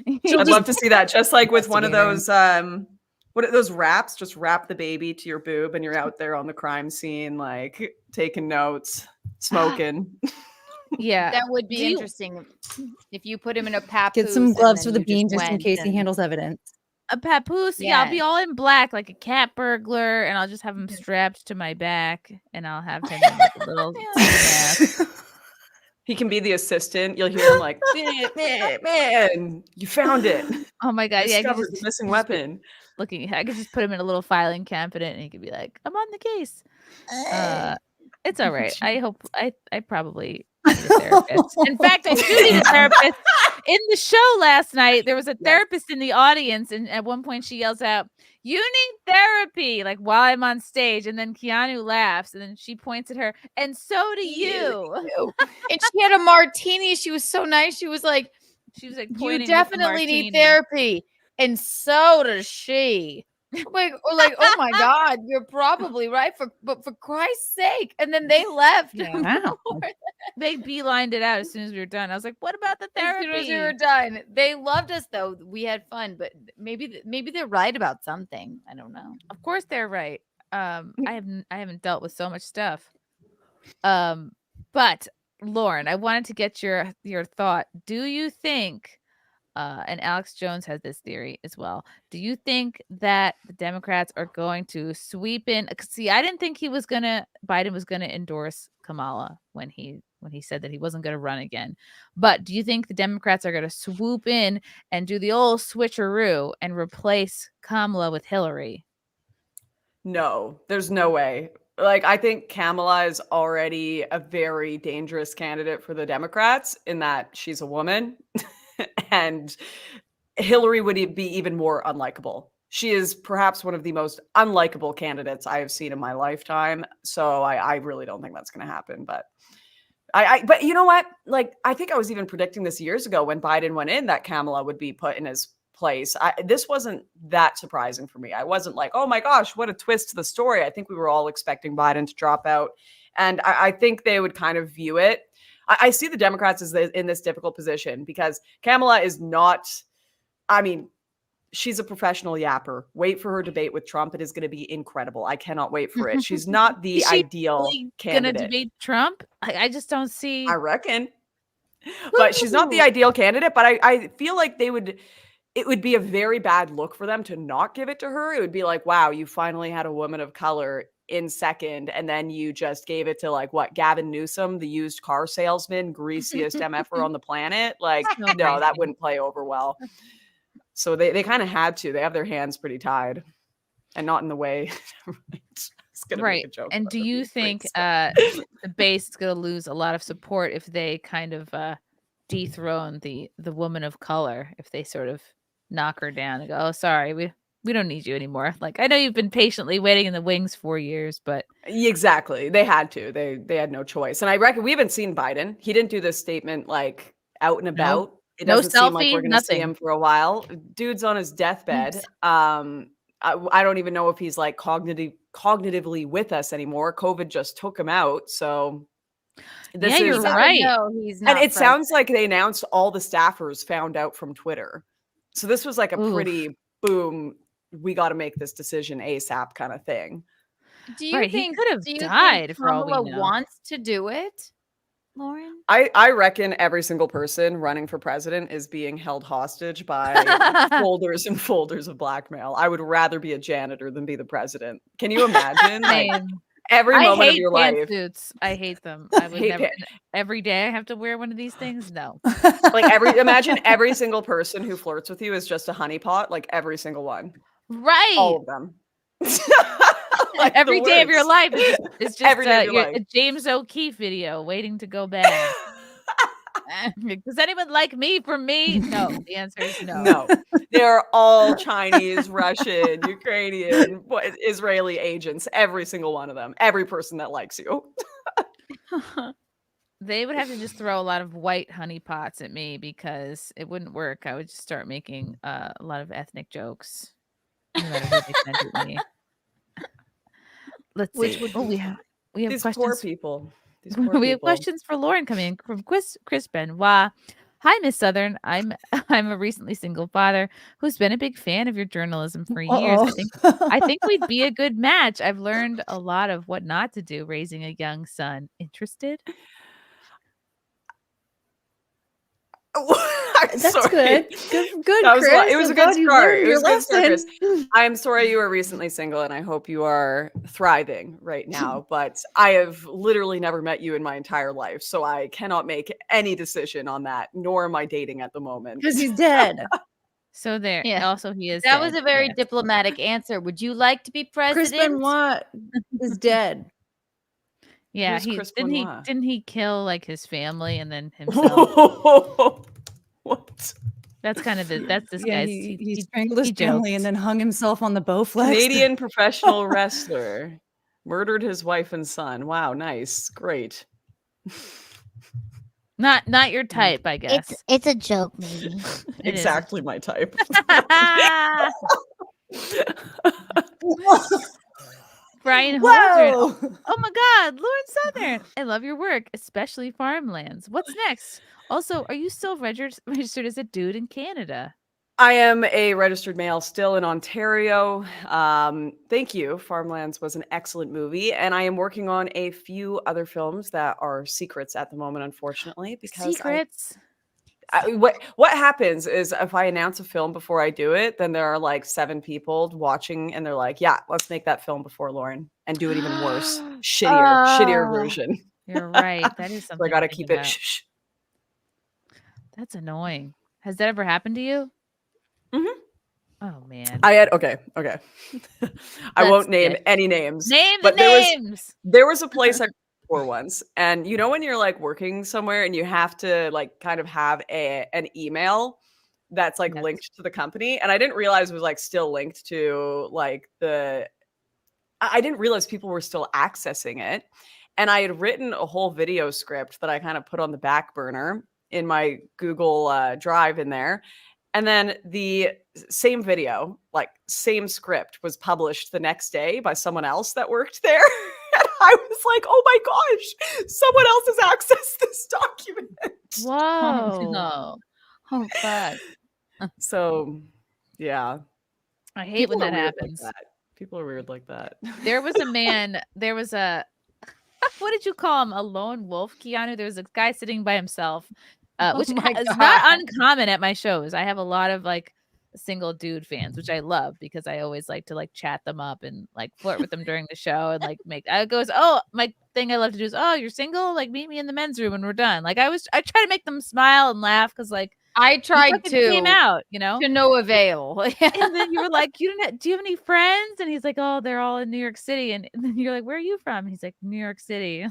S5: I'd love to see that. Just like with one of those, what are those wraps? Just wrap the baby to your boob, and you're out there on the crime scene, like taking notes, smoking.
S9: Yeah,
S12: that would be interesting if you put him in a papoose.
S7: Get some gloves for the
S12: bean
S7: bean just in case he handles evidence.
S9: A papoose. Yeah, I'll be all in black like a cat burglar, and I'll just have him strapped to my back, and I'll have him in like a little mask.
S5: He can be the assistant. You'll hear him like, man, you found it.
S9: Oh my god! Yeah,
S5: discovered the missing weapon.
S9: I could just put him in a little filing cabinet, and he could be like, "I'm on the case." It's all right. I hope I probably need a therapist. In fact, I do need a therapist. In the show last night, there was a therapist in the audience, and at one point she yells out, "You need therapy!" like while I'm on stage, and then Keanu laughs, and then she points at her, and so do you.
S12: And she had a martini. She was so nice. She was like,
S9: you
S12: definitely need therapy, and so does she. Like, oh my god, you're probably right. But for Christ's sake! And then they left.
S9: Wow. They beelined it out as soon as we were done. I was like, "What about the therapy?"
S12: As soon as we were done, they loved us though. We had fun, but maybe they're right about something. I don't know.
S9: Of course they're right. I haven't dealt with so much stuff. But Lauren, I wanted to get your thought. Do you think? And Alex Jones has this theory as well. Do you think that the Democrats are going to sweep in? See, I didn't think Biden was gonna endorse Kamala when he said that he wasn't gonna run again. But do you think the Democrats are gonna swoop in and do the old switcheroo and replace Kamala with Hillary?
S5: No, there's no way. Like, I think Kamala is already a very dangerous candidate for the Democrats in that she's a woman. And Hillary would be even more unlikable. She is perhaps one of the most unlikable candidates I have seen in my lifetime. So I really don't think that's going to happen. But but you know what? Like, I think I was even predicting this years ago when Biden went in that Kamala would be put in his place. This wasn't that surprising for me. I wasn't like, oh my gosh, what a twist to the story. I think we were all expecting Biden to drop out. And I think they would kind of view it. I see the Democrats as in this difficult position because Kamala is not, I mean, she's a professional yapper. Wait for her debate with Trump. It is going to be incredible. I cannot wait for it. She's not the
S9: Is she
S5: ideal
S9: really
S5: candidate.
S9: gonna debate Trump? I just don't see.
S5: I reckon. But she's not the ideal candidate. But I feel like it would be a very bad look for them to not give it to her. It would be like, wow, you finally had a woman of color in second, and then you just gave it to like what, Gavin Newsom, the used car salesman, greasiest MFer on the planet. Like, no, that wouldn't play over well. So they kind of had to. They have their hands pretty tied, and not in the way. It's gonna make a joke.
S9: And do you think the base is going to lose a lot of support if they kind of dethrone the woman of color, if they sort of knock her down and go, oh, sorry, we don't need you anymore? Like, I know you've been patiently waiting in the wings 4 years, but
S5: exactly, they had to. They had no choice. And I reckon we haven't seen Biden. He didn't do this statement like out and about. It doesn't seem like we're going to see him for a while. Dude's on his deathbed. I don't even know if he's like cognitively with us anymore. COVID just took him out. So this
S9: you're right.
S12: No, he's not.
S5: And it sounds like they announced all the staffers found out from Twitter. So this was like a pretty boom, we got to make this decision ASAP kind of thing.
S12: Do you think
S9: he could have
S12: do you
S9: died
S12: think
S9: for all we
S12: Kamala
S9: know?
S12: wants to do it, Lauren?
S5: I reckon every single person running for president is being held hostage by folders and folders of blackmail. I would rather be a janitor than be the president. Can you imagine? Like, every moment of your life.
S9: Pantsuits. I hate them. I would never. Every day I have to wear one of these things. No.
S5: Like imagine every single person who flirts with you is just a honeypot. Like every single one.
S9: Right.
S5: All of them.
S9: Like every day of your life is just
S5: a
S9: a James O'Keefe video waiting to go bad. Does anyone like me for me? No. The answer is no.
S5: No. They're all Chinese, Russian, Ukrainian, Israeli agents. Every single one of them. Every person that likes you.
S9: They would have to just throw a lot of white honeypots at me because it wouldn't work. I would just start making a lot of ethnic jokes. No matter who they sent at me. Let's see. We have
S5: these
S9: questions.
S5: poor people.
S9: We have questions for Lauren coming in from Chris Benoit. Hi, Miss Southern. I'm a recently single father who's been a big fan of your journalism for years. I think we'd be a good match. I've learned a lot of what not to do raising a young son. Interested?
S7: That's good. Good,
S5: that was
S7: Chris.
S5: it was a good start. It was a good start, Chris. I'm sorry you are recently single, and I hope you are thriving right now. But I have literally never met you in my entire life, so I cannot make any decision on that. Nor am I dating at the moment
S7: because he's dead.
S9: So there. Yeah. Also, he is.
S12: That
S9: dead.
S12: was a very diplomatic answer. Would you like to be president?
S7: Chris Benoit is dead.
S9: Yeah,
S5: Benoit?
S9: didn't he kill like his family and then himself?
S5: What?
S9: That's kind of that's this
S7: Yeah,
S9: guy's.
S7: he strangled his family and then hung himself on the Bowflex.
S5: Canadian professional wrestler murdered his wife and son. Wow, nice, great.
S9: Not your type, I guess.
S4: It's a joke, maybe.
S5: Exactly my type.
S9: Brian Holzer. Oh my God, Lauren Southern. I love your work, especially farmlands. What's next? Also, are you still registered as a dude in Canada?
S5: I am a registered male still in Ontario. Thank you. Farmlands was an excellent movie, and I am working on a few other films that are secrets at the moment, unfortunately. Because
S9: secrets.
S5: What happens is if I announce a film before I do it, then there are like 7 people watching, and they're like, "Yeah, let's make that film before Lauren and do it even worse, shittier version."
S9: You're right. That is something.
S5: So I got to keep it. Shh.
S9: That's annoying. Has that ever happened to you?
S5: Mm-hmm.
S9: Oh man.
S5: I had okay. I won't name any names.
S9: Name the names.
S5: There was a place I worked for once, and you know when you're like working somewhere and you have to like kind of have an email that's like linked to the company, and I didn't realize it was like still linked to like I didn't realize people were still accessing it, and I had written a whole video script that I kind of put on the back burner in my Google Drive in there. And then the same video, like same script, was published the next day by someone else that worked there. And I was like, oh my gosh, someone else has accessed this document.
S9: Whoa.
S12: No. Oh, fuck.
S5: So, Yeah.
S9: I hate
S5: People
S9: when that
S5: are weird
S9: happens.
S5: Like that. People are weird like that.
S9: There was a what did you call him? A lone wolf, Keanu? There was a guy sitting by himself, which is not uncommon at my shows. I have a lot of like single dude fans, which I love because I always like to like chat them up and like flirt with them during the show and like my thing I love to do is, oh, you're single? Like meet me in the men's room when we're done. Like I try to make them smile and laugh because like
S12: I tried
S9: came
S12: to
S9: out, you know,
S12: to no avail.
S9: and then you were like, do you have any friends? And he's like, oh, they're all in New York City. And then you're like, where are you from? And he's like, New York City.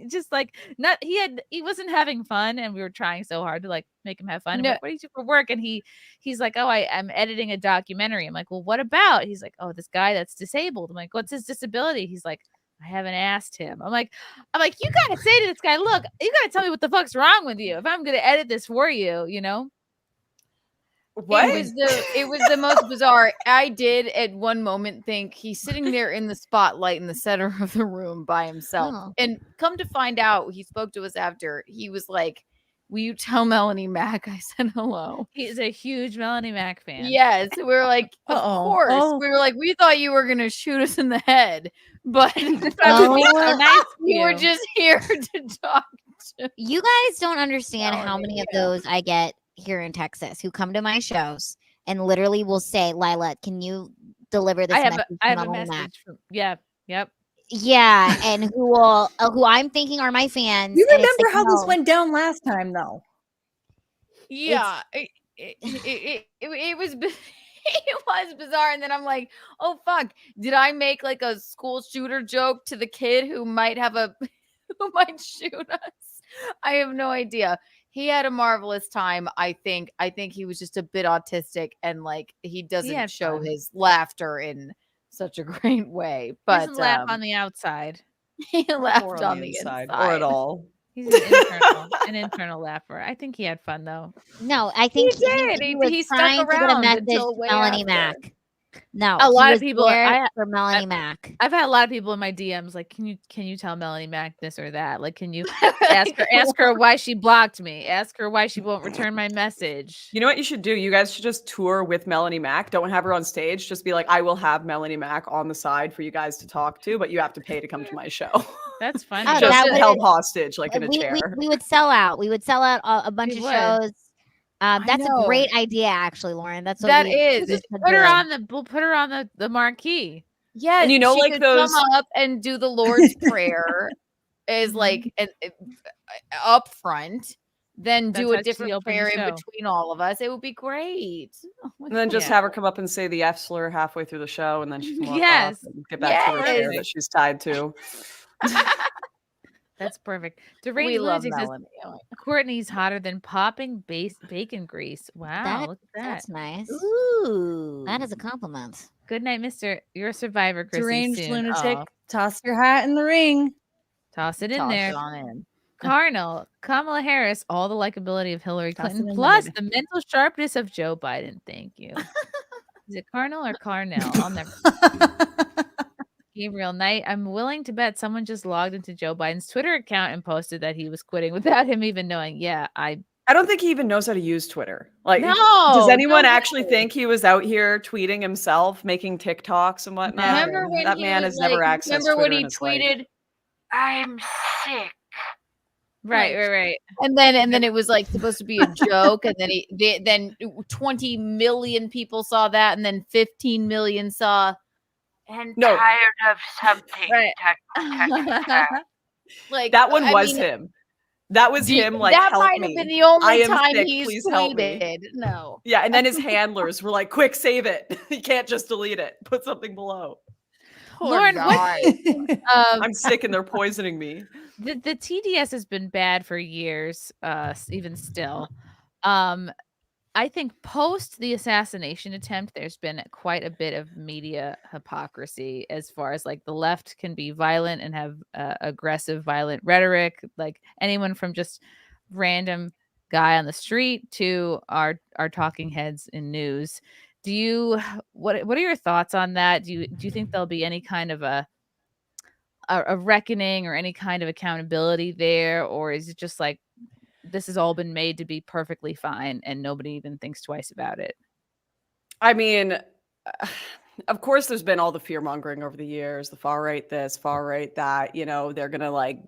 S9: Just like he wasn't having fun, and we were trying so hard to like make him have fun.
S12: No.
S9: Like, what do you do for work? And he's like, oh, I'm editing a documentary. I'm like, well, what about? He's like, oh, this guy that's disabled. I'm like, what's his disability? He's like, I haven't asked him. I'm like, you gotta say to this guy, look, you gotta tell me what the fuck's wrong with you if I'm gonna edit this for you, you know?
S5: What?
S12: It was the most bizarre. I did at one moment think he's sitting there in the spotlight in the center of the room by himself.
S4: Oh.
S12: And come to find out, he spoke to us after. He was like, will you tell Melanie Mac I said hello?
S9: He's a huge Melanie Mac fan.
S12: Yes. We were like, of course.
S7: Oh.
S12: We were like, we thought you were going to shoot us in the head. But
S4: Oh.
S12: you were just here to talk to.
S4: You guys don't understand
S12: Melanie,
S4: how many of those I get here in Texas who come to my shows and literally will say, Lila, can you deliver this message?
S9: I have a
S4: Melanie Mac?"
S9: message from, yep.
S12: Yeah, and who I'm thinking are my fans.
S7: You
S12: and it's
S7: remember
S12: like,
S7: how this
S12: no.
S7: went down last time, though?
S12: Yeah, it was it was bizarre, and then I'm like, oh fuck, did I make like a school shooter joke to the kid who might shoot us? I have no idea. He had a marvelous time. I think he was just a bit autistic, and like he doesn't show his laughter in such a great way. But
S9: he doesn't laugh on the outside.
S12: He laughed
S5: Or
S12: on the inside
S5: or at all.
S9: He's an internal laugher. I think he had fun though.
S4: No, I think
S9: He did.
S4: he was
S9: He stuck
S4: trying to get a
S9: around
S4: message
S9: until
S4: to
S9: way
S4: Melanie
S9: after.
S4: Mac. No,
S9: A lot
S4: he
S9: of
S4: was
S9: people.
S4: there for Melanie Mac.
S9: I've had a lot of people in my DMs like, can you tell Melanie Mac this or that? Like, can you ask her why she blocked me? Ask her why she won't return my message.
S5: You know what you should do? You guys should just tour with Melanie Mac. Don't have her on stage. Just be like, I will have Melanie Mac on the side for you guys to talk to, but you have to pay to come to my show.
S9: That's funny.
S4: Oh,
S5: Just
S4: that would-
S5: held hostage, like in a chair.
S4: We would sell out. We would sell out a bunch
S9: We
S4: of
S9: would.
S4: shows. That's a
S12: know.
S4: great idea, actually, Lauren. That's what
S12: That
S4: we
S12: is.
S4: should
S9: Put her
S4: do.
S9: we'll put her on the marquee.
S12: Yeah,
S5: And you know,
S12: she
S5: like
S12: could
S5: those-
S12: come up and do the Lord's Prayer is like up front, then
S9: That's
S12: do
S9: how
S12: a
S9: she
S12: different
S9: opened the
S12: prayer in
S9: show.
S12: between all of us. It would be great. Oh my
S5: And then just
S12: God.
S5: have her come up and say the F slur halfway through the show, and then she can walk
S9: Yes.
S5: off and get back to her chair
S12: Yes.
S5: that she's tied to.
S9: That's perfect.
S12: We
S9: Deranged
S12: love
S9: Lunatic says,
S12: Melanie. Oh my
S9: Courtney's hotter than popping bacon grease. Wow, look at that.
S4: That's nice.
S12: Ooh.
S4: That is a compliment.
S9: Good night, Mister. You're a survivor, Chrissy.
S7: Deranged
S9: soon.
S7: lunatic.
S9: Oh,
S7: Toss your hat in the ring.
S9: toss it in
S12: Toss
S9: there.
S12: it on in.
S9: Cardinal, Kamala Harris, all the likability of Hillary
S7: Toss it
S9: Clinton,
S7: in
S9: plus
S7: there.
S9: the mental sharpness of Joe Biden. Thank you. Is it Cardinal or Carnell? I'll never. Gabriel Knight, I'm willing to bet someone just logged into Joe Biden's Twitter account and posted that he was quitting without him even knowing. Yeah,
S5: I don't think he even knows how to use Twitter. Like,
S9: No,
S5: does anyone
S9: no
S5: actually
S9: way.
S5: think he was out here tweeting himself, making TikToks and whatnot?
S12: Remember when
S5: that
S12: he
S5: man
S12: was
S5: has never
S12: like,
S5: accessed
S12: remember
S5: Twitter
S12: when
S5: in
S12: he
S5: his life.
S12: tweeted, I'm sick.
S9: right.
S12: And then it was like supposed to be a joke, and then then 20 million people saw that, and then 15 million saw. And
S5: No.
S12: tired of something.
S9: Right.
S12: Like
S5: That one
S12: I
S5: was
S12: mean,
S5: him. That was him. Like,
S12: that
S5: help
S12: might
S5: me.
S12: have been the only
S5: I am
S12: time
S5: sick,
S12: he's
S5: please help me.
S12: tweeted. No.
S5: Yeah, and then his handlers were like, "Quick, save it! You can't just delete it. Put something below."
S12: Poor
S9: Lauren,
S12: guy.
S5: I'm sick, and they're poisoning me.
S9: The TDS has been bad for years, even still. I think post the assassination attempt, there's been quite a bit of media hypocrisy as far as like the left can be violent and have aggressive, violent rhetoric. Like anyone from just random guy on the street to our talking heads in news. What are your thoughts on that? Do you think there'll be any kind of a reckoning or any kind of accountability there, or is it just like this has all been made to be perfectly fine and nobody even thinks twice about it?
S5: I mean, of course, there's been all the fear mongering over the years, the far right this, far right that, they're going to like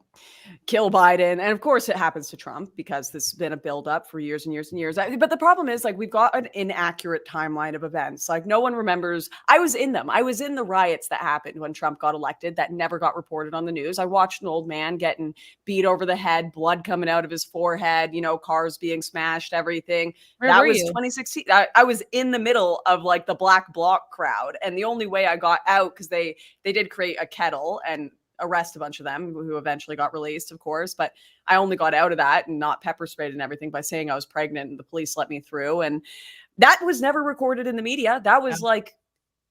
S5: kill Biden. And of course, it happens to Trump because this has been a buildup for years and years and years. But the problem is, like, we've got an inaccurate timeline of events. Like, no one remembers. I was in them. I was in the riots that happened when Trump got elected that never got reported on the news. I watched an old man getting beat over the head, blood coming out of his forehead, cars being smashed, everything.
S9: Where were
S5: was
S9: you?
S5: 2016. I was in the middle of like the Black Bloc crowd. And the only way I got out, because they did create a kettle and arrest a bunch of them who eventually got released, of course. But I only got out of that and not pepper sprayed and everything by saying I was pregnant, and the police let me through. And that was never recorded in the media. That was like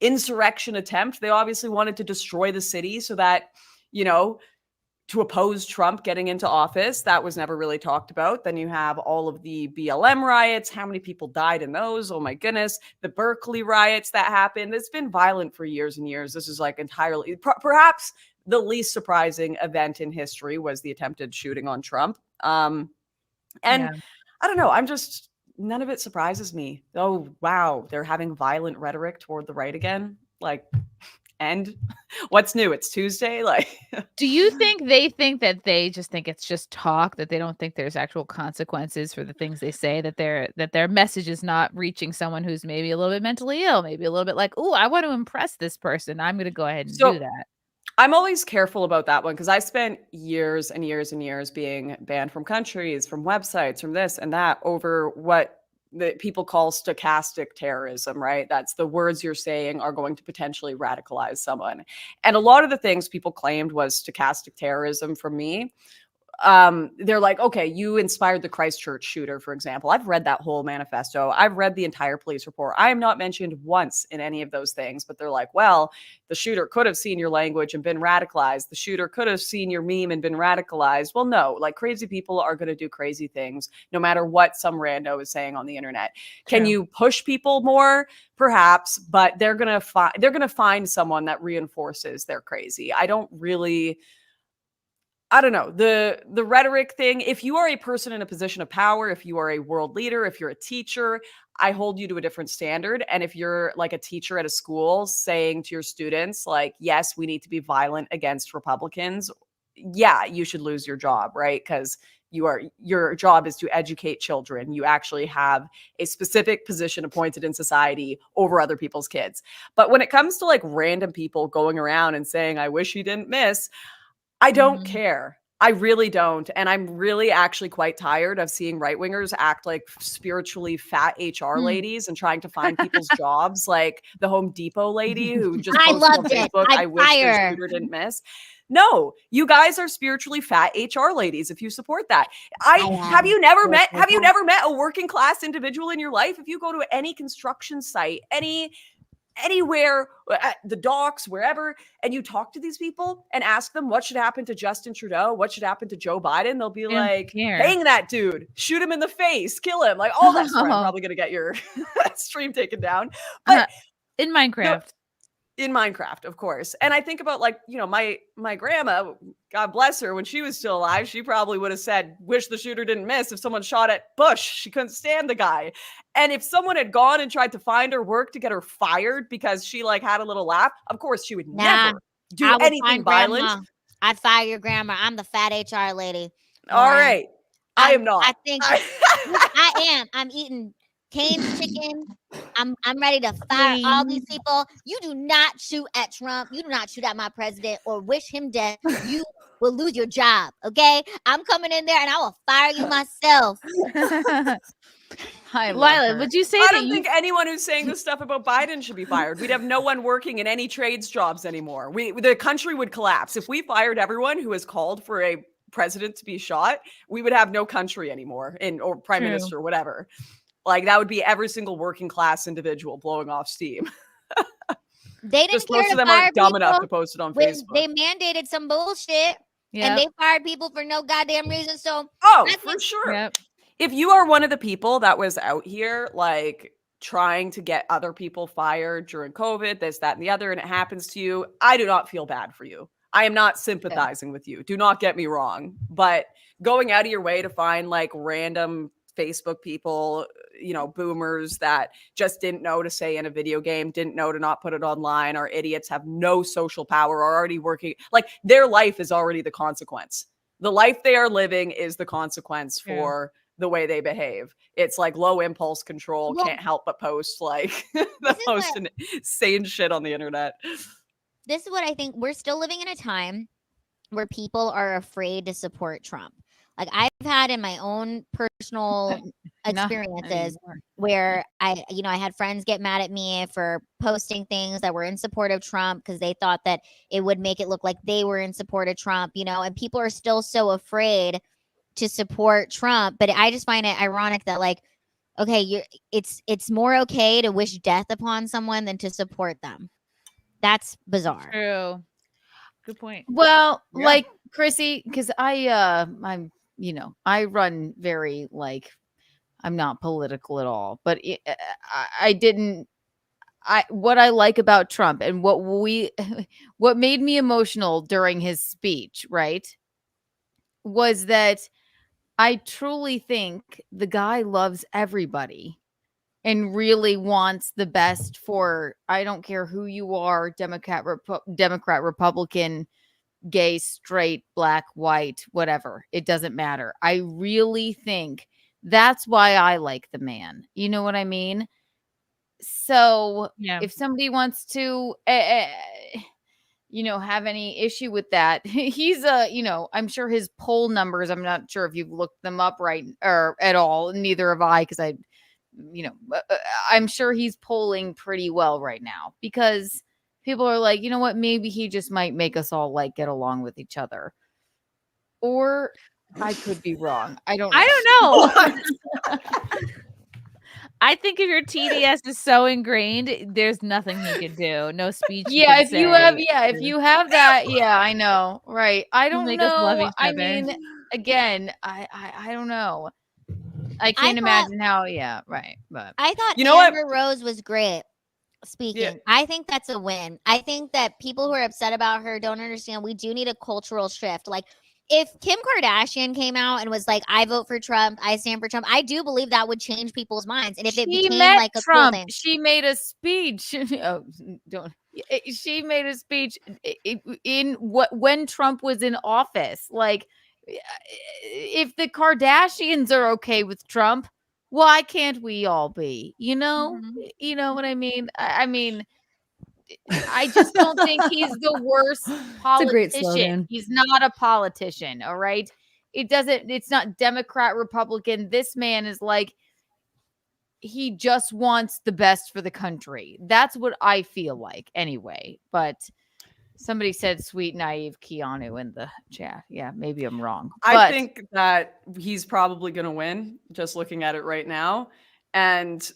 S5: insurrection attempt. They obviously wanted to destroy the city so that, to oppose Trump getting into office. That was never really talked about. Then you have all of the BLM riots. How many people died in those? Oh my goodness. The Berkeley riots that happened. It's been violent for years and years. This is like entirely, perhaps the least surprising event in history was the attempted shooting on Trump. I don't know. None of it surprises me. Oh, wow. They're having violent rhetoric toward the right again. Like, and what's new? It's Tuesday. Like,
S9: do you think they think that they just think it's just talk, that they don't think there's actual consequences for the things they say, that their message is not reaching someone who's maybe a little bit mentally ill, maybe a little bit like, oh, I want to impress this person, I'm going to go ahead and do that?
S5: I'm always careful about that one because I spent years and years and years being banned from countries, from websites, from this and that over what the people call stochastic terrorism, right? That's the words you're saying are going to potentially radicalize someone. And a lot of the things people claimed was stochastic terrorism from me. They're like, okay, you inspired the Christchurch shooter, for example. I've read that whole manifesto. I've read the entire police report. I am not mentioned once in any of those things, but they're like, well, the shooter could have seen your language and been radicalized. The shooter could have seen your meme and been radicalized. Well, no, like crazy people are going to do crazy things no matter what some rando is saying on the internet. Can you push people more? Perhaps, but they're going to find someone that reinforces they're crazy. I don't know, the rhetoric thing. If you are a person in a position of power, if you are a world leader, if you're a teacher, I hold you to a different standard. And if you're like a teacher at a school saying to your students, like, yes, we need to be violent against Republicans, yeah, you should lose your job, right? Because your job is to educate children. You actually have a specific position appointed in society over other people's kids. But when it comes to like random people going around and saying, I wish he didn't miss, I don't care. I really don't. And I'm really actually quite tired of seeing right-wingers act like spiritually fat HR ladies and trying to find people's jobs, like the Home Depot lady who just posted on Facebook, I wish the shooter didn't miss. No, you guys are spiritually fat HR ladies if you support that. Have you never met a working class individual in your life? If you go to any construction site, anywhere, at the docks, wherever, and you talk to these people and ask them what should happen to Justin Trudeau, what should happen to Joe Biden, they'll be like, hang that dude, shoot him in the face, kill him. Like, all that stuff, probably going to get your stream taken down. But
S9: in Minecraft.
S5: In Minecraft, of course. And I think about like, my grandma, God bless her, when she was still alive, she probably would have said, wish the shooter didn't miss if someone shot at Bush. She couldn't stand the guy. And if someone had gone and tried to find her work to get her fired because she like had a little laugh, of course she would never do anything violent.
S4: I'd fire your grandma. I'm the fat HR lady.
S5: All right. I am not.
S4: I think I am. I'm eating canned chicken. I'm ready to fire all these people. You do not shoot at Trump. You do not shoot at my president or wish him death. You will lose your job. Okay? I'm coming in there and I will fire you myself.
S9: Lila, would you say
S5: I don't think anyone who's saying this stuff about Biden should be fired. We'd have no one working in any trades jobs anymore. The country would collapse. If we fired everyone who has called for a president to be shot, we would have no country anymore, or prime minister, whatever. Like, that would be every single working class individual blowing off steam.
S4: They didn't
S5: Just
S4: care
S5: most
S4: to
S5: of them
S4: fire
S5: aren't dumb
S4: people
S5: enough to post it on
S4: when
S5: Facebook.
S4: They mandated some bullshit and they fired people for no goddamn reason. So,
S5: for sure. If you are one of the people that was out here, like, trying to get other people fired during COVID, this, that, and the other, and it happens to you, I do not feel bad for you. I am not sympathizing with you. Do not get me wrong. But going out of your way to find like random Facebook people, boomers that just didn't know to say in a video game, didn't know to not put it online, are idiots, have no social power, are already working. Like their life is already the consequence. The life they are living is the consequence for the way they behave. It's like low impulse control, can't help but post like the most insane shit on the internet.
S4: This is what I think. We're still living in a time where people are afraid to support Trump. Like I've had in my own personal experiences where I had friends get mad at me for posting things that were in support of Trump because they thought that it would make it look like they were in support of Trump, and people are still so afraid to support Trump. But I just find it ironic that like, okay, it's more okay to wish death upon someone than to support them. That's bizarre.
S9: True. Good point.
S12: Well, like Chrissy, because I'm I run very like I'm not political at all, but what I like about Trump and what made me emotional during his speech, right, was that I truly think the guy loves everybody and really wants the best for, I don't care who you are, Democrat, Republican, gay, straight, black, white, whatever. It doesn't matter. I really think that's why I like the man. You know what I mean? So if somebody wants to, have any issue with that, he's I'm sure his poll numbers, I'm not sure if you've looked them up right or at all. Neither have I, because I'm sure he's polling pretty well right now because people are like, you know what? Maybe he just might make us all like get along with each other. Or I could be wrong. I don't know.
S9: I think if your TDS is so ingrained, there's nothing he can do. No speech.
S12: Yeah, if you have that, I know. Right. I don't
S9: make us love
S12: know.
S9: each
S12: I
S9: other.
S12: mean, again, I don't know. I can't imagine how, right. But
S4: I thought
S5: know what?
S4: Amber Rose was great speaking. I think that's a win. I think that people who are upset about her don't understand we do need a cultural shift. Like if Kim Kardashian came out and was like, I vote for Trump, I stand for Trump, I do believe that would change people's minds. And if it became like a
S12: Trump,
S4: cool thing.
S12: she made a speech. She made a speech when Trump was in office. Like, if the Kardashians are okay with Trump, why can't we all be? You know what I mean? I mean, I just don't think he's the worst
S7: It's a great
S12: politician.
S7: slogan.
S12: He's not a politician. All right. It's not Democrat, Republican. This man is like, he just wants the best for the country. That's what I feel like anyway. But somebody said sweet, naive Keanu in the chat. Yeah, maybe I'm wrong.
S5: I think that he's probably going to win, just looking at it right now. And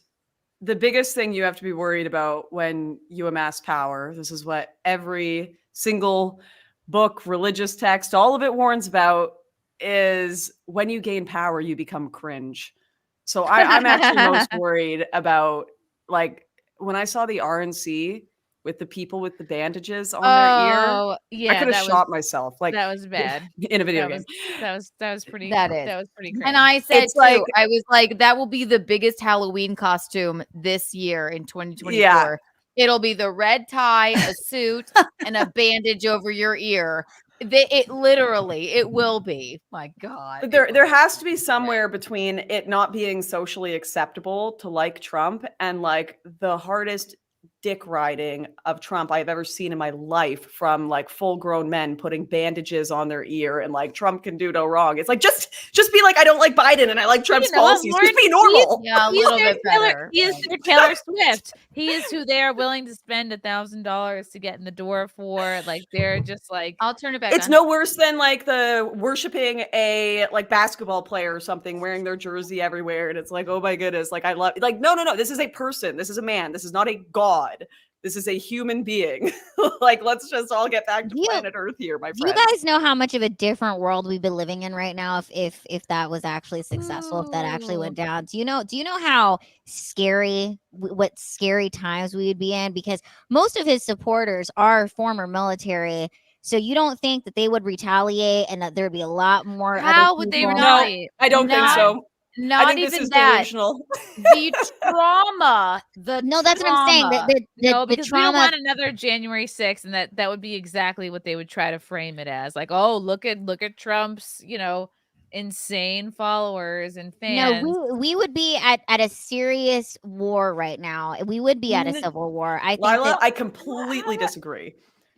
S5: the biggest thing you have to be worried about when you amass power, this is what every single book, religious text, all of it warns about, is when you gain power, you become cringe. So I'm actually most worried about, like, when I saw the RNC with the people with the bandages on their ear, I could have shot myself. Like,
S9: that was bad
S5: in a video game.
S9: That was pretty.
S12: That is.
S9: That was pretty cringe.
S12: And I said
S5: It's like-
S12: I was like, that will be the biggest Halloween costume this year in 2024.
S5: Yeah.
S12: It'll be the red tie, a suit, and a bandage over your ear. It will be. My God.
S5: But there has to be somewhere between it not being socially acceptable to like Trump and like the hardest dick riding of Trump I've ever seen in my life, from like full grown men putting bandages on their ear and like Trump can do no wrong. It's like, just be like, I don't like Biden and I like Trump's policies. Just be normal.
S12: Yeah, a little bit better.
S9: He is their Taylor Swift. He is who they are willing to spend $1,000 to get in the door for. Like, they're just like,
S12: I'll turn it back.
S5: It's no worse than like the worshiping a like basketball player or something, wearing their jersey everywhere. And it's like, oh my goodness. Like, I love, like, no. This is a person. This is a man. This is not a god. This is a human being. Like, let's just all get back to planet Earth here, my friend.
S4: Do you guys know how much of a different world we've been living in right now if that was actually successful, if that actually went down? Do you know how scary, what scary times we would be in? Because most of his supporters are former military. So you don't think that they would retaliate and that there'd be a lot more?
S9: How would they retaliate?
S5: No, I don't think so.
S12: Not
S5: think this
S12: even
S5: is
S12: that.
S5: delusional.
S12: The trauma.
S4: No, that's what I'm saying.
S9: No,
S4: The
S9: because we don't
S4: trauma.
S9: want another January 6th, and that would be exactly what they would try to frame it as. Like, oh, look at Trump's, insane followers and fans.
S4: No, we would be at a serious war right now. We would be at a civil war. I think
S5: Lila,
S4: that
S5: I completely disagree.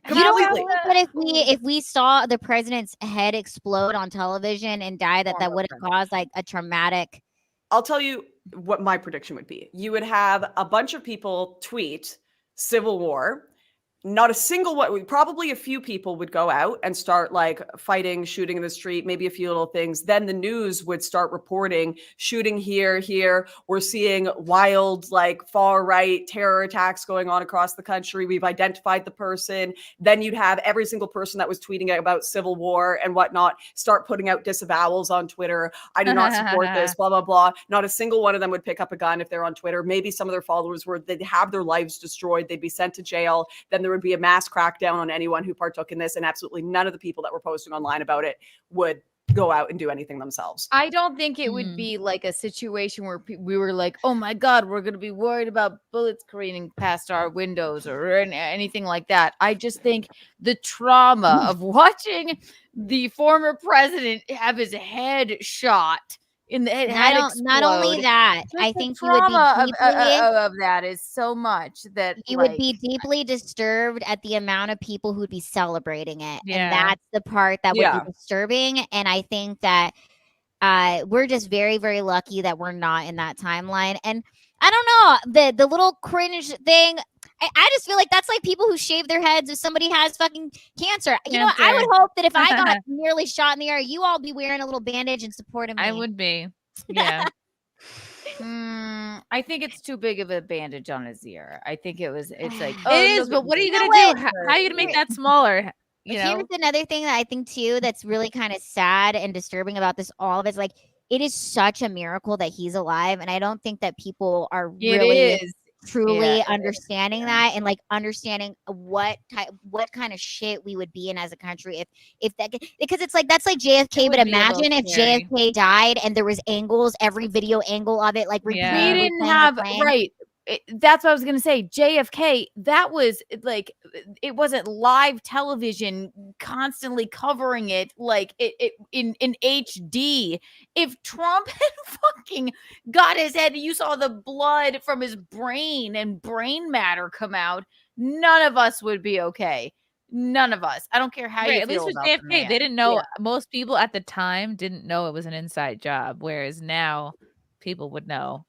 S4: you don't
S5: Completely.
S4: think that if we saw the president's head explode on television and die, that would have caused like a traumatic.
S5: I'll tell you what my prediction would be. You would have a bunch of people tweet civil war. Not a single one, probably a few people would go out and start like fighting, shooting in the street, maybe a few little things. Then the news would start reporting shooting here. We're seeing wild, like far right terror attacks going on across the country. We've identified the person. Then you'd have every single person that was tweeting about civil war and whatnot start putting out disavowals on Twitter. I do not support this, blah, blah, blah. Not a single one of them would pick up a gun if they're on Twitter. Maybe some of their followers they'd have their lives destroyed. They'd be sent to jail. Then there would be a mass crackdown on anyone who partook in this, and absolutely none of the people that were posting online about it would go out and do anything themselves.
S12: I don't think it would be like a situation where we were like, oh my God, we're going to be worried about bullets careening past our windows or anything like that. I just think the trauma of watching the former president have his head shot in the head.
S4: Not only that, I think you would be
S12: of that is so much that
S4: you would be deeply disturbed at the amount of people who'd be celebrating it.
S9: Yeah.
S4: And that's the part that would be disturbing. And I think that we're just very, very lucky that we're not in that timeline. And I don't know, the little cringe thing, I just feel like that's like people who shave their heads if somebody has fucking cancer. You know, I would hope that if I got nearly shot in the air, you all be wearing a little bandage and supporting me.
S9: I would be. Yeah.
S12: I think it's too big of a bandage on his ear. I think it's like,
S9: it is, but what are you going to do? How are you going to make that smaller?
S4: Here's another thing that I think too that's really kind of sad and disturbing about this all of it is like it is such a miracle that he's alive, and I don't think that people are really truly understanding that and like understanding what kind of shit we would be in as a country if that, because it's like that's like JFK, but imagine if JFK died and there was every video angle of it, like
S12: we didn't have that's what I was going to say. JFK, that was like, it wasn't live television constantly covering it like it in HD. If Trump had fucking got his head, you saw the blood from his brain and brain matter come out, none of us would be okay. None of us. I don't care how you feel.
S9: At least with
S12: about
S9: JFK, they didn't know. Most people at the time didn't know it was an inside job, whereas now people would know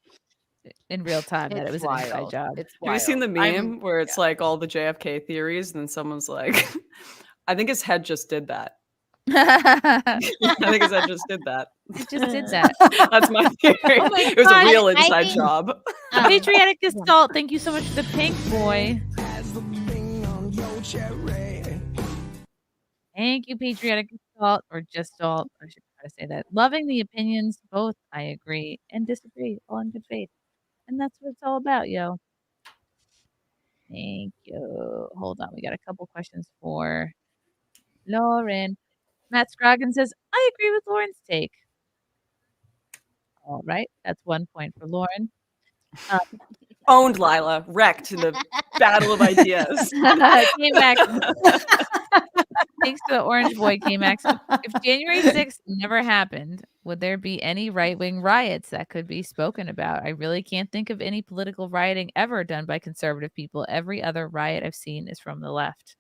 S9: in real time that it was an inside job.
S5: Have you seen the meme where it's like all the JFK theories and then someone's like, I think his head just did that. I think his head just did that.
S9: It just did that.
S5: That's my theory. It was a real inside job.
S9: Patriotic Assault, thank you so much for the pink boy. Thank you, Patriotic Assault, or just Salt. I should try to say that. Loving the opinions, both I agree and disagree, all in good faith. And that's what it's all about, yo. Thank you. Hold on. We got a couple questions for Lauren. Matt Scroggin says, I agree with Lauren's take. All right. That's 1 point for Lauren.
S5: Owned, Lila. Wrecked in the battle of ideas.
S9: K-Max. Thanks to the Orange Boy, K-Max. If January 6th never happened, would there be any right-wing riots that could be spoken about? I really can't think of any political rioting ever done by conservative people. Every other riot I've seen is from the left.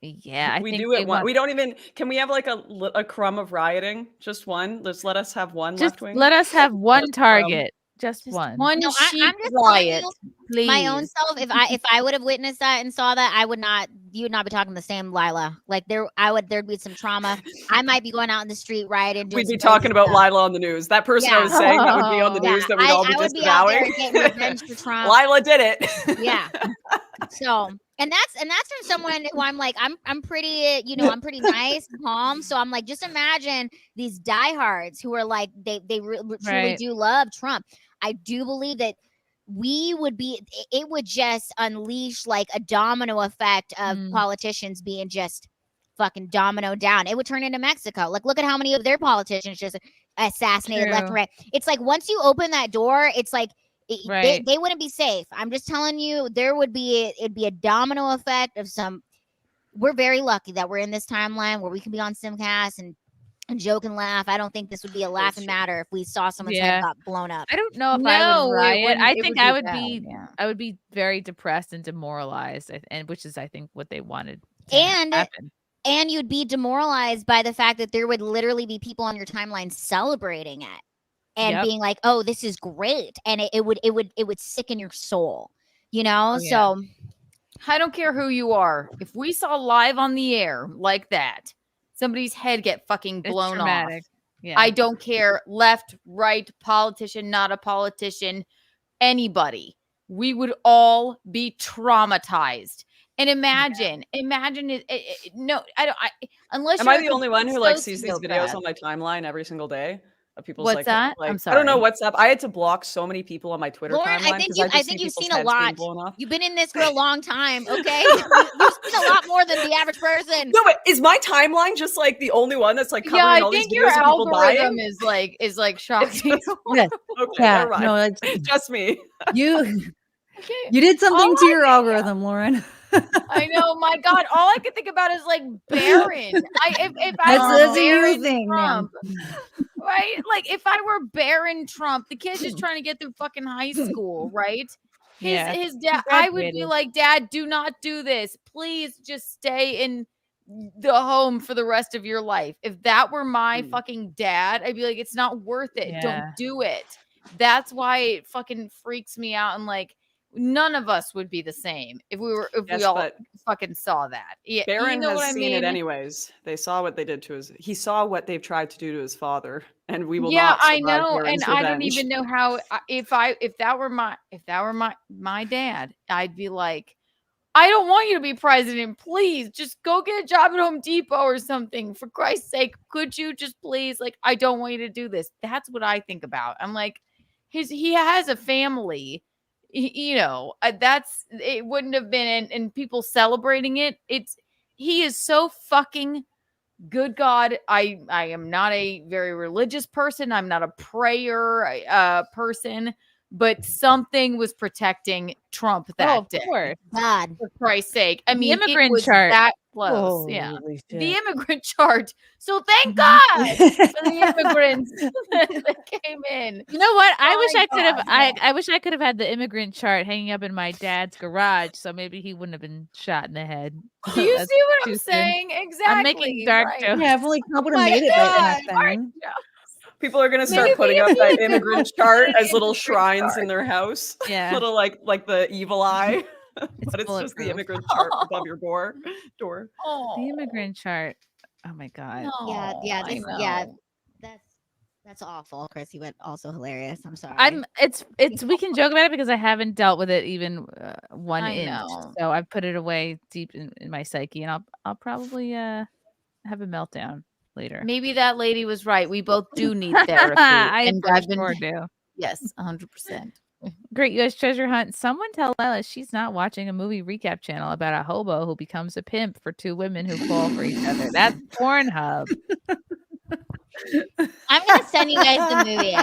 S9: Yeah,
S5: we do it one. We don't even. Can we have like a crumb of rioting? Just one. Just let us have one
S9: Just
S5: left wing.
S9: let us have one target. Just one.
S12: One
S4: No,
S12: sheep
S4: I'm just
S12: riot, please.
S4: my own self. If I would have witnessed that and saw that, I would not. You would not be talking the same, Lila. Like there'd be some trauma. I might be going out in the street rioting.
S5: We'd be talking about Lila on the news. That person I was saying that would be on the news that we'd all be disavowing.
S4: Revenge for Trump.
S5: Lila did it.
S4: Yeah. So, and that's from someone who I'm like, I'm pretty, I'm pretty nice, calm. So I'm like, just imagine these diehards who are like, they truly do love Trump. I do believe that it would just unleash like a domino effect of politicians being just fucking domino down. It would turn into Mexico. Like, look at how many of their politicians just assassinated left and
S9: True.
S4: right. It's like once you open that door, it's like
S9: Right.
S4: they wouldn't be safe. I'm just telling you, it'd be a domino effect of some. We're very lucky that we're in this timeline where we can be on SimCast and joke and laugh. I don't think this would be a laughing matter if we saw someone's
S9: Yeah.
S4: head got blown up.
S9: I don't know if I
S12: No,
S9: would
S12: it
S9: riot.
S12: wouldn't-
S9: I
S12: it
S9: think
S12: would
S9: I
S12: be
S9: would
S12: bad,
S9: be
S12: yeah.
S9: I would be very depressed and demoralized, and which is I think what they wanted to
S4: And
S9: happen.
S4: and you'd be demoralized by the fact that there would literally be people on your timeline celebrating it and
S9: Yep.
S4: being like, "Oh, this is great," and it would sicken your soul, you know.
S12: Oh, yeah.
S4: So
S12: I don't care who you are. If we saw live on the air like that, somebody's head get fucking
S9: It's
S12: blown off.
S9: traumatic. Yeah.
S12: I don't care, left, right, politician, not a politician, anybody. We would all be traumatized. And imagine no, I don't. Unless
S5: Am
S12: you're
S5: I
S12: a
S5: the only one who
S12: complete
S5: like sees these videos
S12: sociopath.
S5: on my timeline every single day of people's
S12: What's
S5: like,
S12: that?
S5: like
S12: I'm
S5: I don't know
S12: sorry.
S5: what's up. I had to block so many people on my Twitter
S4: Lauren,
S5: timeline
S4: I think
S5: because
S4: I think you've
S5: people's
S4: seen a
S5: heads being
S4: lot.
S5: blown off.
S4: You've been in this for a long time, okay? You've seen a lot more than the average person.
S5: No, but is my timeline just like the only one that's like covering
S12: Yeah, I
S5: all these
S12: think your
S5: videos of people
S12: algorithm
S5: dying?
S12: is like shocking.
S7: Yes.
S5: Okay,
S7: Yeah.
S5: never mind.
S7: No, it's
S5: Just me.
S7: you. You did something to your algorithm, Lauren.
S12: I know, my God. All I could think about is like Barron. If I
S7: That's
S12: were
S7: a you
S12: Barron
S7: thing, man.
S12: Trump, right? Like if I were Barron Trump, the kid's just trying to get through fucking high school, right?
S9: Yeah.
S12: His dad,
S9: He
S12: I would be
S9: graduated.
S12: like, Dad, do not do this. Please just stay in the home for the rest of your life. If that were my fucking dad, I'd be like, it's not worth it.
S9: Yeah.
S12: Don't do it. That's why it fucking freaks me out. And like, none of us would be the same if we
S5: Yes,
S12: all
S5: but
S12: fucking saw that. Yeah,
S5: Barron
S12: you know
S5: has
S12: what I
S5: seen it
S12: mean?
S5: anyways. They saw what they did to his. He saw what they've tried to do to his father, and we will
S12: Yeah,
S5: not.
S12: I
S5: survive
S12: know,
S5: Barron's
S12: and I don't
S5: revenge.
S12: even know how. If that were my dad, I'd be like, I don't want you to be president. Please, just go get a job at Home Depot or something. For Christ's sake, could you just please? Like, I don't want you to do this. That's what I think about. I'm like, he has a family. You know, that's it. Wouldn't have been, and people celebrating it. He is so fucking good. God, I am not a very religious person. I'm not a prayer person, but something was protecting Trump that day.
S9: Of course.
S4: God,
S12: for Christ's sake. I
S9: The
S12: mean,
S9: immigrant
S12: it was
S9: chart.
S12: that close. Yeah.
S7: Holy
S12: The
S7: shit.
S12: immigrant chart. So thank God for the immigrants that came in.
S9: You know what? I
S12: Oh
S9: wish
S12: my
S9: I could have.
S12: God,
S9: I wish I could have had the immigrant chart hanging up in my dad's garage, so maybe he wouldn't have been shot in the head.
S12: Do you
S9: That's
S12: see what
S9: too
S12: I'm
S9: soon.
S12: saying? Exactly.
S9: I'm making dark
S12: right.
S9: jokes.
S7: Yeah, if only Trump would have
S12: My
S7: made it back
S12: God,
S7: then.
S5: People are gonna start
S12: Maybe
S5: putting
S12: if
S5: up
S12: he
S5: that
S12: had been
S5: immigrant
S12: looking
S5: chart
S12: at the
S5: as little
S12: immigrant
S5: shrines
S12: chart.
S5: in their house.
S9: Yeah.
S5: Little like the evil eye. But it's just the
S9: bulletproof.
S5: immigrant chart above your door.
S12: Oh,
S9: The immigrant chart. Oh my god.
S4: yeah,
S12: I
S4: yeah.
S12: know.
S4: That's awful, Chrissy, but also hilarious. I'm sorry.
S9: It's we can joke about it because I haven't dealt with it even 1
S12: I
S9: inch.
S12: know.
S9: So I've put it away deep in my psyche, and I'll probably have a meltdown later.
S12: Maybe that lady was right. We both do need therapy.
S9: I
S12: and
S9: for
S12: I've been
S9: sure do.
S12: yes, 100%.
S9: Great U.S. treasure hunt. Someone tell Lila she's not watching a movie recap channel about a hobo who becomes a pimp for two women who fall for each other. That's Pornhub.
S4: I'm gonna send you guys the movie.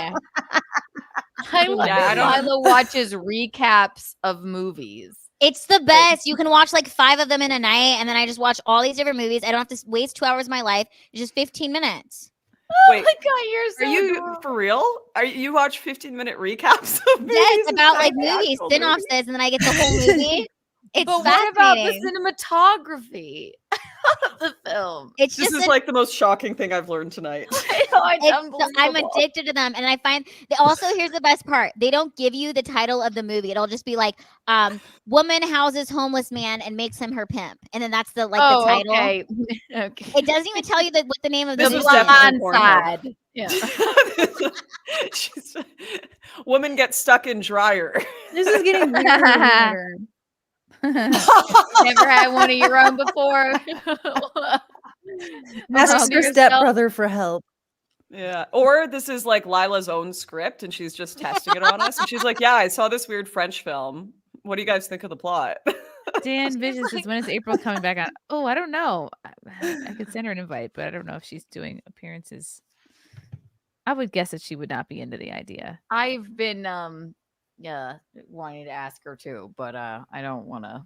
S12: I love Lila watches recaps of movies.
S4: It's the best. You can watch like 5 of them in a night, and then I just watch all these different movies. I don't have to waste 2 hours of my life. It's just 15 minutes.
S5: Wait,
S12: my God, you're so
S5: are you
S12: adorable.
S5: for real? Are you watch 15-minute recaps of movies?
S4: Yes, about like
S5: Not
S4: movies,
S5: actual
S4: spin-offs,
S5: movies?
S4: and then I get the whole movie. It's
S12: But what about the
S4: fascinating.
S12: cinematography of the film?
S4: It's
S5: This
S4: just
S5: is like the most shocking thing I've learned tonight.
S4: I'm addicted to them, and I find they also here's the best part: they don't give you the title of the movie. It'll just be like, "Woman houses homeless man and makes him her pimp," and then that's the the title.
S12: Okay. Okay.
S4: It doesn't even tell you what the name of the
S5: This
S4: movie
S5: was definitely
S4: is.
S5: Pornhub.
S12: Yeah.
S5: She's, woman gets stuck in dryer.
S7: This is getting weirder and weirder.
S12: Never had one of your own before.
S7: Ask your stepbrother for help.
S5: Yeah. Or this is like Lila's own script and she's just testing it on us. And she's like, yeah, I saw this weird French film. What do you guys think of the plot?
S9: Dan Vision says, when is April coming back on? Oh, I don't know. I could send her an invite, but I don't know if she's doing appearances. I would guess that she would not be into the idea.
S12: I've been wanting to ask her too, but I don't want to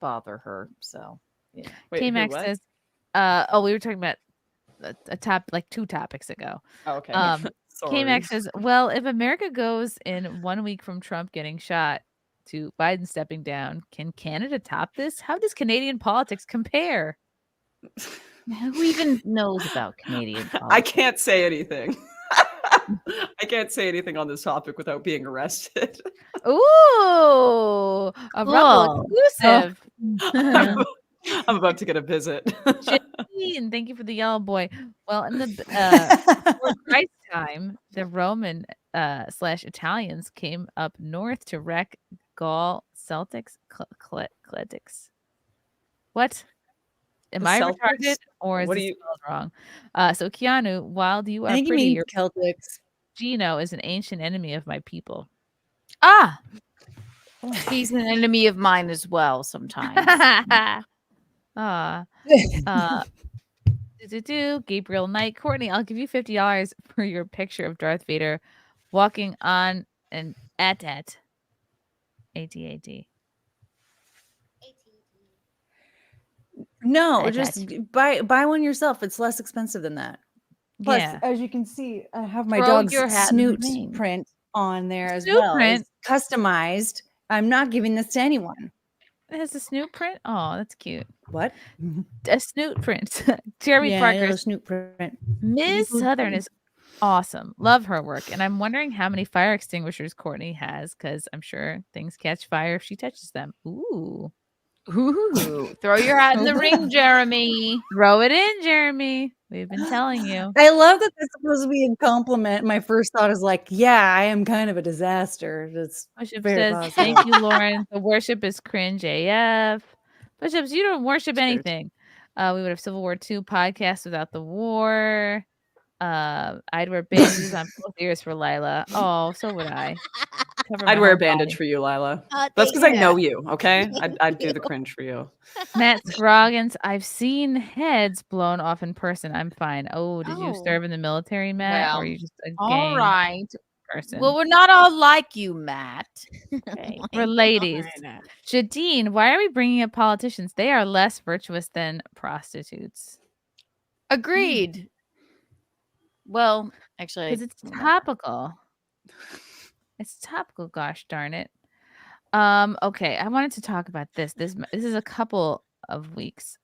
S12: bother her. So yeah.
S9: K-Max says, we were talking about like 2 topics ago.
S5: Oh, okay.
S9: K-Max says, well, if America goes in 1 week from Trump getting shot to Biden stepping down, can Canada top this? How does Canadian politics compare? Who even knows about Canadian politics?
S5: I can't say anything. I can't say anything on this topic without being arrested.
S9: Ooh, a Rumble exclusive.
S5: I'm about to get a visit.
S9: And thank you for the yellow boy. Well, in the before Christ's time, the Roman / Italians came up north to wreck Gaul Celtics Cletics. What? Am I retarded or is this spelled wrong? So Keanu, while you are
S7: I think
S9: pretty,
S7: you mean
S9: your
S7: Celtics.
S9: Gino is an ancient enemy of my people.
S12: Ah, he's an enemy of mine as well sometimes.
S9: Gabriel Knight. Courtney, I'll give you $50 for your picture of Darth Vader walking on an AT-AT. AT-AT.
S7: No,
S9: I
S7: just buy one yourself. It's less expensive than that. Plus,
S9: Yeah.
S7: as you can see, I have my
S12: Throw
S7: dog's
S12: your hat in the
S7: snoot
S12: ring.
S7: print on there as
S9: Snoot
S7: well.
S9: print?
S7: It's customized. I'm not giving this to anyone.
S9: It has a snoot print. Oh, that's cute.
S7: What?
S9: A snoot print. Jeremy
S7: Yeah,
S9: Parker.
S7: a snoot print.
S9: Ms. Southern is awesome. Love her work. And I'm wondering how many fire extinguishers Courtney has, because I'm sure things catch fire if she touches them. Ooh.
S12: Throw your hat in the ring, Jeremy.
S9: Throw it in, Jeremy. We've been telling you.
S7: I love that that's supposed to be a compliment. My first thought is like, yeah, I am kind of a disaster. That's
S9: Bishop
S7: very
S9: says,
S7: positive.
S9: thank you, Lauren. The worship is cringe AF. Bishops, you don't worship anything. We would have Civil War II podcast without the war. I'd wear bandages on both ears for Lila. Oh, so would I. Cover
S5: I'd
S9: my
S5: wear a
S9: whole
S5: bandage
S9: body.
S5: for you, Lila.
S4: Oh,
S5: That's because I
S4: thank
S5: know
S4: you.
S5: you, okay? I'd do the cringe for you.
S9: Matt Scroggins, I've seen heads blown off in person. I'm fine. Oh, did you serve in the military, Matt?
S12: Well,
S9: or are you just a
S12: all
S9: gang
S12: right.
S9: person?
S12: Well, we're not all like you, Matt.
S9: Okay. We're ladies. Jadine, why are we bringing up politicians? They are less virtuous than prostitutes.
S12: Agreed. Well, actually,
S9: Because it's topical. It's topical, gosh darn it. Okay, I wanted to talk about this. This is a couple of weeks.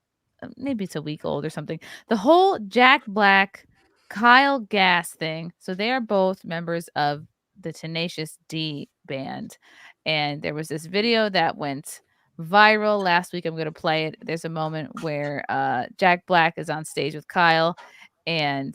S9: Maybe it's a week old or something. The whole Jack Black, Kyle Gass thing. So they are both members of the Tenacious D band. And there was this video that went viral last week. I'm going to play it. There's a moment where Jack Black is on stage with Kyle, and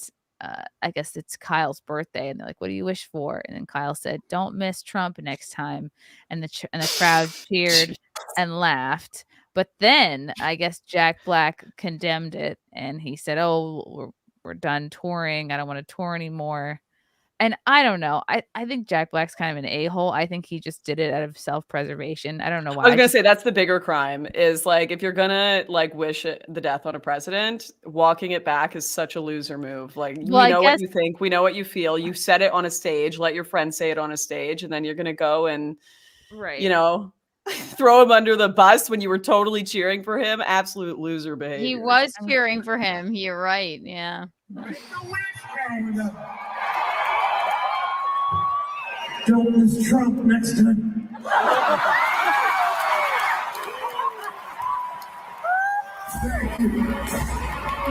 S9: I guess it's Kyle's birthday, and they're like, "What do you wish for?" And then Kyle said, "Don't miss Trump next time." And the crowd cheered and laughed. But then I guess Jack Black condemned it, and he said, "Oh, we're done touring. I don't want to tour anymore." And I don't know. I think Jack Black's kind of an a-hole. I think he just did it out of self-preservation. I don't know why.
S5: I was gonna say that's the bigger crime. Is like if you're gonna like wish the death on a president, walking it back is such a loser move. Like we know what you think, we know what you feel. You said it on a stage. Let your friends say it on a stage, and then you're gonna go and, you know, throw him under the bus when you were totally cheering for him. Absolute loser behavior.
S12: he was cheering for him. You're right. Yeah.
S6: Don't miss Trump next time.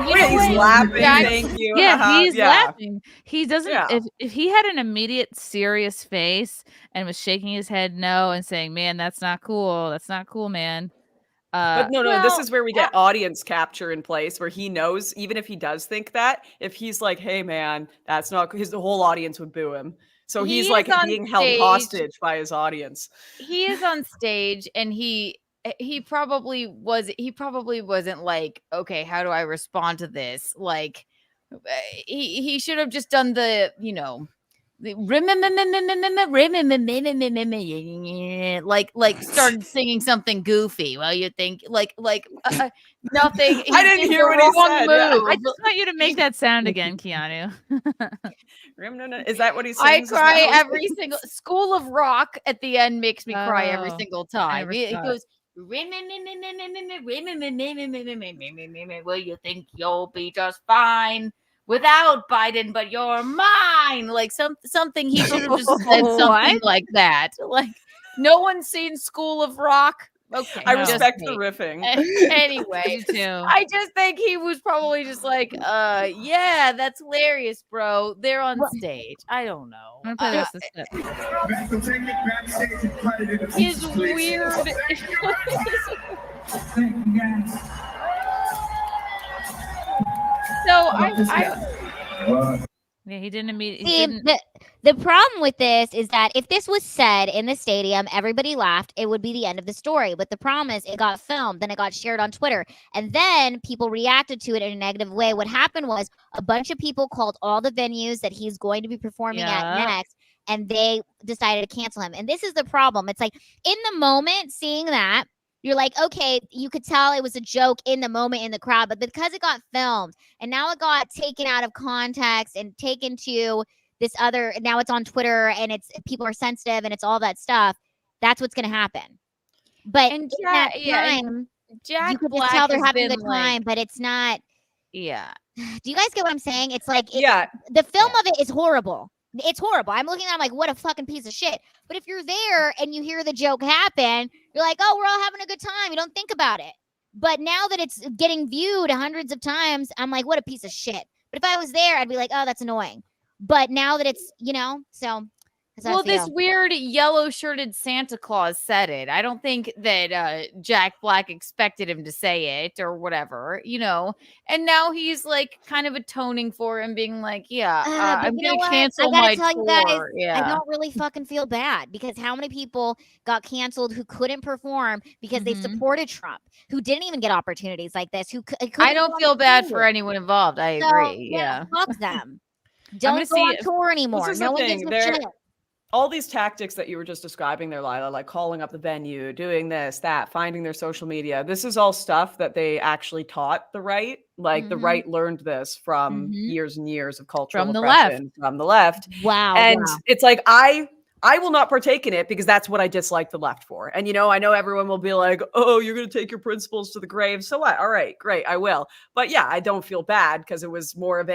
S5: He's laughing. Thank you.
S9: Yeah, he's laughing. He doesn't. If he had an immediate serious face and was shaking his head no and saying, "Man, that's not cool. That's not cool, man."
S5: But no, this is where we get audience capture in place, where he knows, even if he does think that, if he's like, "Hey, man, that's not," the whole audience would boo him. So he's like being held hostage by his audience.
S12: He is on stage, and he probably wasn't like, okay, how do I respond to this? Like, he should have just done the like started singing something goofy. Well, you think nothing.
S5: I didn't hear what he said. Yeah.
S9: I just want you to make that sound again, Keanu.
S5: Is that what he
S12: I
S5: sings?
S12: cry every single School of Rock at the end makes me cry every
S9: Oh,
S12: single
S9: I
S12: time.
S9: never
S12: It
S9: saw it.
S12: goes. Well, you think you'll be just fine without Biden, but you're mine. Like something he should have just said something
S9: What?
S12: like that. Like no one's seen School of Rock. Okay,
S5: I
S12: just
S5: respect the
S12: me.
S5: riffing.
S12: Anyway,
S9: too.
S12: I just think he was probably just like, yeah, that's hilarious, bro. They're on stage. I don't know.
S9: I'm gonna play the rest of the clip.
S6: So take it backstage and cut it into
S12: His
S6: pieces, please.
S12: weird.
S6: Thank you, guys.
S12: So
S9: Yeah, he didn't immediately.
S4: See, the problem with this is that if this was said in the stadium, everybody laughed, it would be the end of the story. But the problem is it got filmed, then it got shared on Twitter, and then people reacted to it in a negative way. What happened was a bunch of people called all the venues that he's going to be performing at next, and they decided to cancel him. And this is the problem. It's like in the moment, seeing that, you're like, okay, you could tell it was a joke in the moment in the crowd, but because it got filmed and now it got taken out of context and taken to this other, now it's on Twitter and it's people are sensitive and it's all that stuff. That's what's going to happen. But in that time,
S12: Jack
S4: you could
S12: Black
S4: just tell they're
S12: has
S4: having a
S12: been,
S4: good time, but it's not.
S12: Yeah.
S4: Do you guys get what I'm saying? It's like,
S5: Yeah.
S4: the film of it is horrible. It's horrible. I'm looking at it, I'm like, what a fucking piece of shit. But if you're there and you hear the joke happen, you're like, oh, we're all having a good time. You don't think about it. But now that it's getting viewed hundreds of times, I'm like, what a piece of shit. But if I was there, I'd be like, oh, that's annoying. But now that it's, so.
S12: Well, this weird yellow shirted Santa Claus said it. I don't think that Jack Black expected him to say it or whatever, and now he's like kind of atoning for him, being like, I'm going to cancel my tour.
S4: You guys, I don't really fucking feel bad because how many people got canceled who couldn't perform because they supported Trump, who didn't even get opportunities like this,
S12: I don't feel bad for anyone involved. I agree. Yeah.
S4: Fuck them. Don't go on tour anymore. No one gives a shit.
S5: All these tactics that you were just describing there, Lila, like calling up the venue, doing this, that, finding their social media. This is all stuff that they actually taught the right. Like the right learned this from years and years of cultural oppression from the left.
S4: Wow.
S5: And it's like, I will not partake in it because that's what I dislike the left for. And, I know everyone will be like, oh, you're going to take your principles to the grave. So what? All right, great. I will. But yeah, I don't feel bad because it was more of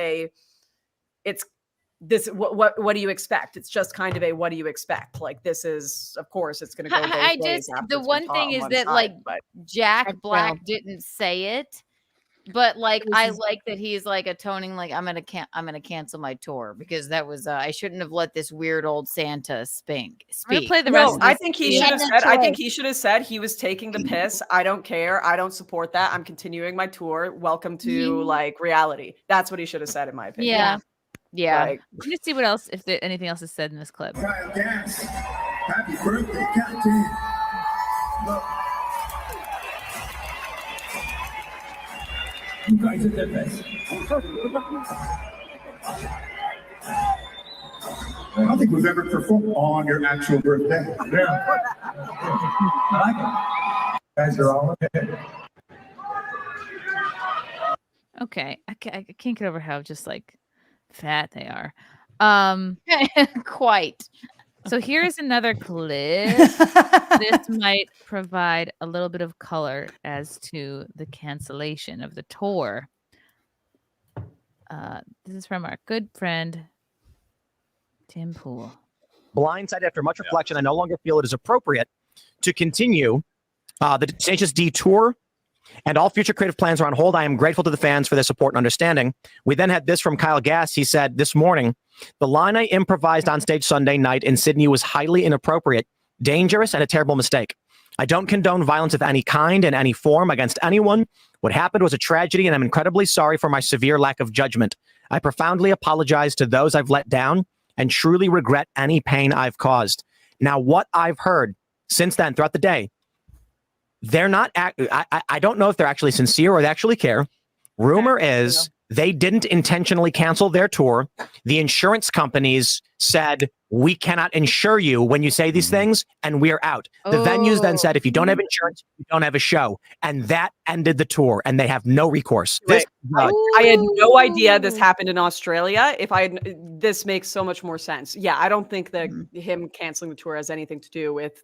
S5: what do you expect? It's just kind of a what do you expect? Like this is, of course, it's going to go both ways.
S12: The one thing is that Jack Black didn't say it, but I like that he's like atoning, like I'm gonna cancel my tour because that was I shouldn't have let this weird old Santa speak.
S9: Play the rest.
S5: I think he should have said. I think he should have said he was taking the piss. I don't care. I don't support that. I'm continuing my tour. Welcome to reality. That's what he should have said, in my opinion.
S12: Yeah.
S9: Let me see what else, if there anything else is said in this clip.
S6: Kyle Gass, happy birthday, Captain. Look. You guys are the best. I don't think we've ever performed on your actual birthday. Yeah. I like it. You guys are all okay.
S9: Okay. I can't get over how just fat they are.
S12: Quite.
S9: So here's another clip. This might provide a little bit of color as to the cancellation of the tour. This is from our good friend Tim Pool.
S8: Blindsided after much reflection, I no longer feel it is appropriate to continue the Tenacious D tour, and all future creative plans are on hold. I am grateful to the fans for their support and understanding. We then had this from Kyle Gass. He said this morning, the line I improvised on stage Sunday night in Sydney was highly inappropriate, dangerous, and a terrible mistake. I don't condone violence of any kind in any form against anyone. What happened was a tragedy, and I'm incredibly sorry for my severe lack of judgment. I profoundly apologize to those I've let down and truly regret any pain I've caused. Now, what I've heard since then throughout the day, they're not, I don't know if they're actually sincere or they actually care. Rumor is They didn't intentionally cancel their tour. The insurance companies said, we cannot insure you when you say these things, and we're out. The venues then said, if you don't have insurance, you don't have a show. And that ended the tour, and they have no recourse.
S5: Right. I had no idea this happened in Australia. This makes so much more sense. Yeah, I don't think that him canceling the tour has anything to do with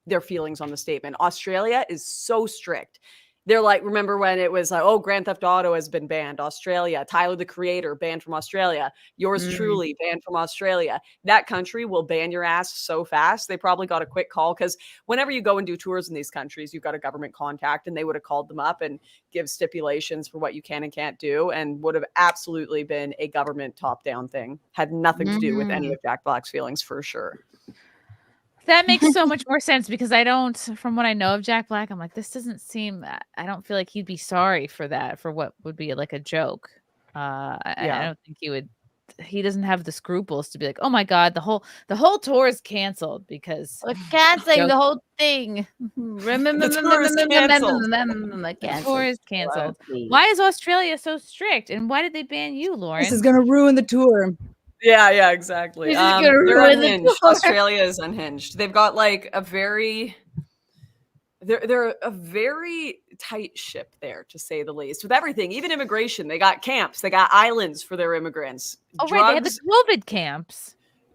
S5: their feelings on the statement. Australia is so strict. They're like, remember when it was like, oh, Grand Theft Auto has been banned. Australia, Tyler the Creator banned from Australia. Yours truly banned from Australia. That country will ban your ass so fast. They probably got a quick call because whenever you go and do tours in these countries, you've got a government contact, and they would have called them up and give stipulations for what you can and can't do, and would have absolutely been a government top-down thing. Had nothing to do with any of Jack Black's feelings for sure.
S9: That makes so much more sense because from what I know of Jack Black, I'm like, this doesn't seem, I don't feel like he'd be sorry for that, for what would be like a joke. I don't think he doesn't have the scruples to be like, oh my God, the whole tour is canceled because
S12: we're canceling the whole thing. Remember,
S9: the tour is canceled. Why is Australia so strict? And why did they ban you, Lauren?
S7: This is going to ruin the tour.
S5: Yeah, exactly. They're unhinged. Australia is unhinged. They've got like they're a very tight ship there, to say the least, with everything, even immigration. They got camps, they got islands for their immigrants.
S9: Oh, right, they had the COVID camps.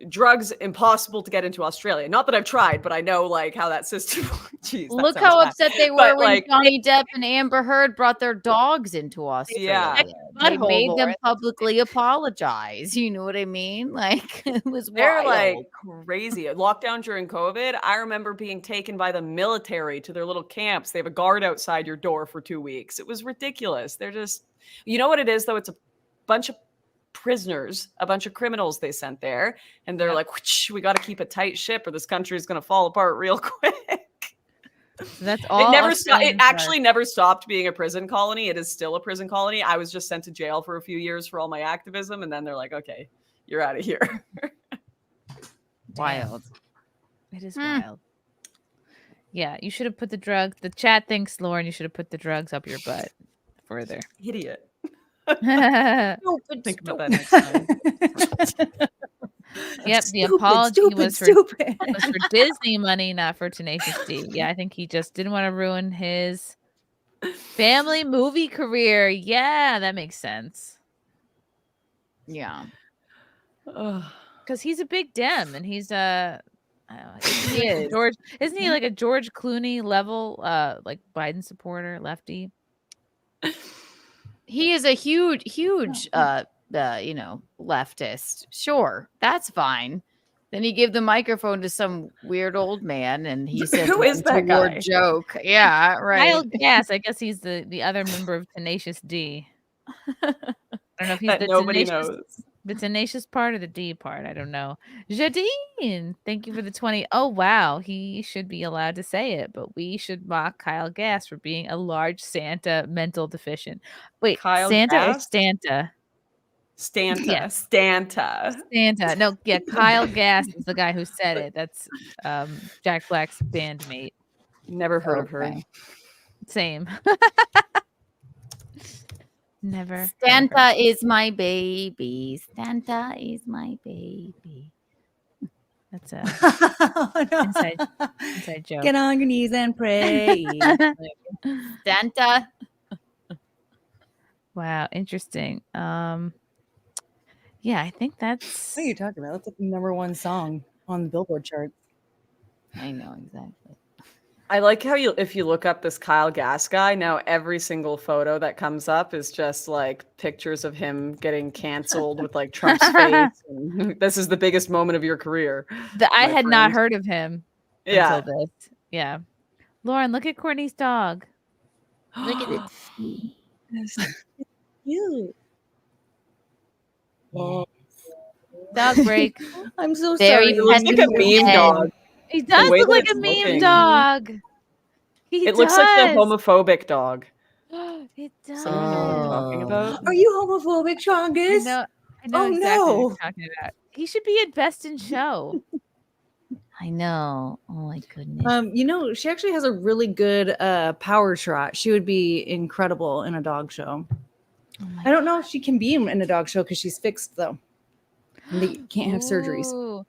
S5: Drugs impossible to get into Australia. Not that I've tried, but I know like how that system. Jeez,
S12: look how upset they were when Johnny Depp and Amber Heard brought their dogs into Australia.
S5: Yeah,
S12: they made them publicly apologize. You know what I mean? Like it was
S5: they're
S12: wild.
S5: like crazy. Lockdown during COVID, I remember being taken by the military to their little camps. They have a guard outside your door for 2 weeks. It was ridiculous. They're just, you know what it is though? It's a bunch of prisoners, a bunch of criminals they sent there, and they're like, we got to keep a tight ship or this country is going to fall apart real quick.
S9: That's all.
S5: It actually never stopped being a prison colony. It is still a prison colony. I was just sent to jail for a few years for all my activism, and then they're like, okay, you're out of here.
S9: Wild. It is wild. Yeah, you should have put the chat thinks, Lauren, you should have put the drugs up your butt further.
S5: Idiot.
S9: Think
S5: about that next time.
S9: Yep, the apology was for Disney money, not for Tenacious D. Yeah, I think he just didn't want to ruin his family movie career. Yeah, that makes sense.
S12: Yeah,
S9: because he's a big Dem, and he's isn't he like a George Clooney level, like Biden supporter, lefty?
S12: He is a huge, leftist. Sure, that's fine. Then he gave the microphone to some weird old man, and he said,
S5: "Who is that guy?"
S12: Joke. Yeah, right.
S9: Kyle Gass. I guess he's the other member of Tenacious D. I don't know if he's
S5: that
S9: the
S5: nobody
S9: Tenacious,
S5: knows.
S9: the Tenacious part or the D part. I don't know. Jadine, thank you for the 20. Oh wow, he should be allowed to say it, but we should mock Kyle Gass for being a large Santa mental deficient. Wait,
S5: Kyle
S9: Santa
S5: Gass?
S9: or Stanta?
S5: Stanta.
S9: Yes.
S5: Stanta.
S9: No, yeah, Kyle Gass is the guy who said it. That's Jack Black's bandmate.
S5: Never heard of her.
S9: Same. Never.
S12: Santa is my baby. Santa is my baby.
S9: That's a inside joke.
S7: Get on your knees and pray.
S12: Santa.
S9: Wow, interesting. Yeah, I think that's
S7: What are you talking about? That's like the #1 song on the Billboard chart.
S12: I know exactly.
S5: I like how if you look up this Kyle Gass guy, now every single photo that comes up is just like pictures of him getting canceled with like Trump's face. And, this is the biggest moment of your career.
S9: I had not heard of him.
S5: Yeah.
S9: Until this. Yeah. Lauren, look at Courtney's dog.
S12: Look at it.
S7: It's cute.
S9: Dog break.
S7: I'm so
S12: Very
S7: sorry.
S5: He looks like a meme dog.
S9: He does
S5: The way
S9: look
S5: that
S9: like a
S5: it's
S9: meme
S5: looking.
S9: dog.
S5: It looks like the homophobic dog.
S9: It does.
S5: So you know what I'm talking about?
S7: Are you homophobic, Chongus?
S9: I know
S7: Oh,
S9: exactly
S7: no.
S9: what you're talking about. He should be at Best in Show.
S12: I know. Oh my goodness.
S7: She actually has a really good power trot. She would be incredible in a dog show. I don't know if she can be in a dog show because she's fixed though. And they can't have surgeries.
S9: Ooh.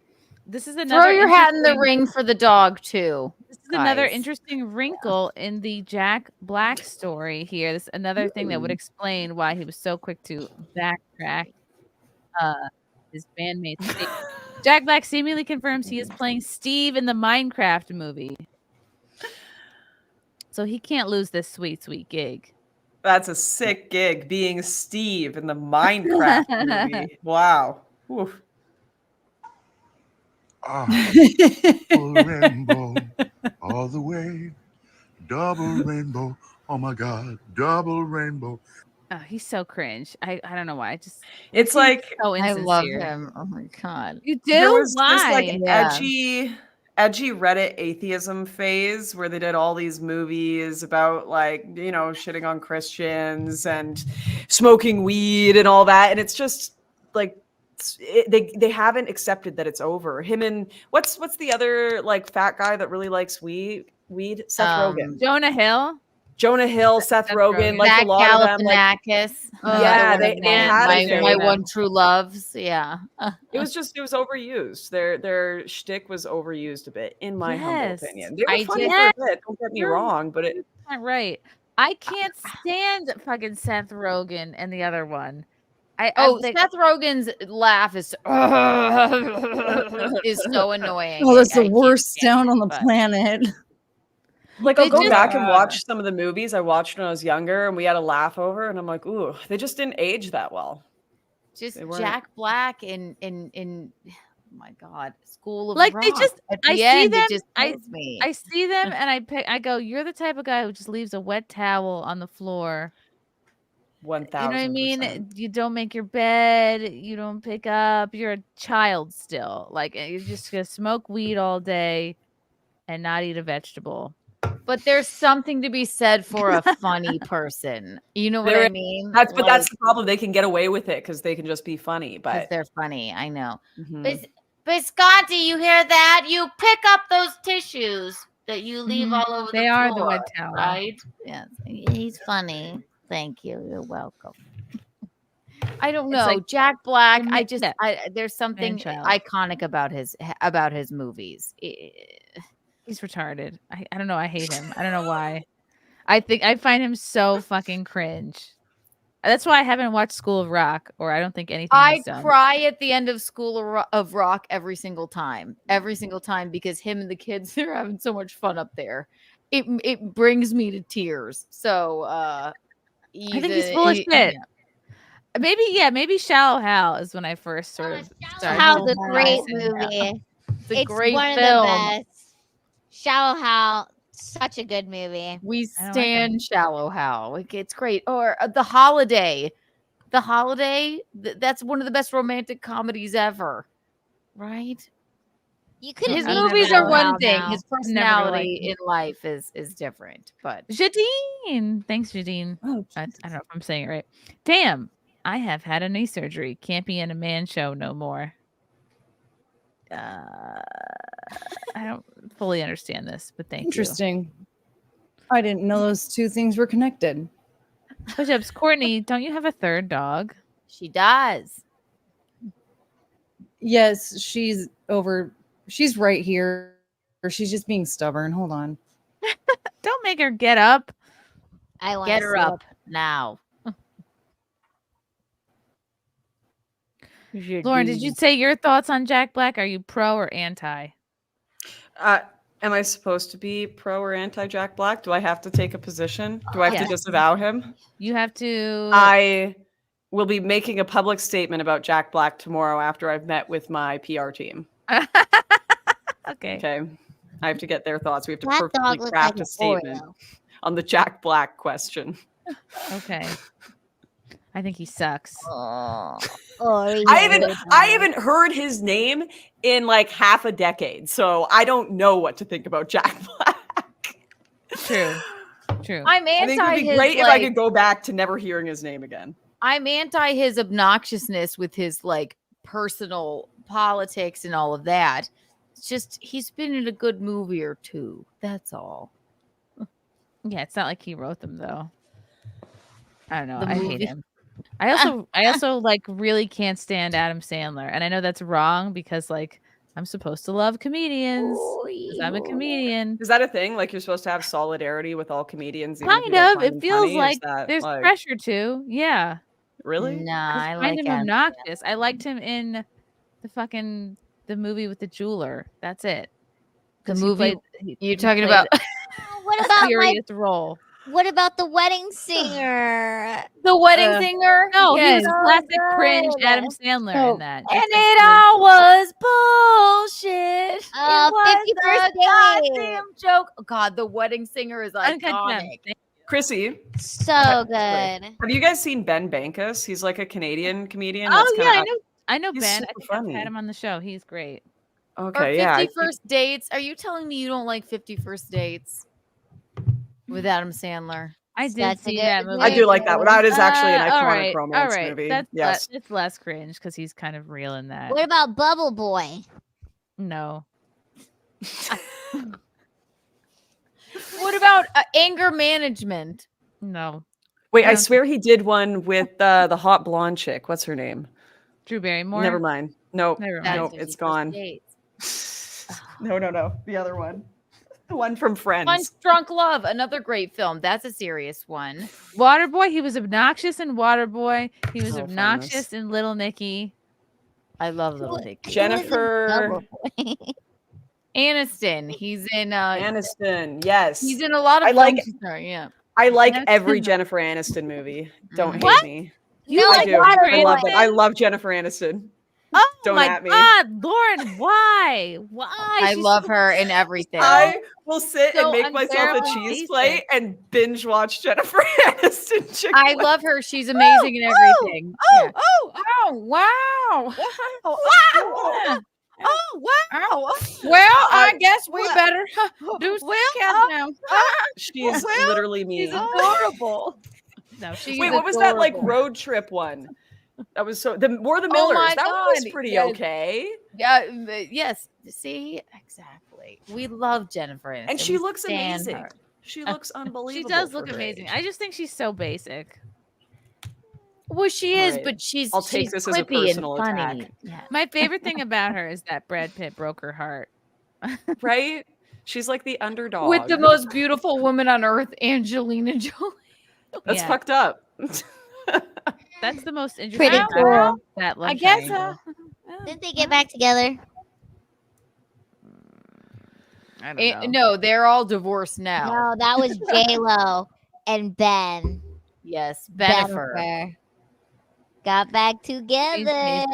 S9: This is another
S12: Throw your hat in the
S9: interesting-
S12: ring for the dog too.
S9: This is another
S12: guys.
S9: interesting wrinkle in the Jack Black story here. This is another thing that would explain why he was so quick to backtrack his bandmates. Jack Black seemingly confirms he is playing Steve in the Minecraft movie. So he can't lose this sweet, sweet gig.
S5: That's a sick gig, being Steve in the Minecraft movie. Wow. Oof.
S6: Double rainbow all the way. Double rainbow. Oh my God. Double rainbow.
S9: Oh, he's so cringe. I don't know why.
S5: It's like
S9: so
S12: I love
S9: insincere.
S12: him. Oh my god.
S9: You do?
S5: There was
S9: Why?
S5: this like
S12: Yeah.
S5: edgy Reddit atheism phase where they did all these movies about like, you know, shitting on Christians and smoking weed and all that. And it's just like they haven't accepted that it's over. Him and what's the other like fat guy that really likes weed? Seth Rogen.
S9: Jonah Hill,
S5: Seth Rogen, like
S12: Zach
S5: a lot of them. Like,
S12: Galifianakis.
S5: yeah, they had
S12: my one true loves. Yeah.
S5: It was overused. Their shtick was overused a bit, in my humble opinion. They were funny for a bit. Don't get me wrong, but it.
S9: Not right. I can't stand fucking Seth Rogen and the other one.
S12: Seth Rogen's laugh is so annoying.
S7: Oh, that's the worst sound on the planet.
S5: Like, I'll
S12: They
S5: go
S12: just-
S5: back and watch some of the movies I watched when I was younger, and we had a laugh over, and I'm like, ooh, they just didn't age that well.
S12: Just
S5: They weren't-
S12: Jack Black in oh my god, School of
S9: Like
S12: Rock.
S9: they just,
S12: At
S9: I
S12: the
S9: see
S12: end,
S9: them.
S12: it just kills me.
S9: I see them, and I go, you're the type of guy who just leaves a wet towel on the floor.
S5: 1,000%.
S9: You know what I mean? You don't make your bed. You don't pick up. You're a child still. Like you're just gonna smoke weed all day and not eat a vegetable.
S12: But there's something to be said for a funny person. You know what I mean?
S5: That's the problem. They can get away with it because they can just be funny. But
S12: they're funny. I know.
S5: Mhm.
S12: But Scotty, you hear that? You pick up those tissues that you leave all over
S9: They
S12: the
S9: are
S12: floor.
S9: the wet towel.
S12: Right? Yes. He's funny. Thank you. You're welcome. I don't know.
S9: like-
S12: Jack Black,
S9: You're
S12: I
S9: mixed
S12: just
S9: up.
S12: there's something
S9: Man-child.
S12: iconic about his movies.
S9: He's retarded. I don't know. I hate him. I don't know why. I find him so fucking cringe. That's why I haven't watched School of Rock, or I don't think anything.
S12: I
S9: he's done.
S12: cry at the end of School of Rock every single time, because him and the kids, they're having so much fun up there. It brings me to tears. So
S9: I think he's full of shit. Maybe Shallow Hal is when I first sort of started.
S4: Hal's a great
S9: realizing that.
S4: movie.
S12: It's a great
S4: one
S12: film.
S4: of the best. Shallow Hal, such a good movie.
S12: We
S9: I don't like
S12: stand Shallow Hal. Like, it's great. Or The Holiday. The Holiday, that's one of the best romantic comedies ever. Right?
S4: You could
S12: His
S4: have
S12: movies are one
S4: Hal
S12: thing.
S4: now.
S12: His
S9: Never
S12: personality
S9: liked
S12: in life is different. But
S9: Jadine. Thanks, Jadine.
S12: Oh,
S9: I don't know if I'm saying it right. Damn, I have had a knee surgery. Can't be in a man show no more. I don't fully understand this, but thank
S7: Interesting. I didn't know those two things were connected.
S9: you. Push-ups, Courtney. Don't you have a third dog?
S12: she does.
S7: Yes, she's right here. Or she's just being stubborn. Hold on.
S9: Don't make her get up.
S4: I want
S12: Get her up now.
S9: Lauren, did you say your thoughts on Jack Black? Are you pro or anti?
S5: Am I supposed to be pro or anti Jack Black? Do I have to take a position? Do I have to disavow him?
S9: You have to.
S5: I will be making a public statement about Jack Black tomorrow after I've met with my PR team.
S9: Okay.
S5: I have to get their thoughts. We have to
S4: That dog
S5: perfectly
S4: looks
S5: craft
S4: like
S5: a
S4: an
S5: statement
S4: Oreo.
S5: on the Jack Black question.
S9: Okay. I think he sucks.
S4: Oh,
S5: I haven't heard his name in like half a decade, so I don't know what to think about Jack Black.
S9: True.
S12: I'm
S5: I think it
S12: anti
S5: would be
S12: his
S5: great if I could go back to never hearing his name again.
S12: I'm anti his obnoxiousness with his like personal politics and all of that. It's just he's been in a good movie or two. That's all.
S9: Yeah, it's not like he wrote them though. I don't know.
S12: The
S9: I hate
S12: movie.
S9: him. I also like really can't stand Adam Sandler, and I know that's wrong because like I'm supposed to love comedians because I'm a comedian.
S5: Is that a thing? Like you're supposed to have solidarity with all comedians? Even if
S9: Kind
S5: you don't
S9: of.
S5: find
S9: It
S5: them
S9: feels
S5: funny? Or is
S9: like
S5: that,
S9: there's
S5: like,
S9: pressure to. Yeah.
S5: Really?
S12: Nah, I
S9: find
S12: like
S9: him
S12: him.
S9: obnoxious. I liked him in the movie with the jeweler. That's it.
S12: The
S9: 'Cause he
S12: movie
S9: played-
S12: you're
S9: he
S12: talking
S9: played
S12: about.
S4: What
S9: a
S4: about
S9: serious role.
S4: What about the wedding singer?
S12: The Wedding Singer?
S9: No, he was
S12: Yes.
S9: classic cringe
S4: good.
S9: Adam Sandler in that.
S12: And
S9: Just like
S12: it all was bullshit. It was
S4: 51st
S12: a
S4: Date.
S12: goddamn joke. Oh, God, The Wedding Singer is
S9: Uncut
S12: iconic.
S9: Gems.
S5: Chrissy,
S4: So good.
S5: have you guys seen Ben Bankus? He's like a Canadian comedian.
S9: Oh
S5: that's
S9: yeah,
S5: kinda
S9: I know
S5: he's
S9: Ben. I
S5: super
S9: think I've
S5: funny.
S9: had him on the show. He's great.
S5: Okay,
S12: Or
S5: yeah.
S12: 50 First Dates. Are you telling me you don't like 50 First Dates with Adam Sandler?
S9: I did
S4: That's a
S9: see
S4: good
S9: that movie.
S5: I do like that one. That is actually an
S9: all
S5: iconic
S9: right,
S5: romance
S9: all right.
S5: movie.
S9: That's
S5: Yes.
S9: it's less cringe because he's kind of real in that.
S4: What about Bubble Boy?
S9: No.
S12: What about anger management?
S9: No.
S5: Wait, I
S9: don't
S5: swear he did one with the hot blonde chick. What's her name?
S9: Drew Barrymore.
S5: Never mind. No,
S9: Never
S5: no,
S9: mind.
S5: it's gone. No, the other one. The one from Friends.
S12: Punch Drunk Love, another great film. That's a serious one.
S9: Waterboy. He was obnoxious in Waterboy. He was
S5: Oh,
S9: obnoxious
S5: famous.
S9: in Little Nicky.
S12: I love Little Nicky.
S5: Jennifer
S12: Aniston. He's in
S5: Aniston. Yes.
S12: he's in a lot of
S5: I like-
S12: films. Sorry, yeah.
S5: I like
S9: Aniston.
S5: every Jennifer Aniston movie. Don't
S9: What?
S5: hate me.
S9: You
S5: I
S9: like
S5: do.
S9: Jennifer
S5: I love it.
S9: Aniston?
S5: I love Jennifer Aniston.
S9: Oh
S5: Don't
S9: my
S5: at me.
S9: God, Lauren, why? Why?
S12: I
S9: She's
S12: love
S9: so-
S12: her in everything.
S5: I will sit
S12: So
S5: and make myself a
S12: unbearably
S5: cheese
S12: basic.
S5: plate and binge watch Jennifer Aniston. chick
S12: I
S5: flicks.
S12: love her. She's amazing in everything. Yeah. Oh, wow.
S9: Oh wow!
S12: Well, I guess we better do some countdown.
S5: She's literally me.
S12: She's adorable.
S9: No, she's
S5: Wait, what was that like
S12: adorable.
S5: road trip one? That was so the War the
S12: Oh
S5: Millers.
S12: my
S5: that one was
S12: God,
S5: pretty
S12: yes.
S5: okay.
S12: Yeah, yes. See, exactly. We love Jennifer Aniston.
S5: And she
S12: We
S5: looks
S12: stan
S5: amazing.
S12: her.
S5: She looks
S9: She
S5: unbelievable.
S9: does
S5: for
S9: look
S5: her
S9: amazing.
S5: age.
S9: I just think she's so basic.
S12: Well, she is,
S5: Right.
S12: but she's
S5: I'll take
S12: she's
S5: this as a
S12: quippy
S5: personal
S12: and funny.
S5: attack.
S12: Yeah.
S9: My favorite thing about her is that Brad Pitt broke her heart.
S5: Right? She's like the underdog.
S12: With the most beautiful woman on earth, Angelina Jolie.
S5: That's
S9: Yeah.
S5: fucked up.
S9: That's the most interesting.
S4: Pretty
S9: part about
S4: cool.
S9: That love
S12: I guess
S9: triangle.
S4: Didn't they get back together?
S9: I don't know.
S12: No, they're all divorced now.
S4: No, that was J Lo and Ben.
S12: Yes, Bennifer.
S4: Bennifer. Got back together.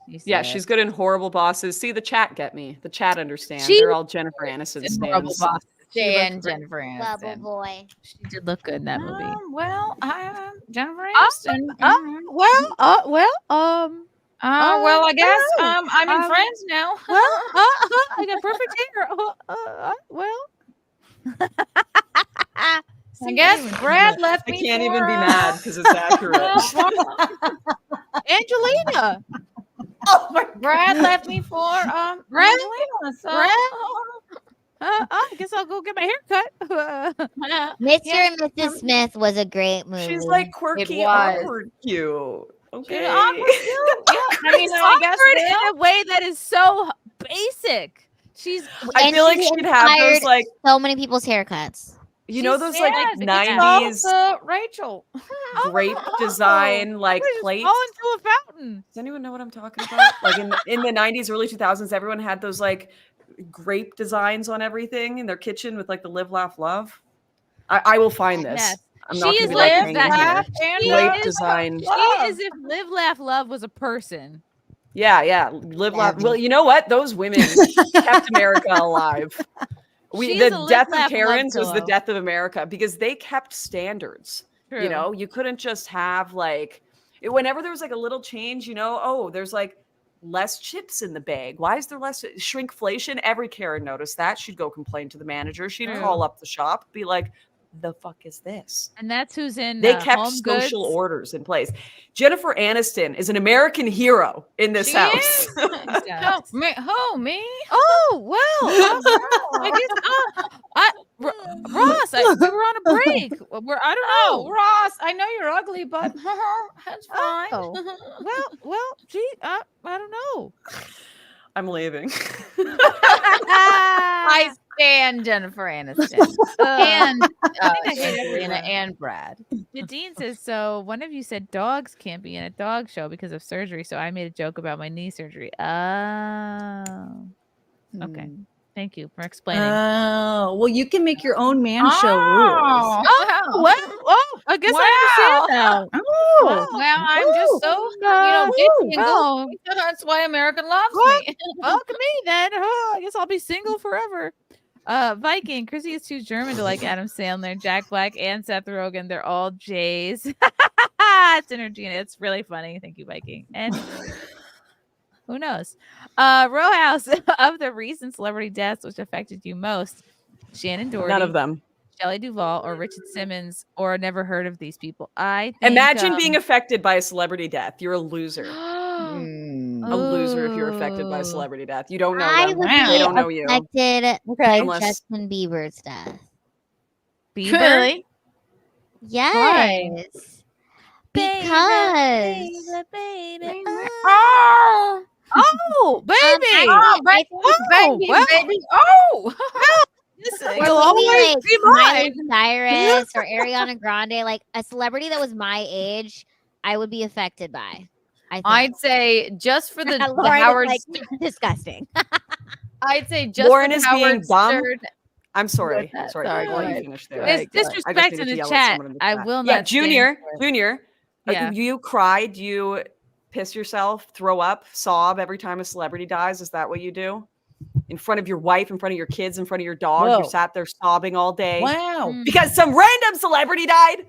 S5: Yeah, she's good in Horrible Bosses. See, the chat get me. The chat understands.
S9: She-
S5: They're all Jennifer Aniston
S12: Horrible
S5: stands.
S12: Bosses.
S9: She
S12: And
S9: looked great.
S12: Jennifer
S4: Bubble
S12: Aniston.
S4: Boy.
S9: She did look good in that movie.
S12: Well, Jennifer
S9: Aniston.
S12: Aniston.
S9: Well,
S12: I guess I'm in Friends now.
S9: I got perfect hair.
S12: I guess Brad left
S5: I
S12: me.
S5: can't even
S12: for,
S5: be mad because it's accurate.
S9: Angelina.
S12: Brad left me for
S9: Brad?
S12: Angelina. So,
S9: I guess I'll go get my hair cut.
S4: Mr.
S12: Yeah.
S4: and Mrs. Smith was a great movie.
S5: She's like quirky,
S12: was.
S5: awkward, cute. Okay.
S12: awkward, yeah. I mean, I guess
S9: Awkward in a way that is so basic. She's
S5: I
S4: And
S5: feel like
S4: she
S5: she'd have those
S4: inspired
S5: like
S4: so many people's haircuts.
S5: you know those like
S12: Yes, it's
S5: 90s
S12: called, Rachel.
S5: grape design like
S9: just
S5: plates.
S9: fall into a fountain.
S5: Does anyone know what I'm talking about? Like in the 90s, early 2000s, everyone had those like grape designs on everything in their kitchen with like the live, laugh, love. I will find this.
S9: Yes.
S5: I'm not
S9: She
S5: gonna
S9: is
S5: be like
S9: live,
S5: hanging
S9: laugh,
S5: here.
S9: She
S5: Grape
S9: is-
S5: design.
S9: She is if Live Laugh Love was a person.
S5: Yeah. Live, laugh. Well, you know what? Those women kept America alive.
S9: She is a
S5: The
S9: live,
S5: death
S9: laugh,
S5: of
S9: love
S5: Karens was the
S9: pillow.
S5: death of America because they kept standards.
S9: True.
S5: You know, you couldn't just have like whenever there was like a little change, you know, oh, there's like less chips in the bag. Why is there less shrinkflation? Every Karen noticed that. She'd go complain to the manager. She'd
S9: True.
S5: call up the shop, be like, the fuck is this?
S9: And that's who's in
S5: They kept
S9: Home
S5: social
S9: Goods.
S5: orders in place. Jennifer Aniston is an American hero in this
S12: She
S5: house.
S12: is.
S9: Me? Oh, well. I guess, Ross, we were on a break. I don't know.
S12: Ross, I know you're ugly, but that's fine.
S9: Well, gee, I don't know.
S5: I'm leaving.
S12: I stand Jennifer Aniston and Serena and Brad.
S9: Dean says, so one of you said dogs can't be in a dog show because of surgery, so I made a joke about my knee surgery. Oh. Okay. Thank you for explaining.
S7: Oh, well, you can make your own man show rules.
S9: I guess I understand now.
S12: Well, I'm just so, bitchy and goofy. That's why America loves me.
S9: Welcome me then. Oh, I guess I'll be single forever. Viking, Chrissy is too German to like Adam Sandler, Jack Black, and Seth Rogen. They're all Jays. It's energy and it's really funny. Thank you, Viking. And who knows? Row House, of the recent celebrity deaths which affected you most, Shannon Doherty,
S5: None of them.
S9: Shelley Duvall, or Richard Simmons, or never heard of these people. I think,
S5: imagine being affected by a celebrity death. You're a loser. A loser if you're affected by a celebrity death. You don't know
S4: I
S5: them.
S4: would
S5: They
S4: be
S5: don't know you.
S4: affected by
S5: Unless-
S4: Justin Bieber's death.
S9: Bieber?
S12: Really?
S4: Yes. Because
S9: baby.
S12: Oh, baby.
S4: I think
S12: baby. Oh.
S9: You'll always be
S4: Miley
S9: mine.
S4: Cyrus or Ariana Grande, like a celebrity that was my age, I would be affected by. I think.
S12: I'd say just for the
S4: Lauren is
S12: Howard.
S4: like, disgusting.
S12: I'd say just
S5: Lauren
S12: for
S5: is
S12: the
S5: being
S12: Howard
S5: dumb.
S12: Stern.
S5: I'm sorry.
S12: Sorry,
S5: Sorry,
S12: go
S5: I'll let you
S12: ahead.
S5: finish there.
S9: There's
S5: I just
S9: disrespect
S5: need
S9: in
S5: to
S9: the
S5: yell at
S9: chat.
S5: someone in the
S9: I
S5: chat.
S9: will
S5: Yeah,
S9: not stand
S5: Junior.
S9: for it.
S5: Junior.
S9: Yeah.
S5: You cry? Do you piss yourself, throw up, sob every time a celebrity dies? Is that what you do? In front of your wife, in front of your kids, in front of your dog?
S12: Whoa.
S5: You sat there sobbing all day?
S12: Wow.
S5: Because some random celebrity died?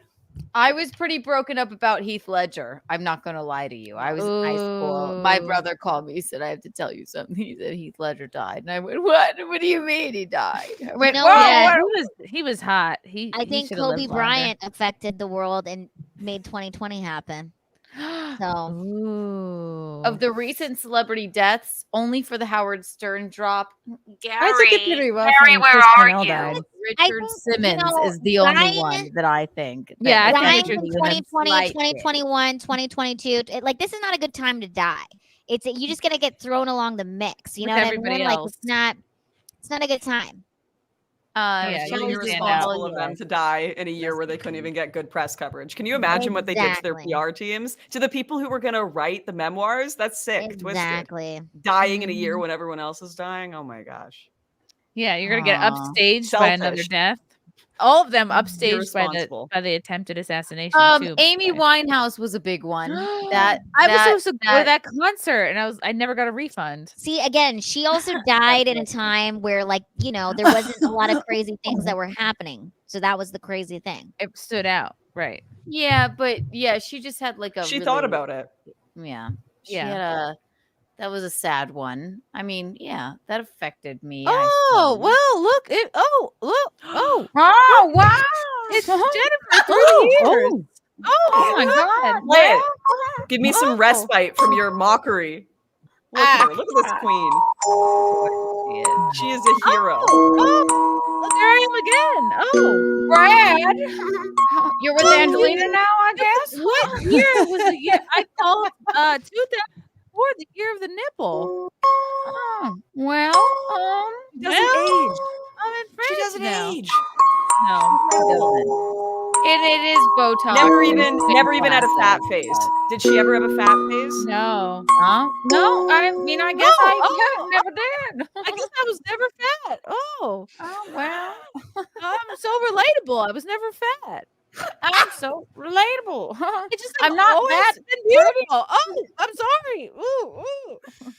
S12: I was pretty broken up about Heath Ledger. I'm not going to lie to you. I was in high school. My brother called me. He said, I have to tell you something. He said Heath Ledger died. And I went, what? What do you mean he died? I went,
S4: No,
S12: "Whoa,
S4: yeah.
S12: what?"
S9: He was hot.
S4: I think
S9: should've lived
S4: Kobe
S9: longer.
S4: Bryant affected the world and made 2020 happen. So
S12: Of the recent celebrity deaths, only for the Howard Stern drop,
S7: I took it pretty rough
S12: Gary,
S7: when
S12: where
S7: Chris
S12: are
S7: Cornell
S12: you?
S7: died.
S12: Richard Simmons is the only one that I think.
S9: Yeah, I think
S4: dying
S9: Richard
S4: in
S9: Simmons
S4: 2020,
S12: liked it.
S4: 2021, 2022. Like this is not a good time to die. It's you just gonna get thrown along the mix. You
S9: With
S4: know what I
S9: everybody
S4: mean? Like
S9: else.
S4: it's not a good time.
S9: Yeah,
S5: It's
S9: you
S5: really
S9: stand
S5: irresponsible
S9: out.
S5: of them to die in a year where they couldn't even get good press coverage. Can you imagine what they did to their
S4: Exactly.
S5: PR teams? To the people who were going to write the memoirs? That's sick.
S4: Exactly.
S5: Twisted. Dying in a year when everyone else is dying? Oh my gosh.
S9: Yeah, you're gonna get
S12: Aw.
S9: upstaged by another
S5: Selfish.
S9: death. All of them upstaged
S5: Irresponsible.
S9: by the attempted assassination too.
S12: Amy Winehouse was a big one.
S9: I was supposed to go to that concert and I never got a refund.
S4: See, again, she also died in a time where, like, you know, there wasn't a lot of crazy things that were happening. So that was the crazy thing.
S9: It stood out, right?
S12: Yeah, but yeah, she just had like a.
S5: She thought about it.
S12: Yeah, she
S9: Yeah.
S12: had a. That was a sad one. I mean, yeah, that affected me.
S9: Oh well, look it. Oh look. Oh
S12: Oh wow!
S9: it's Jennifer through the years. Oh my God!
S5: Play it. Give me some respite from your mockery. Look at her. Look at this queen. She is a hero.
S9: Look, there I am again. Oh,
S12: Brad, you're with Angelina now, I guess.
S9: what year was the year? I call it 2004, the year of the nipple.
S12: Oh, well,
S5: She doesn't age.
S9: I'm impressed
S5: She doesn't
S9: now.
S5: age.
S9: No, it doesn't.
S12: it is Botox.
S5: Never
S12: and
S5: even had a fat
S12: glasses.
S5: face. Did she ever have a fat face?
S9: No.
S12: Huh? No, I mean, I guess I never did.
S9: I guess I was never fat. Oh,
S12: Oh well,
S9: I'm so relatable. I was never fat.
S12: I'm so relatable.
S9: It's just
S12: I'm
S9: I've
S12: not
S9: always
S12: that
S9: been beautiful. Oh, I'm sorry. Ooh, ooh.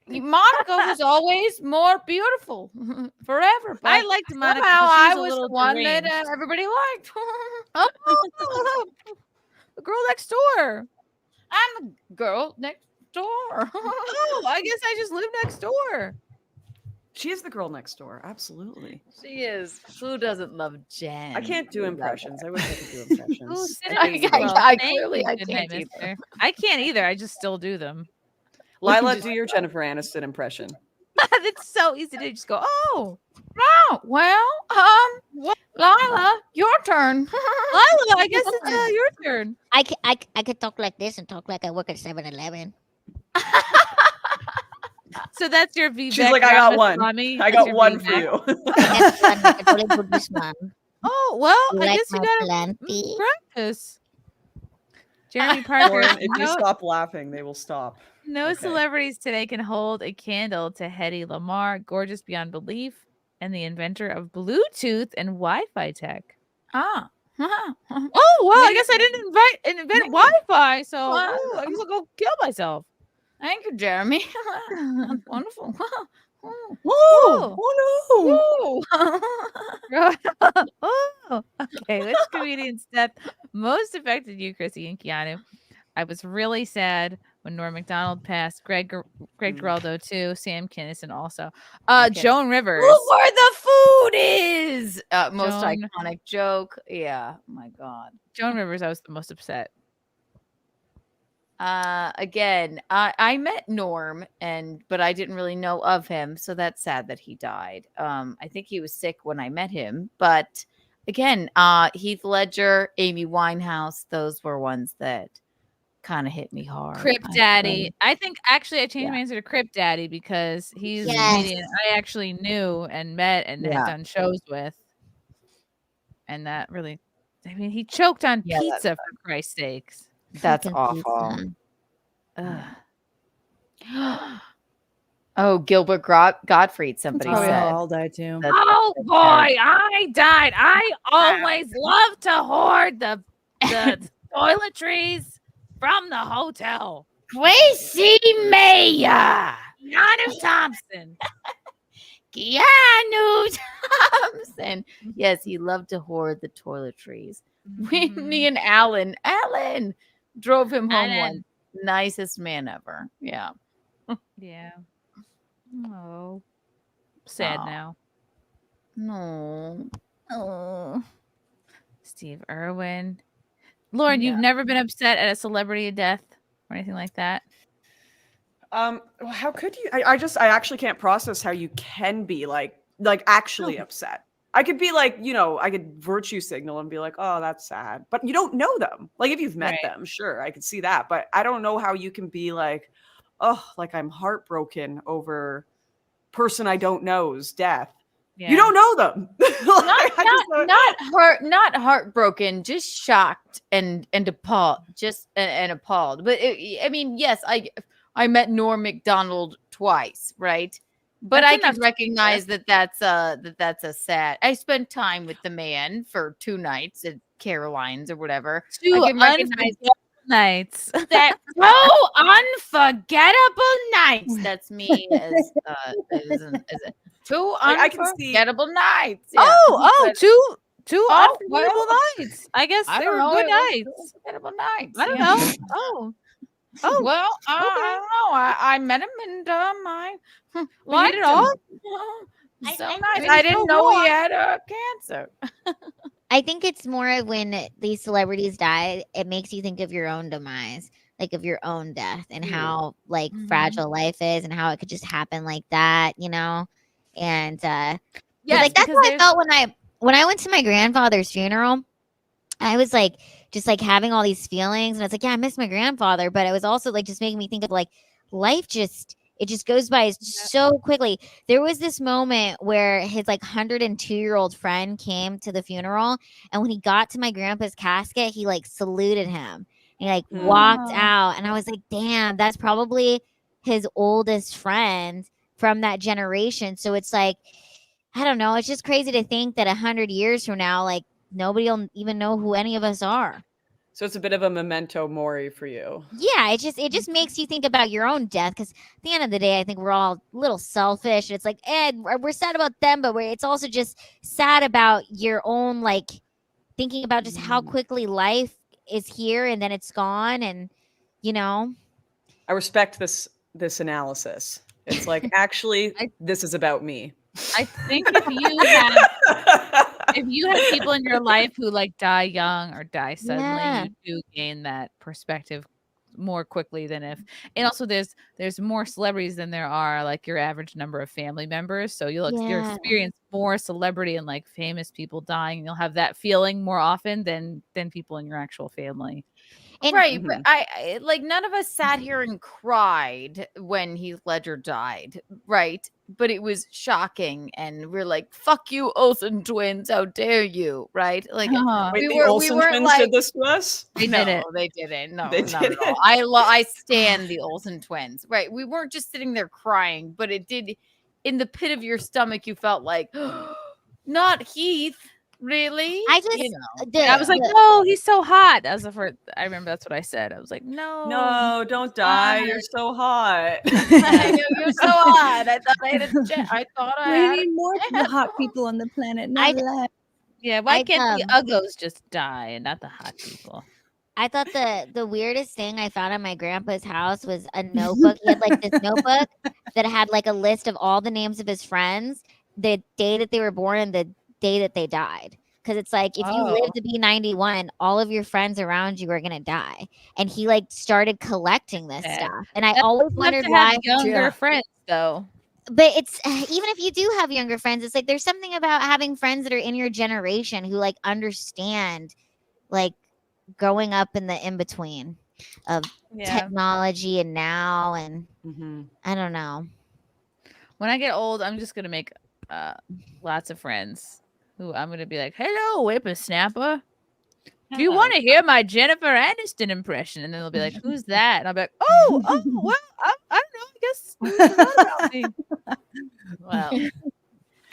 S12: Monica was always more beautiful forever. But
S9: I liked Monica.
S12: somehow
S9: 'cause she
S12: I
S9: a
S12: was
S9: little
S12: the one that
S9: deranged.
S12: everybody liked.
S9: Oh, the girl next door.
S12: I'm the girl next door.
S9: Oh, I guess I just live next door.
S5: She is the girl next door. Absolutely.
S12: She is. Who doesn't love Jen?
S5: I can't do
S12: We love
S5: impressions.
S12: her.
S5: I wish I could do impressions.
S12: I clearly I can't
S9: Mister.
S12: either.
S9: I can't either. I just still do them.
S5: Lila, do your Jennifer Aniston impression.
S9: It's so easy to just go, oh,
S12: Well, Lila, your turn.
S9: Lila, I guess it's your turn.
S4: I could talk like this and talk like I work at 7-Eleven.
S9: So that's your VBAC.
S5: She's like, I got one.
S9: Ramaswamy.
S5: I
S9: That's
S5: got
S9: your
S5: one
S9: VBAC.
S5: for you.
S9: Oh, well,
S4: You
S9: I
S4: like
S9: guess you
S4: my
S9: got
S4: plenty?
S9: to practice. Jeremy Parker.
S5: Lauren, if you
S9: no-
S5: stop laughing, they will stop.
S9: No
S5: Okay.
S9: celebrities today can hold a candle to Hedy Lamarr, gorgeous beyond belief, and the inventor of Bluetooth and Wi-Fi tech.
S12: Ah.
S9: Oh well, I guess I didn't invent Wi-Fi, so
S12: Wow.
S9: I guess I'll go kill myself.
S12: Thank you, Jeremy. That's wonderful.
S9: Whoa!
S5: Oh
S9: no! Oh, okay. Which comedian's death most affected you, Chrissy and Keanu? I was really sad when Norm Macdonald passed. Greg Giraldo too. Sam Kinison also. Joan Rivers.
S12: Look where the food is. Most
S9: Joan-
S12: iconic joke. Yeah. Oh my God.
S9: Joan Rivers. I was the most upset.
S12: Again, I met Norm but I didn't really know of him, so that's sad that he died. I think he was sick when I met him, but again, Heath Ledger, Amy Winehouse, those were ones that kind of hit me hard.
S9: Crip Daddy. I think actually I changed my answer to Crip Daddy because he's a comedian I actually knew and met and had done shows with. And that really, I mean, he choked on pizza for Christ's sakes.
S12: That's awful. Oh, Gilbert Gottfried, somebody
S7: Probably
S12: said.
S7: how I'll die too.
S9: Oh boy, I died. I always love to hoard the toiletries from the hotel.
S12: Chrissie Mayr.
S9: Keanu Thompson.
S12: Keanu Thompson. Yes, he loved to hoard the toiletries. Me and Alan drove him home once. Nicest man ever. Yeah.
S9: Yeah. Oh. Sad
S12: Aw.
S9: now.
S12: No. Oh.
S9: Steve Irwin. Lauren, you've never been upset at a celebrity death or anything like that?
S5: How could you? I actually can't process how you can be like actually upset. I could be like, I could virtue signal and be like, oh, that's sad. But you don't know them. Like if you've met them, sure, I could see that. But I don't know how you can be like, oh, like I'm heartbroken over person I don't know's death.
S9: Yeah.
S5: You don't know them.
S12: Not heartbroken, just shocked and appalled, appalled. But I mean, yes, I met Norm Macdonald twice, right? But I can recognize that's a sad. I spent time with the man for 2 nights at Caroline's or whatever.
S9: Two
S12: I can recognize
S9: nights.
S12: that 2 unforgettable nights. That's me as 2
S5: I can see-
S12: unforgettable nights. Yeah.
S9: Two unforgettable nights. I guess
S12: I
S9: they
S12: don't
S9: were
S12: know,
S9: good
S12: it was
S9: nights.
S12: unforgettable nights.
S9: I don't
S12: yeah.
S9: know. Oh.
S12: Well, I don't know. I met him and
S9: We did it all?
S12: So
S4: I
S12: nice.
S4: really
S12: I didn't
S4: don't
S12: know
S4: know.
S12: he had cancer.
S4: I think it's more when these celebrities die, it makes you think of your own demise, like of your own death and how fragile life is and how it could just happen like that, And
S9: Yes,
S4: like that's
S9: because
S4: how I
S9: there's-
S4: felt when I went to my grandfather's funeral. I was like just like having all these feelings and I was like, yeah, I miss my grandfather, but it was also like just making me think of like life it just goes by so quickly. There was this moment where his 102-year-old friend came to the funeral, and when he got to my grandpa's casket, he saluted him. And he walked out, and I was like, damn, that's probably his oldest friend from that generation. So it's like, I don't know. It's just crazy to think that 100 years from now, nobody will even know who any of us are.
S5: So it's a bit of a memento mori for you.
S4: Yeah, it just makes you think about your own death, because at the end of the day, I think we're all a little selfish. It's like, we're sad about them, but it's also just sad about your own, thinking about just how quickly life is here and then it's gone, and
S5: I respect this analysis. It's like, actually, this is about me.
S9: I think if you have people in your life who like die young or die suddenly, you do gain that perspective more quickly than if. And also, there's more celebrities than there are like your average number of family members. So you'll experience more celebrity and like famous people dying. And you'll have that feeling more often than people in your actual family.
S12: Right, but I like none of us sat here and cried when Heath Ledger died, right? But it was shocking, and we're like, "Fuck you, Olsen twins! How dare you!" Right? Like
S5: Wait, the Olsen twins
S12: like,
S5: did this to us?
S12: They
S9: did it.
S12: They didn't. No,
S5: They
S12: not
S5: did
S12: at all. I stand the Olsen twins. Right? We weren't just sitting there crying, but it did. In the pit of your stomach, you felt like, not Heath. Really?
S4: I just,
S9: I was like, no, he's so hot. That was the first. I remember that's what I said. I was like,
S5: no, don't die. You're so hot.
S12: I know, you're so hot. I thought I had a I thought I had.
S7: We need more hot people on the planet, not less.
S9: Yeah, why can't the uggos just die and not the hot people?
S4: I thought the weirdest thing I found at my grandpa's house was a notebook. He had like this notebook that had like a list of all the names of his friends, the day that they were born, and the day that they died. Because it's like, if you live to be 91, all of your friends around you are gonna die. And he like started collecting this stuff, and I always wondered why.
S9: Younger friends though.
S4: But it's even if you do have younger friends, it's like there's something about having friends that are in your generation who like understand like growing up in the in between of technology and now, and I don't know.
S9: When I get old, I'm just gonna make lots of friends who I'm gonna be like, "Hello, whippersnapper. Do you want to hear my Jennifer Aniston impression?" And then they'll be like, "Who's that?" And I'll be like, "Oh, well, I don't know. I guess it's not about me."
S12: Well,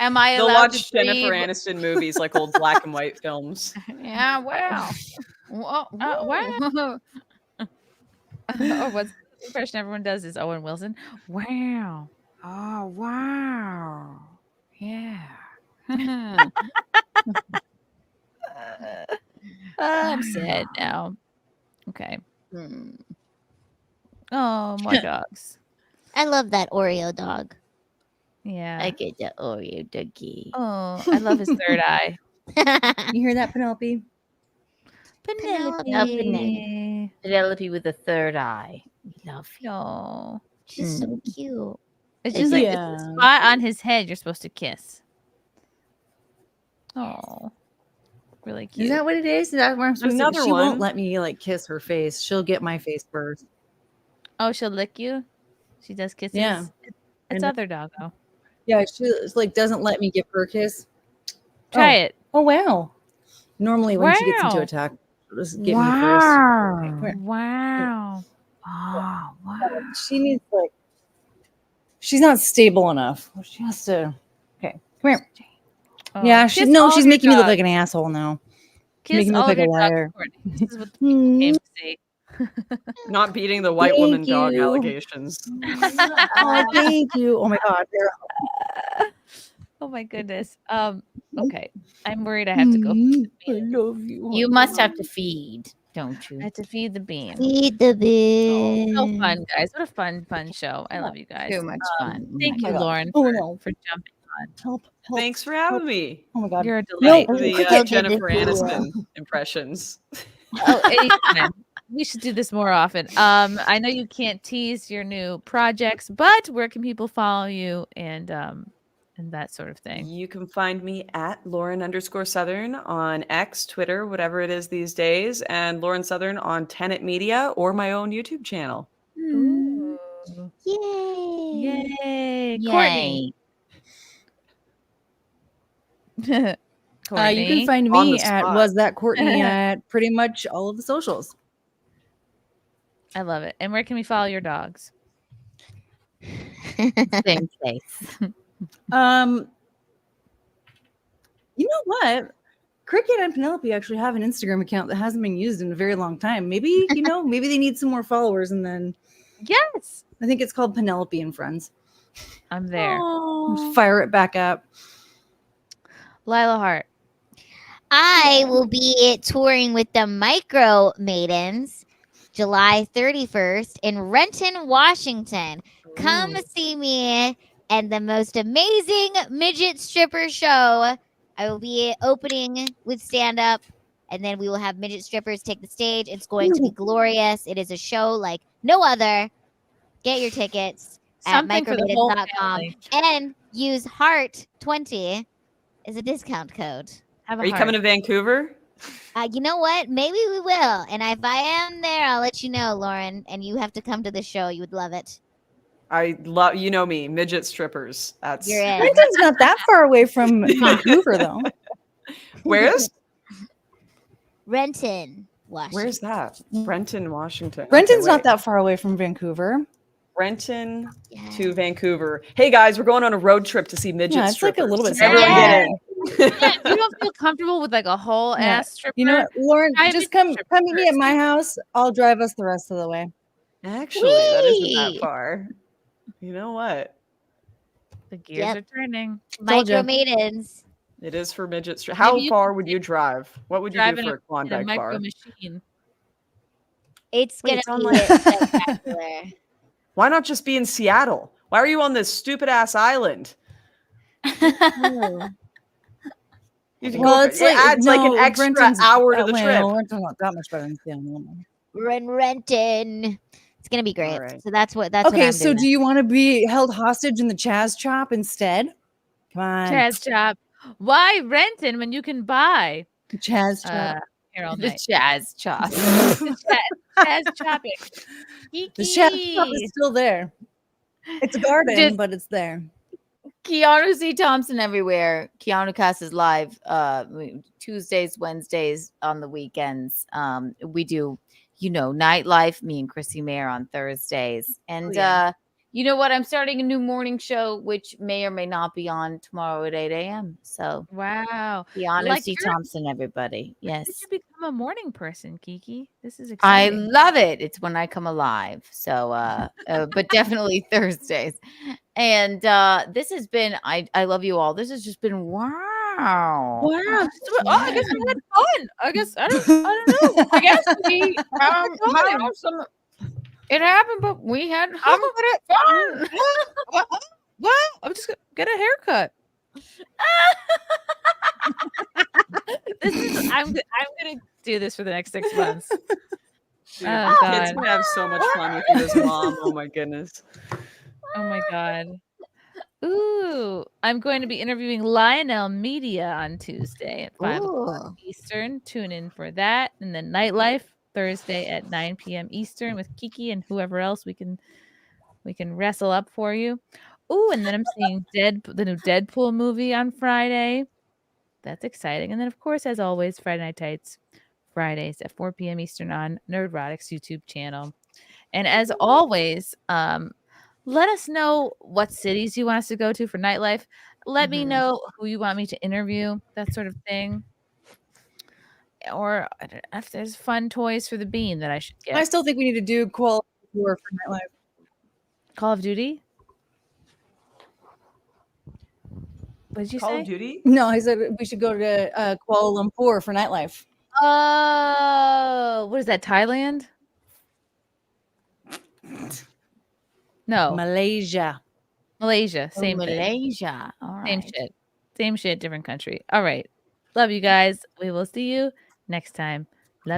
S12: am I
S5: They'll
S12: allowed
S5: watch
S12: to
S5: Jennifer Aniston movies, like old black and white films.
S12: Yeah, wow.
S9: Wow. Or what's the impression everyone does is Owen Wilson. Wow.
S12: Oh, wow. Yeah.
S9: I'm sad now. Okay. Oh, more dogs.
S4: I love that Oreo dog.
S9: Yeah.
S12: I get the Oreo doggy.
S9: Oh, I love his third eye.
S7: You hear that, Penelope?
S12: Penelope with the third eye. We love you.
S9: Oh,
S4: she's so cute.
S9: It's just like it's a spot on his head you're supposed to kiss. Oh, really cute.
S7: Is that what it is? Is that where I'm supposed
S5: Another
S7: to? She
S5: one.
S7: won't let me like kiss her face. She'll get my face first.
S9: Oh, she'll lick you. She does kisses.
S7: Yeah.
S9: It's other doggo.
S7: Yeah, she like doesn't let me give her a kiss.
S9: Try it.
S7: Oh wow. Normally when she gets into attack, she'll just get me first. Okay, come here.
S9: Wow. Oh, wow.
S7: She needs like she's not stable enough. She has to. Okay, come here.
S9: Oh,
S7: Yeah,
S9: kiss
S7: she's
S9: all
S7: she's
S9: your
S7: making me look
S9: dogs.
S7: like an asshole now.
S9: Kiss
S7: Making me
S9: all
S7: look like
S9: of
S7: a
S9: your dogs,
S7: liar.
S9: Courtney. This is what the people came to see.
S5: Not beating the white woman dog allegations.
S7: Oh, thank you. Oh my god.
S9: Oh my goodness. Okay. I'm worried I have to go.
S7: I love you.
S12: You must have to feed, don't
S9: I
S12: you?
S9: have to feed the bean.
S4: Feed the bean.
S9: So fun, guys. What a fun show. I love you guys.
S12: Too much fun.
S9: Thank you,
S7: God.
S9: Lauren,
S7: Oh,
S9: for,
S7: no.
S9: for jumping on.
S7: Help.
S5: Thanks for having me.
S7: Oh my god.
S9: You're a delight.
S5: The Jennifer Aniston impressions.
S9: Oh, anytime. We should do this more often. I know you can't tease your new projects, but where can people follow you and that sort of thing?
S5: You can find me at Lauren_Southern on X, Twitter, whatever it is these days, and Lauren Southern on Tenet Media or my own YouTube channel.
S9: Ooh.
S4: Yay.
S9: Yay. Courtney.
S7: You can find
S5: On
S7: me
S5: the
S7: at
S5: spot.
S7: Was That Courtney at pretty much all of the socials.
S9: I love it. And where can we follow your dogs?
S12: Same place.
S7: You know what? Cricket and Penelope actually have an Instagram account that hasn't been used in a very long time. Maybe, maybe they need some more followers, and then
S9: Yes.
S7: I think it's called Penelope and Friends.
S9: I'm there.
S7: Fire it back up.
S9: Lila Hart.
S4: I will be touring with the Micro Maidens July 31st in Renton, Washington. come see me and the most amazing midget stripper show. I will be opening with stand up, and then we will have midget strippers take the stage. It's going to be glorious. It is a show like no other. Get your tickets
S9: Something
S4: at
S9: for the whole
S4: micromaidens.com
S9: family.
S4: and use HEART20 as a discount code.
S9: Have a
S5: Are you
S9: heart.
S5: coming to Vancouver?
S4: You know what? Maybe we will. And if I am there, I'll let you know, Lauren. And you have to come to the show. You would love it.
S5: I love, you know me, midget strippers. That's
S4: You're in.
S7: Renton's not that far away from Vancouver, though.
S5: Where's
S4: Renton, Washington.
S5: Where's that? Renton, Washington.
S7: Renton's
S5: Okay,
S7: not
S5: wait.
S7: that far away from Vancouver.
S5: Renton to Vancouver. Hey guys, we're going on a road trip to see midget
S7: Yeah, it's like
S5: strippers.
S7: a little bit
S5: Everyone
S7: south.
S5: get in.
S9: Yeah, you don't feel comfortable with like a whole
S7: Yeah.
S9: ass stripper.
S7: You know what, Lauren?
S9: Try
S7: Just
S9: midget
S7: come meet me at
S9: strippers.
S7: my house. I'll drive us the rest of the way.
S5: Actually, that isn't that
S4: Whee!
S5: far. You know what?
S9: The gears
S4: Yep.
S9: are turning.
S7: Told ya.
S4: Micro maidens.
S5: It is for midget strip. How
S9: Maybe you
S5: far
S9: can
S5: would you drive? What would you
S9: drive
S5: do
S9: in
S5: for a
S9: in a
S5: Klondike
S9: micro
S5: bar?
S9: machine.
S4: It's
S5: Wait,
S4: going
S5: it's
S4: to
S5: on
S4: be
S5: my-
S4: spectacular.
S5: Why not just be in Seattle? Why are you on this stupid ass island? You can
S7: Well,
S5: go-
S7: it's
S5: it
S7: like
S5: adds like an
S7: no,
S5: extra
S7: Renton's
S5: hour to the
S7: well,
S5: trip.
S7: Renton's not that much better than Seattle.
S4: We're in Renton. It's going to be great.
S5: right.
S4: So that's what
S7: Okay,
S4: I'm
S7: so
S4: doing.
S7: do you want to be held hostage in the Chaz Chop instead? Come on,
S9: Chaz Chop. Why Renton when you can buy
S7: Chaz Chop.
S9: Harold
S12: The
S9: Knight?
S12: Chaz Chop.
S9: Chaz Chopping.
S7: The Chaz Chop is still there. It's a garden,
S12: Just-
S7: but it's there.
S12: Keanu C. Thompson everywhere. Keanu Cast is live Tuesdays, Wednesdays, on the weekends. We do, nightlife, me and Chrissie Mayr on Thursdays. And you know what? I'm starting a new morning show, which may or may not be on tomorrow at 8 a.m. So
S9: Wow.
S12: Keanu
S9: Like
S12: C.
S9: you're-
S12: Thompson, everybody.
S9: Did
S12: Yes.
S9: you become a morning person, Kiki? This is
S12: I
S9: exciting.
S12: love it. It's when I come alive. So, but definitely Thursdays. And this has been, I love you all. This has just been wow.
S9: Wow. I guess we had fun. I guess I don't know. I guess we
S12: had some. It happened, but we had fun.
S9: Well, I'm just gonna get a haircut. I'm gonna do this for the next 6 months. Oh
S5: Kids
S9: god.
S5: would have so much fun with you as mom. Oh my goodness.
S9: Oh my god. Ooh, I'm going to be interviewing Lionel Media on Tuesday at 5 o'clock Eastern. Tune in for that. And then Nightlife Thursday at 9 p.m. Eastern with Kiki and whoever else we can wrestle up for you. Ooh, and then I'm seeing the new Deadpool movie on Friday. That's exciting. And then, of course, as always, Friday Night Tights, Fridays at 4 p.m. Eastern on Nerdrotic's YouTube channel. And as always, let us know what cities you want us to go to for nightlife. Let me know who you want me to interview, that sort of thing. Or I don't know if there's fun toys for the bean that I should get.
S7: I still think we need to do Kuala Lumpur for nightlife.
S9: Call of Duty? What did you
S5: Call
S9: say?
S5: of Duty?
S7: No, I said we should go to Kuala Lumpur for nightlife.
S9: Oh, what is that? Thailand? No,
S7: Malaysia.
S9: Malaysia. Same thing.
S12: Malaysia. All
S9: Same
S12: right.
S9: shit. Same shit, different country. All right. Love you guys. We will see you next time.